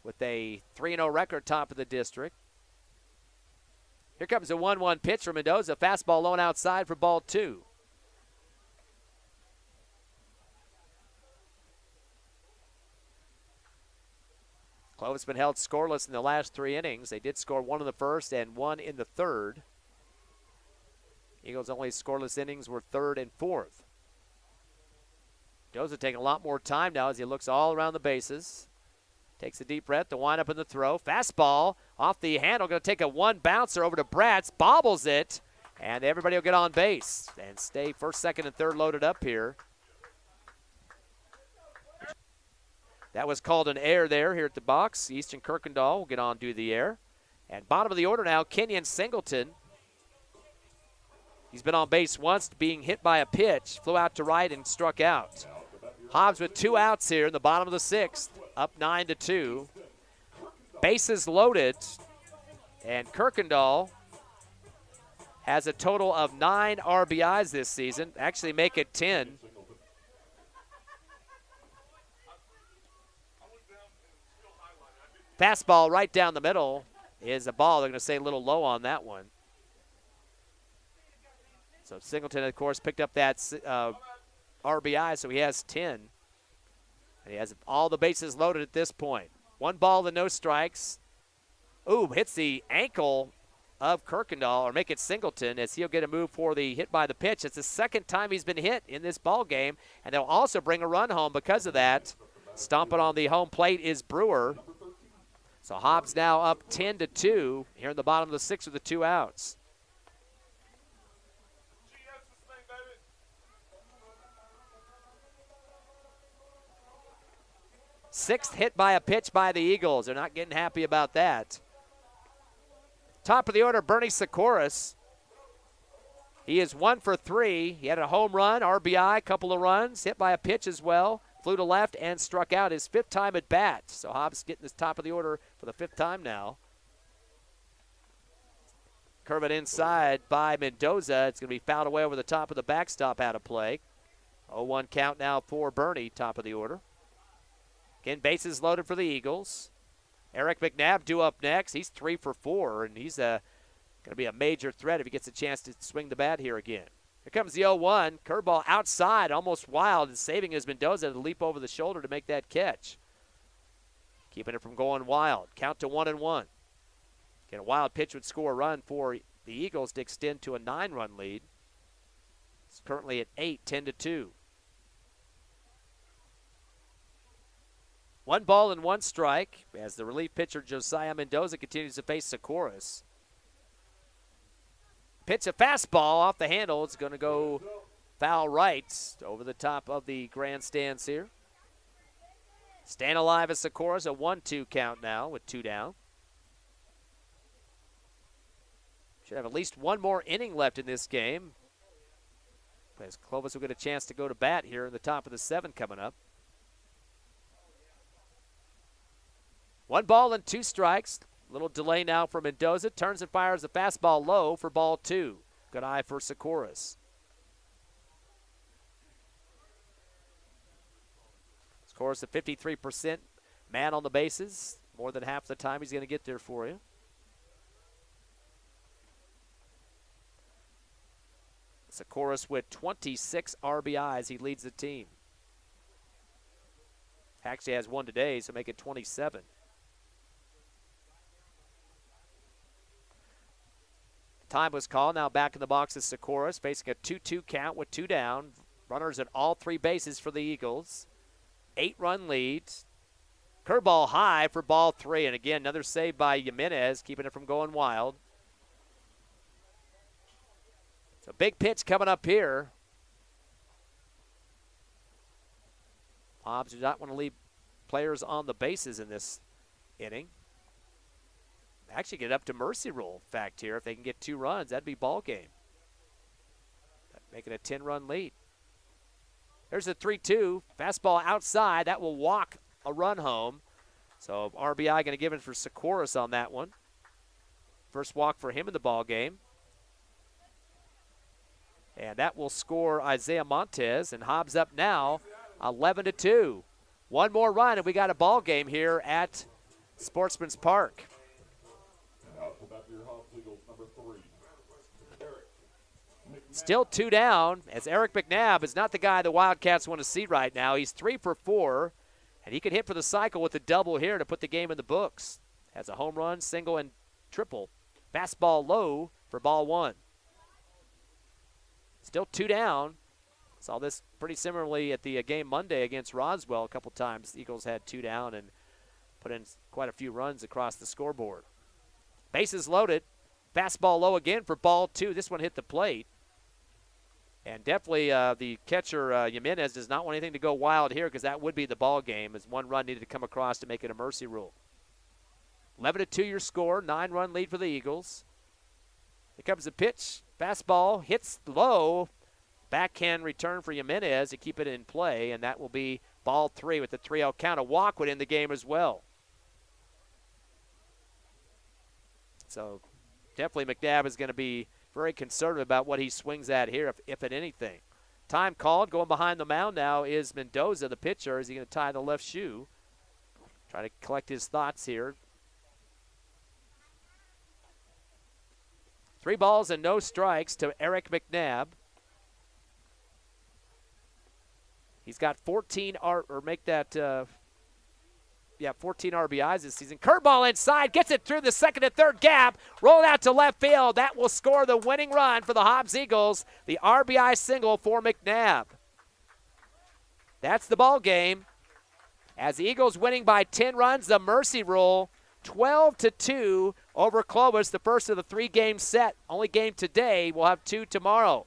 with a 3-0 record, top of the district. Here comes a 1-1 pitch for Mendoza. Fastball low and outside for ball 2. Clovis has been held scoreless in the last 3 innings. They did score 1 in the first and 1 in the third. Eagles' only scoreless innings were 3rd and 4th. Mendoza taking a lot more time now as he looks all around the bases. Takes a deep breath to wind up in the throw. Fastball off the handle. Going to take a 1 bouncer over to Bratz. Bobbles it. And everybody will get on base and stay first, second, and third loaded up here. That was called an error there here at the box. Easton Kirkendall will get on to the air. And bottom of the order now, Kenyon Singleton. He's been on base once, being hit by a pitch. Flew out to right and struck out. Hobbs with 2 outs here in the bottom of the 6th. Up 9-2. Bases loaded. And Kirkendall has a total of 9 RBIs this season. Actually make it 10. Fastball right down the middle is a ball. They're going to say a little low on that one. So Singleton, of course, picked up that RBI, so he has 10. And he has all the bases loaded at this point. 1 ball and no strikes. Ooh, hits the ankle of Kirkendall, or make it Singleton, as he'll get a move for the hit by the pitch. It's the 2nd time he's been hit in this ball game, and they'll also bring a run home because of that. Stomping on the home plate is Brewer. So Hobbs now up 10-2 here in the bottom of the 6th with the 2 outs. Sixth hit by a pitch by the Eagles. They're not getting happy about that. Top of the order, Bernie Sikoris. He is 1 for 3. He had a home run, RBI, couple of runs, hit by a pitch as well. Flew to left and struck out his 5th time at bat. So Hobbs getting his top of the order for the 5th time now. Curve it inside by Mendoza. It's going to be fouled away over the top of the backstop out of play. 0-1 count now for Bernie, top of the order. Again, bases loaded for the Eagles. Eric McNabb due up next. He's 3 for 4, and he's going to be a major threat if he gets a chance to swing the bat here again. Here comes the 0-1. Curveball outside, almost wild, and saving his Mendoza to leap over the shoulder to make that catch. Keeping it from going wild. Count to 1-1. Again, a wild pitch would score a run for the Eagles to extend to a 9-run lead. It's currently at 8, 10-2. 1 ball and 1 strike as the relief pitcher Josiah Mendoza continues to face Sikoris. Pitch a fastball off the handle. It's going to go foul right over the top of the grandstands here. Staying alive as Sikoris, a 1-2 count now with 2 down. Should have at least 1 more inning left in this game. As Clovis will get a chance to go to bat here in the top of the 7 coming up. 1 ball and 2 strikes. Little delay now for Mendoza. Turns and fires the fastball low for ball 2. Good eye for Sikoris. Sikoris, a 53% man on the bases. More than half the time he's going to get there for you. Sikoris with 26 RBIs. He leads the team. Actually has 1 today, so make it 27. Time was called. Now back in the box is Sikoris, facing a 2-2 count with 2 down. Runners at all 3 bases for the Eagles. 8-run lead. Curveball high for ball 3. And again, another save by Jimenez, keeping it from going wild. So big pitch coming up here. Hobbs does not want to leave players on the bases in this inning. Actually get up to mercy rule fact here. If they can get 2 runs, that'd be ball game. Making a 10-run lead. There's a 3-2. Fastball outside. That will walk a run home. So RBI going to give it for Sikoris on that one. First walk for him in the ball game. And that will score Isaiah Montes. And Hobbs up now 11-2. 1 more run, and we got a ball game here at Sportsman's Park. Still 2 down, as Eric McNabb is not the guy the Wildcats want to see right now. He's 3 for 4, and he could hit for the cycle with a double here to put the game in the books. Has a home run, single, and triple. Fastball low for ball 1. Still 2 down. Saw this pretty similarly at the game Monday against Roswell a couple times. The Eagles had 2 down and put in quite a few runs across the scoreboard. Bases loaded. Fastball low again for ball 2. This one hit the plate. And definitely the catcher, Jimenez, does not want anything to go wild here because that would be the ball game as 1 run needed to come across to make it a mercy rule. 11-2 your score, 9-run lead for the Eagles. Here comes the pitch. Fastball hits low. Backhand return for Jimenez to keep it in play, and that will be ball 3 with the 3-0 count. A walk would end the game as well. So definitely McNabb is going to be very conservative about what he swings at here, if at anything. Time called. Going behind the mound now is Mendoza, the pitcher. Is he going to tie the left shoe? Try to collect his thoughts here. 3 balls and no strikes to Eric McNabb. He's got 14 RBIs this season. Curveball inside, gets it through the second and third gap, rolled out to left field. That will score the winning run for the Hobbs Eagles. The RBI single for McNabb. That's the ball game. As the Eagles winning by 10 runs, the mercy rule, 12-2 over Clovis, the first of the 3-game set. Only game today. We'll have 2 tomorrow.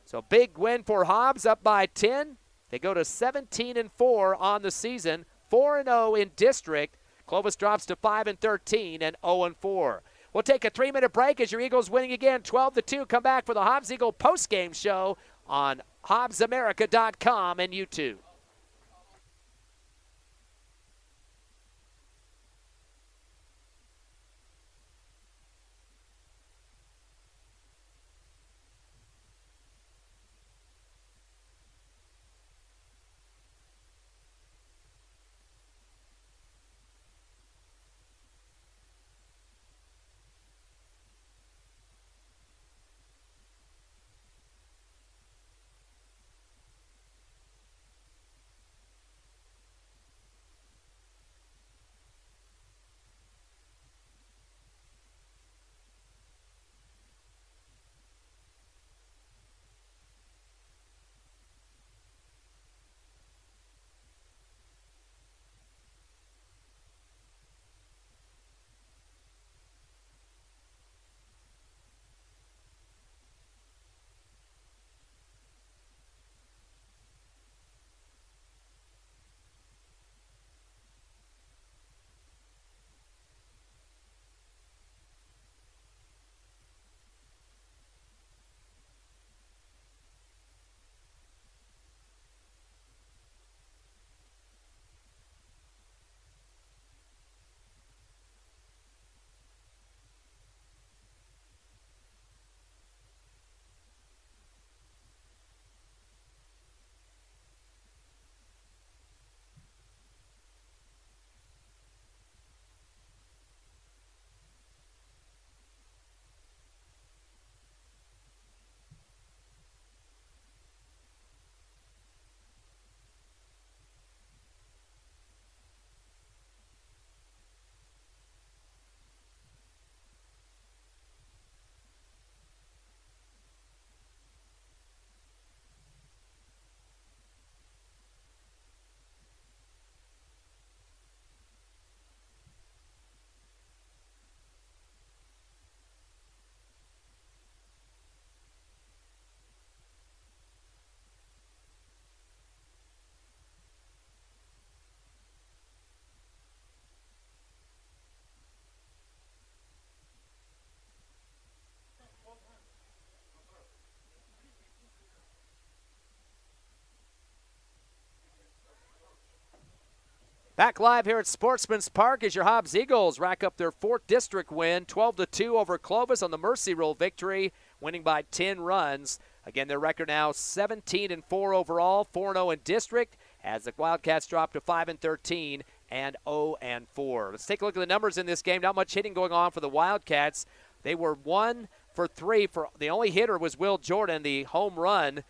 So big win for Hobbs, up by 10. They go to 17-4 on the season, 4-0 in district. Clovis drops to 5-13 and 0-4. We'll take a 3-minute break as your Eagles winning again, 12-2. Come back for the Hobbs Eagle postgame show on HobbsAmerica.com and YouTube. Back live here at Sportsman's Park as your Hobbs Eagles rack up their 4th district win, 12-2 over Clovis on the Mercy Rule victory, winning by 10 runs. Again, their record now 17-4 overall, 4-0 in district, as the Wildcats drop to 5-13 and 0-4. Let's take a look at the numbers in this game. Not much hitting going on for the Wildcats. They were 1 for 3. The only hitter was Will Jordan, the home run.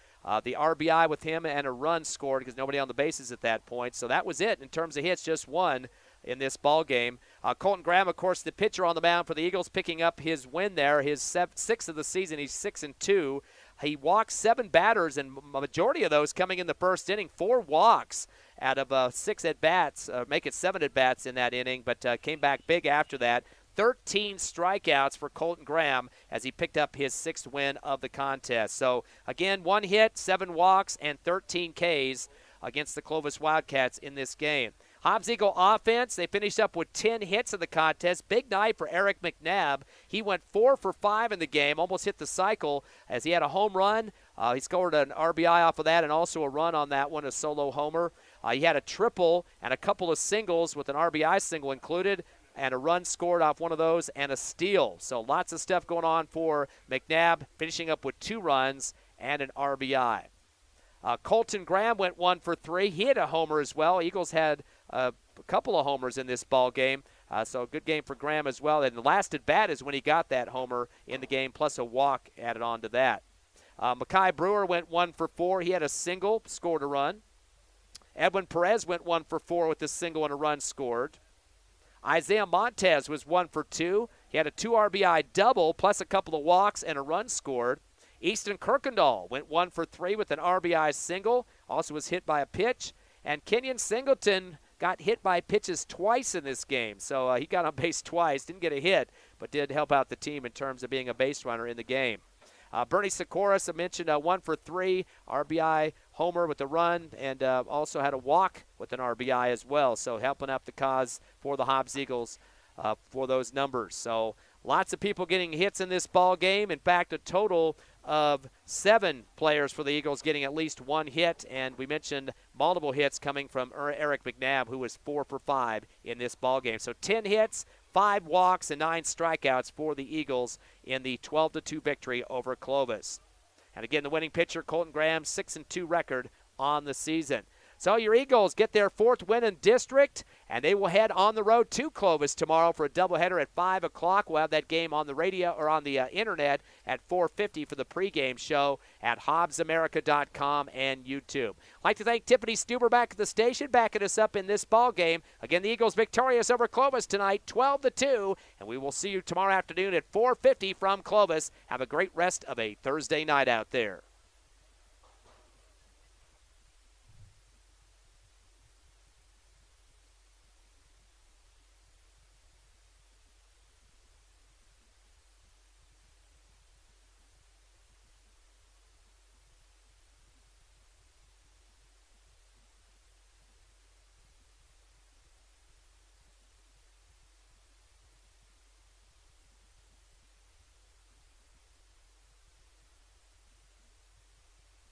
The RBI with him and a run scored because nobody on the bases at that point. So that was it in terms of hits, just one in this ball game. Colton Graham, of course, the pitcher on the mound for the Eagles, picking up his win there, his 6th of the season. He's 6-2. He walked 7 batters, and a majority of those coming in the first inning. 4 walks out of 6 at-bats, make it 7 at-bats in that inning, but came back big after that. 13 strikeouts for Colton Graham as he picked up his 6th win of the contest. So, again, 1 hit, 7 walks, and 13 Ks against the Clovis Wildcats in this game. Hobbs Eagle offense, they finished up with 10 hits in the contest. Big night for Eric McNabb. He went 4 for 5 in the game, almost hit the cycle as he had a home run. He scored an RBI off of that and also a run on that one, a solo homer. He had a triple and a couple of singles with an RBI single included, and a run scored off one of those, and a steal. So lots of stuff going on for McNabb, finishing up with 2 runs and an RBI. Colton Graham went 1 for 3. He had a homer as well. Eagles had a couple of homers in this ball game, so a good game for Graham as well. And the last at bat is when he got that homer in the game, plus a walk added on to that. Mekhi Brewer went 1 for 4. He had a single, scored a run. Edwin Perez went 1 for 4 with a single and a run scored. Isaiah Montez was 1 for 2. He had a 2 RBI double, plus a couple of walks and a run scored. Easton Kirkendall went 1 for 3 with an RBI single, also was hit by a pitch. And Kenyon Singleton got hit by pitches twice in this game. So he got on base twice, didn't get a hit, but did help out the team in terms of being a base runner in the game. Bernie Sikoris, I mentioned, 1 for 3, RBI homer with a run, and also had a walk with an RBI as well. So helping up the cause for the Hobbs Eagles for those numbers. So lots of people getting hits in this ball game. In fact, a total of 7 players for the Eagles getting at least 1 hit, and we mentioned multiple hits coming from Eric McNabb, who was 4 for 5 in this ball game. So 10 hits, 5 walks, and 9 strikeouts for the Eagles in the 12-2 victory over Clovis. And again, the winning pitcher, Colton Graham, 6-2 record on the season. So your Eagles get their 4th win in district, and they will head on the road to Clovis tomorrow for a doubleheader at 5 o'clock. We'll have that game on the radio or on the internet at 4:50 for the pregame show at hobbsamerica.com and YouTube. I'd like to thank Tiffany Stuber back at the station, backing us up in this ball game. Again, the Eagles victorious over Clovis tonight, 12-2, and we will see you tomorrow afternoon at 4:50 from Clovis. Have a great rest of a Thursday night out there.